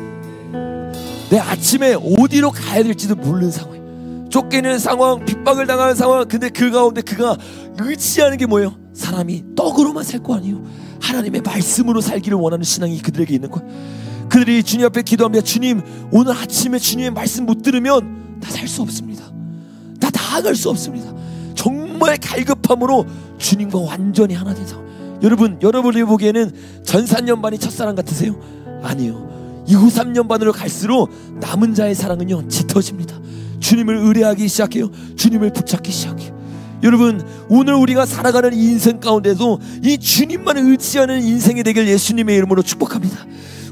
내 아침에 어디로 가야 될지도 모르는 상황, 쫓기는 상황, 핍박을 당하는 상황. 근데 그 가운데 그가 의지하는 게 뭐예요? 사람이 떡으로만 살 거 아니에요. 하나님의 말씀으로 살기를 원하는 신앙이 그들에게 있는 거예요. 그들이 주님 앞에 기도합니다. 주님, 오늘 아침에 주님의 말씀 못 들으면 나 살 수 없습니다. 나 나아갈 수 없습니다. 정말 갈급함으로 주님과 완전히 하나 된 상황. 여러분이 보기에는 전산년반이 첫사랑 같으세요? 아니요. 이후 3년반으로 갈수록 남은 자의 사랑은요 짙어집니다. 주님을 의뢰하기 시작해요. 주님을 붙잡기 시작해요. 여러분, 오늘 우리가 살아가는 이 인생 가운데도 이 주님만을 의지하는 인생이 되길 예수님의 이름으로 축복합니다.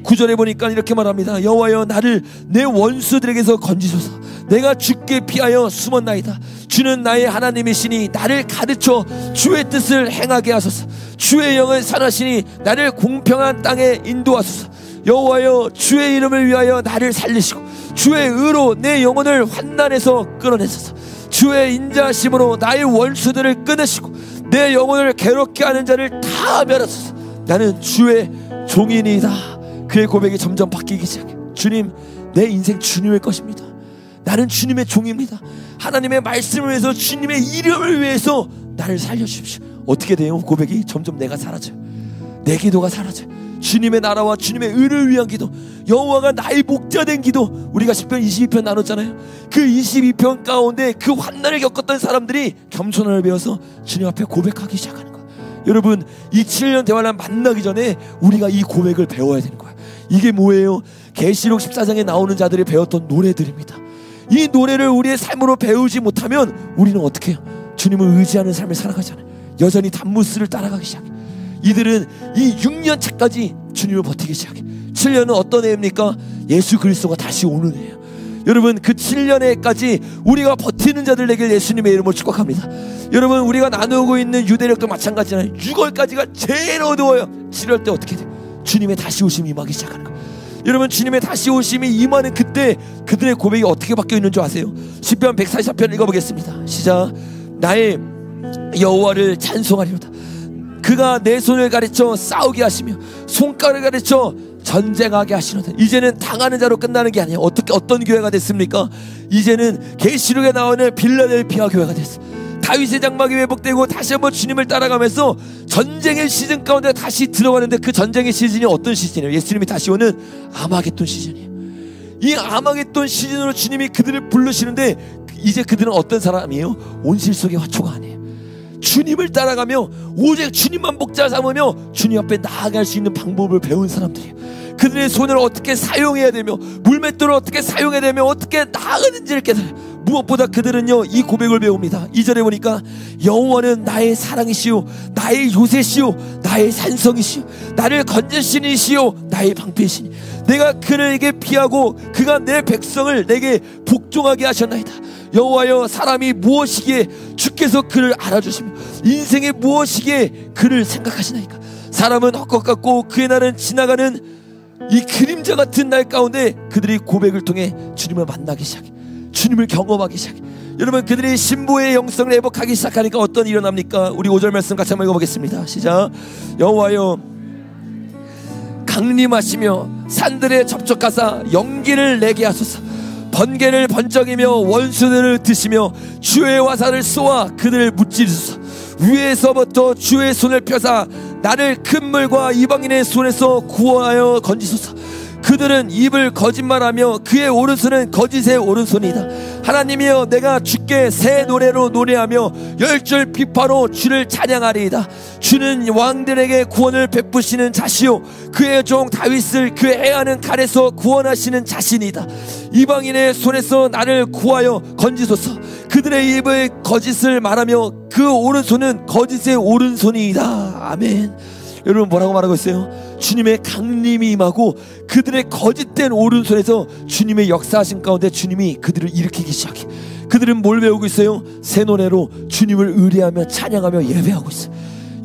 9절에 보니까 이렇게 말합니다. 여호와여, 나를 내 원수들에게서 건지소서. 내가 주께 피하여 숨었나이다. 주는 나의 하나님이시니 나를 가르쳐 주의 뜻을 행하게 하소서. 주의 영은 선하시니 나를 공평한 땅에 인도하소서. 여호와여, 주의 이름을 위하여 나를 살리시고 주의 의로 내 영혼을 환난에서 끌어내소서. 주의 인자하심으로 나의 원수들을 끊으시고 내 영혼을 괴롭게 하는 자를 다 멸하소서. 나는 주의 종이니이다. 그의 고백이 점점 바뀌기 시작해. 주님, 내 인생 주님의 것입니다. 나는 주님의 종입니다. 하나님의 말씀을 위해서, 주님의 이름을 위해서 나를 살려주십시오. 어떻게 돼요? 고백이 점점 내가 사라져요. 내 기도가 사라져요. 주님의 나라와 주님의 의를 위한 기도, 여호와가 나의 목자된 기도. 우리가 10편 22편 나눴잖아요. 그 22편 가운데 그 환난을 겪었던 사람들이 겸손함을 배워서 주님 앞에 고백하기 시작하는 거예요. 여러분, 이 7년 대환란 만나기 전에 우리가 이 고백을 배워야 되는 거예요. 이게 뭐예요? 계시록 14장에 나오는 자들이 배웠던 노래들입니다. 이 노래를 우리의 삶으로 배우지 못하면 우리는 어떻게 해요? 주님을 의지하는 삶을 살아가잖아요. 여전히 단무스를 따라가기 시작해요. 이들은 이 6년 차까지 주님을 버티기 시작해. 7년은 어떤 해입니까? 예수 그리스도가 다시 오는 해예요. 여러분, 그 7년에까지 우리가 버티는 자들 되길 예수님의 이름으로 축복합니다. 여러분, 우리가 나누고 있는 유대력도 마찬가지잖아요. 6월까지가 제일 어두워요. 7월 때 어떻게 돼요? 주님의 다시 오심이 임하기 시작하는 거예요. 여러분, 주님의 다시 오심이 임하는 그때 그들의 고백이 어떻게 바뀌어 있는 줄 아세요? 시편 144편 읽어보겠습니다. 시작. 나의 여호와를 찬송하리로다. 그가 내 손을 가르쳐 싸우게 하시며 손가락을 가르쳐 전쟁하게 하시노다. 이제는 당하는 자로 끝나는 게 아니에요. 어떤 교회가 됐습니까? 이제는 계시록에 나오는 빌라델피아 교회가 됐어요. 다윗의 장막이 회복되고 다시 한번 주님을 따라가면서 전쟁의 시즌 가운데 다시 들어가는데, 그 전쟁의 시즌이 어떤 시즌이에요? 예수님이 다시 오는 아마겟돈 시즌이에요. 이 아마겟돈 시즌으로 주님이 그들을 부르시는데, 이제 그들은 어떤 사람이에요? 온실 속의 화초가 아니에요. 주님을 따라가며 오직 주님만 목자 삼으며 주님 앞에 나아갈 수 있는 방법을 배운 사람들이에요. 그들의 손을 어떻게 사용해야 되며 물맷돌을 어떻게 사용해야 되며 어떻게 나아가는지를 깨달아요. 무엇보다 그들은요 이 고백을 배웁니다. 2절에 보니까 여호와는 나의 사랑이시오, 나의 요새시오, 나의 산성이시오, 나를 건지시니시오, 나의 방패시니 내가 그에게 피하고 그가 내 백성을 내게 복종하게 하셨나이다. 여호와여, 사람이 무엇이기에 주께서 그를 알아주시며 인생이 무엇이기에 그를 생각하시나이까. 사람은 헛것 같고 그의 날은 지나가는 이 그림자 같은 날 가운데 그들이 고백을 통해 주님을 만나기 시작해, 주님을 경험하기 시작해. 여러분, 그들이 신부의 영성을 회복하기 시작하니까 어떤 일이 일어납니까? 우리 5절 말씀 같이 한번 읽어보겠습니다. 시작. 여호와여, 강림하시며 산들에 접촉하사 연기를 내게 하소서. 번개를 번쩍이며 원수들을 드시며 주의 화살을 쏘아 그들을 무찌르소서. 위에서부터 주의 손을 펴사 나를 큰 물과 이방인의 손에서 구하여 건지소서. 그들은 입을 거짓말하며 그의 오른손은 거짓의 오른손이다. 하나님이여, 내가 주께 새 노래로 노래하며 열줄 비파로 주를 찬양하리이다. 주는 왕들에게 구원을 베푸시는 자시요 그의 종 다윗을 그 해하는 칼에서 구원하시는 자신이다. 이방인의 손에서 나를 구하여 건지소서. 그들의 입을 거짓을 말하며 그 오른손은 거짓의 오른손이다. 아멘. 여러분, 뭐라고 말하고 있어요? 주님의 강림이 임하고 그들의 거짓된 오른손에서 주님의 역사하신 가운데 주님이 그들을 일으키기 시작해. 그들은 뭘 배우고 있어요? 새 노래로 주님을 의뢰하며 찬양하며 예배하고 있어요.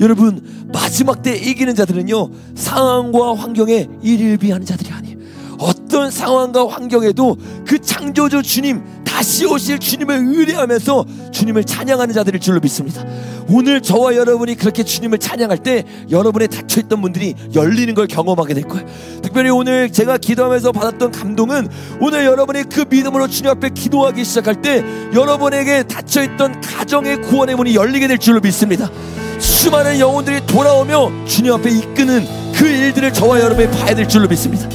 여러분, 마지막 때 이기는 자들은요, 상황과 환경에 일일비하는 자들이 아니에요. 어떤 상황과 환경에도 그 창조주 주님, 다시 오실 주님을 의뢰하면서 주님을 찬양하는 자들일 줄로 믿습니다. 오늘 저와 여러분이 그렇게 주님을 찬양할 때 여러분의 닫혀있던 문들이 열리는 걸 경험하게 될 거예요. 특별히 오늘 제가 기도하면서 받았던 감동은, 오늘 여러분이 그 믿음으로 주님 앞에 기도하기 시작할 때 여러분에게 닫혀있던 가정의 구원의 문이 열리게 될 줄로 믿습니다. 수많은 영혼들이 돌아오며 주님 앞에 이끄는 그 일들을 저와 여러분이 봐야 될 줄로 믿습니다.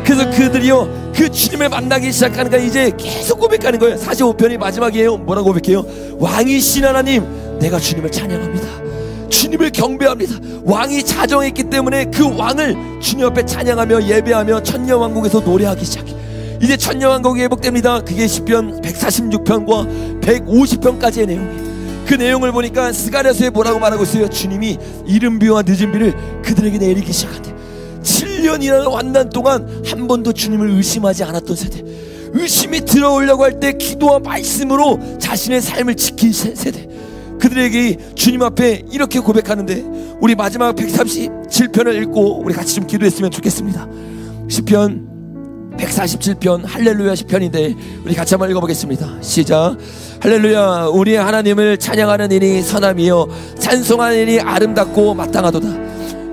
그래서 그들이요, 그 주님을 만나기 시작하니까 이제 계속 고백하는 거예요. 45편이 마지막이에요. 뭐라고 고백해요? 왕이신 하나님, 내가 주님을 찬양합니다. 주님을 경배합니다. 왕이 자정했기 때문에 그 왕을 주님 앞에 찬양하며 예배하며 천녀왕국에서 노래하기 시작해. 이제 천녀왕국이 회복됩니다. 그게 시편 146편과 150편까지의 내용이에요. 그 내용을 보니까 스가랴서에 뭐라고 말하고 있어요? 주님이 이른비와 늦은비를 그들에게 내리기 시작한대. 7년이라는 환난 동안 한 번도 주님을 의심하지 않았던 세대, 의심이 들어오려고 할 때 기도와 말씀으로 자신의 삶을 지킨 세대, 그들에게 주님 앞에 이렇게 고백하는데, 우리 마지막 137편을 읽고 우리 같이 좀 기도했으면 좋겠습니다. 시편 147편 할렐루야 시편인데 우리 같이 한번 읽어보겠습니다. 시작. 할렐루야. 우리의 하나님을 찬양하는 일이 선함이요 찬송하는 일이 아름답고 마땅하도다.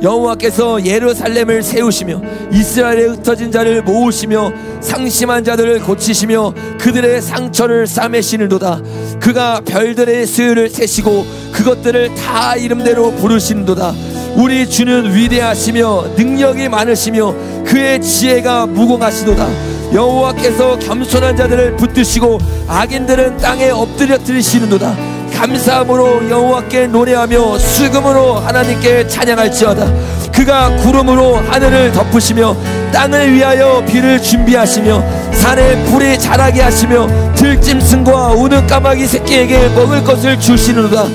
여호와께서 예루살렘을 세우시며 이스라엘에 흩어진 자를 모으시며 상심한 자들을 고치시며 그들의 상처를 싸매시는도다. 그가 별들의 수요를 세시고 그것들을 다 이름대로 부르시는도다. 우리 주는 위대하시며 능력이 많으시며 그의 지혜가 무궁하시도다. 여호와께서 겸손한 자들을 붙드시고 악인들은 땅에 엎드려뜨리시는도다. 감사함으로 여호와께 노래하며 수금으로 하나님께 찬양할지어다. 그가 구름으로 하늘을 덮으시며 땅을 위하여 비를 준비하시며 산에 불이 자라게 하시며 들짐승과 우는까마귀 새끼에게 먹을 것을 주시는도다.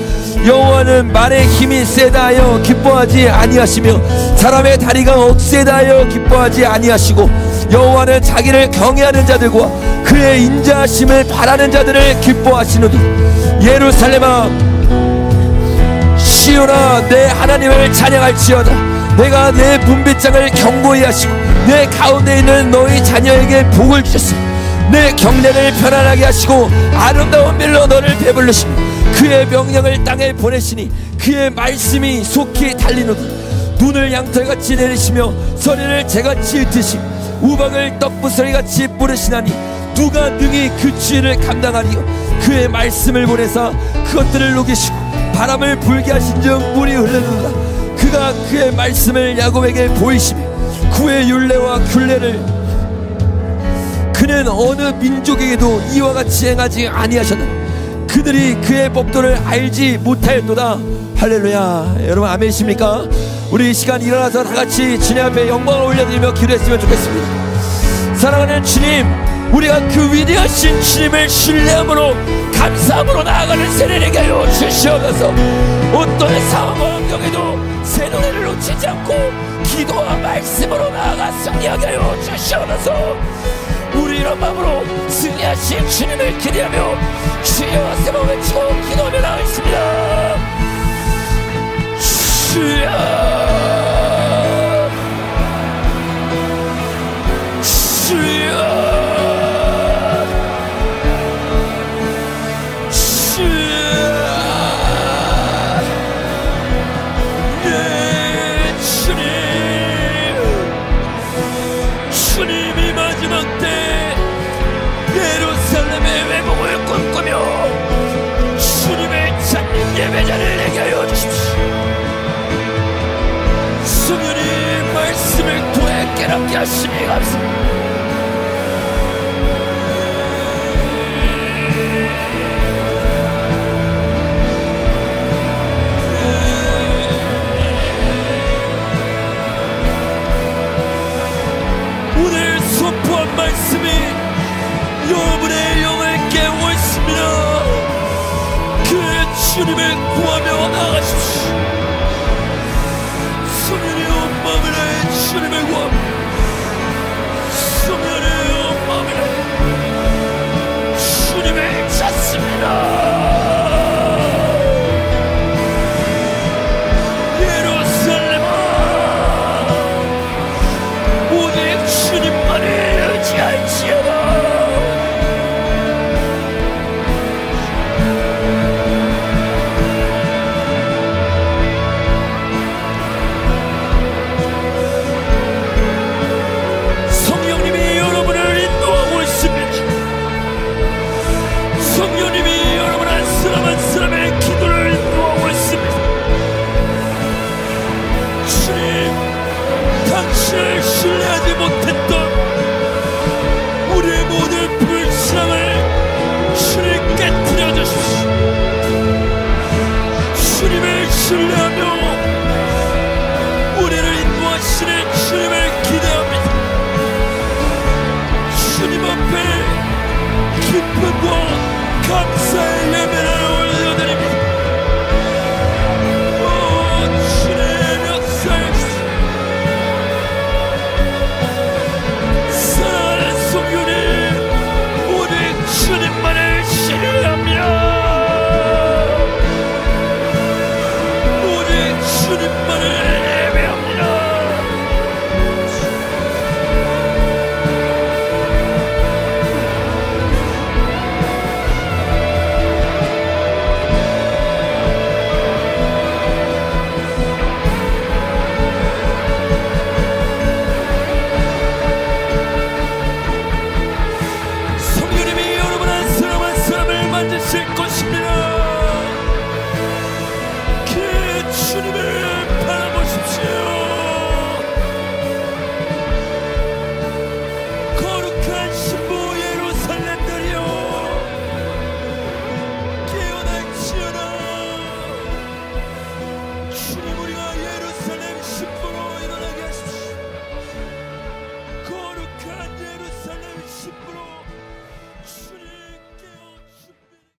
여호와는 말의 힘이 세다 하여 기뻐하지 아니하시며 사람의 다리가 억세다 하여 기뻐하지 아니하시고 여호와는 자기를 경외하는 자들과 그의 인자하심을 바라는 자들을 기뻐하시는도다. 예루살렘아 시온아 내 하나님을 찬양할지어다. 내가 내 분빗장을 견고히 하시고 내 가운데 있는 너희 자녀에게 복을 주셨으니 내 경례를 편안하게 하시고 아름다운 밀로 너를 배불르시며 그의 명령을 땅에 보내시니 그의 말씀이 속히 달리노다. 눈을 양털같이 내리시며 소리를 재같이 흩으시며 우박을 떡부스러기같이 뿌르시나니 누가 능히 그 주의를 감당하리요. 그의 말씀을 보내사 그것들을 녹이시고 바람을 불게 하신즉 물이 흐르는도다. 그가 그의 말씀을 야곱에게 보이시며 그의 율례와 균례를 그는 어느 민족에게도 이와 같이 행하지 아니하셨느니 그들이 그의 법도를 알지 못하였도다. 할렐루야. 여러분 아멘이십니까? 우리 이 시간 일어나서 다같이 주님 앞에 영광을 올려드리며 기도했으면 좋겠습니다. 사랑하는 주님, 우리가 그 위대하신 주님을 신뢰함으로 감사함으로 나아가는 세례에게 하여 주시옵소서. 어떤 상황과 환경에도 새 노래를 놓치지 않고 기도와 말씀으로 나아가 승리하게 하여 주시옵소서. 우리 이런 마음으로 승리하신 주님을 기대하며 주여 세번 외치고 기도하며 나가겠습니다. 주여 주여 깨닫게 하시니 감사합니다. 오늘 선포한 말씀이 여러분의 영을 깨우고 있습니다. 그 주님을 구하며 나아가십시오. 성령이여 마음을 다해 주님을 구합니다. 성령이여 마음을 다해 주님을 찾습니다. 예루살렘아 오직 주님만을 의지할지어다. 성령님이 여러분을 인도하고 있습니다. 성령님이 여러분 한 사람 한 사람의 기도를 인도하고 있습니다. 주님, 당신을 신뢰하지 못했던 우리의 모든 불신앙을 주님 깨뜨려 주십시오. 주님을 신뢰하며 우리를 인도하시는 주님을 기대합니다. 주님 앞에 기쁨과 감사의 예배를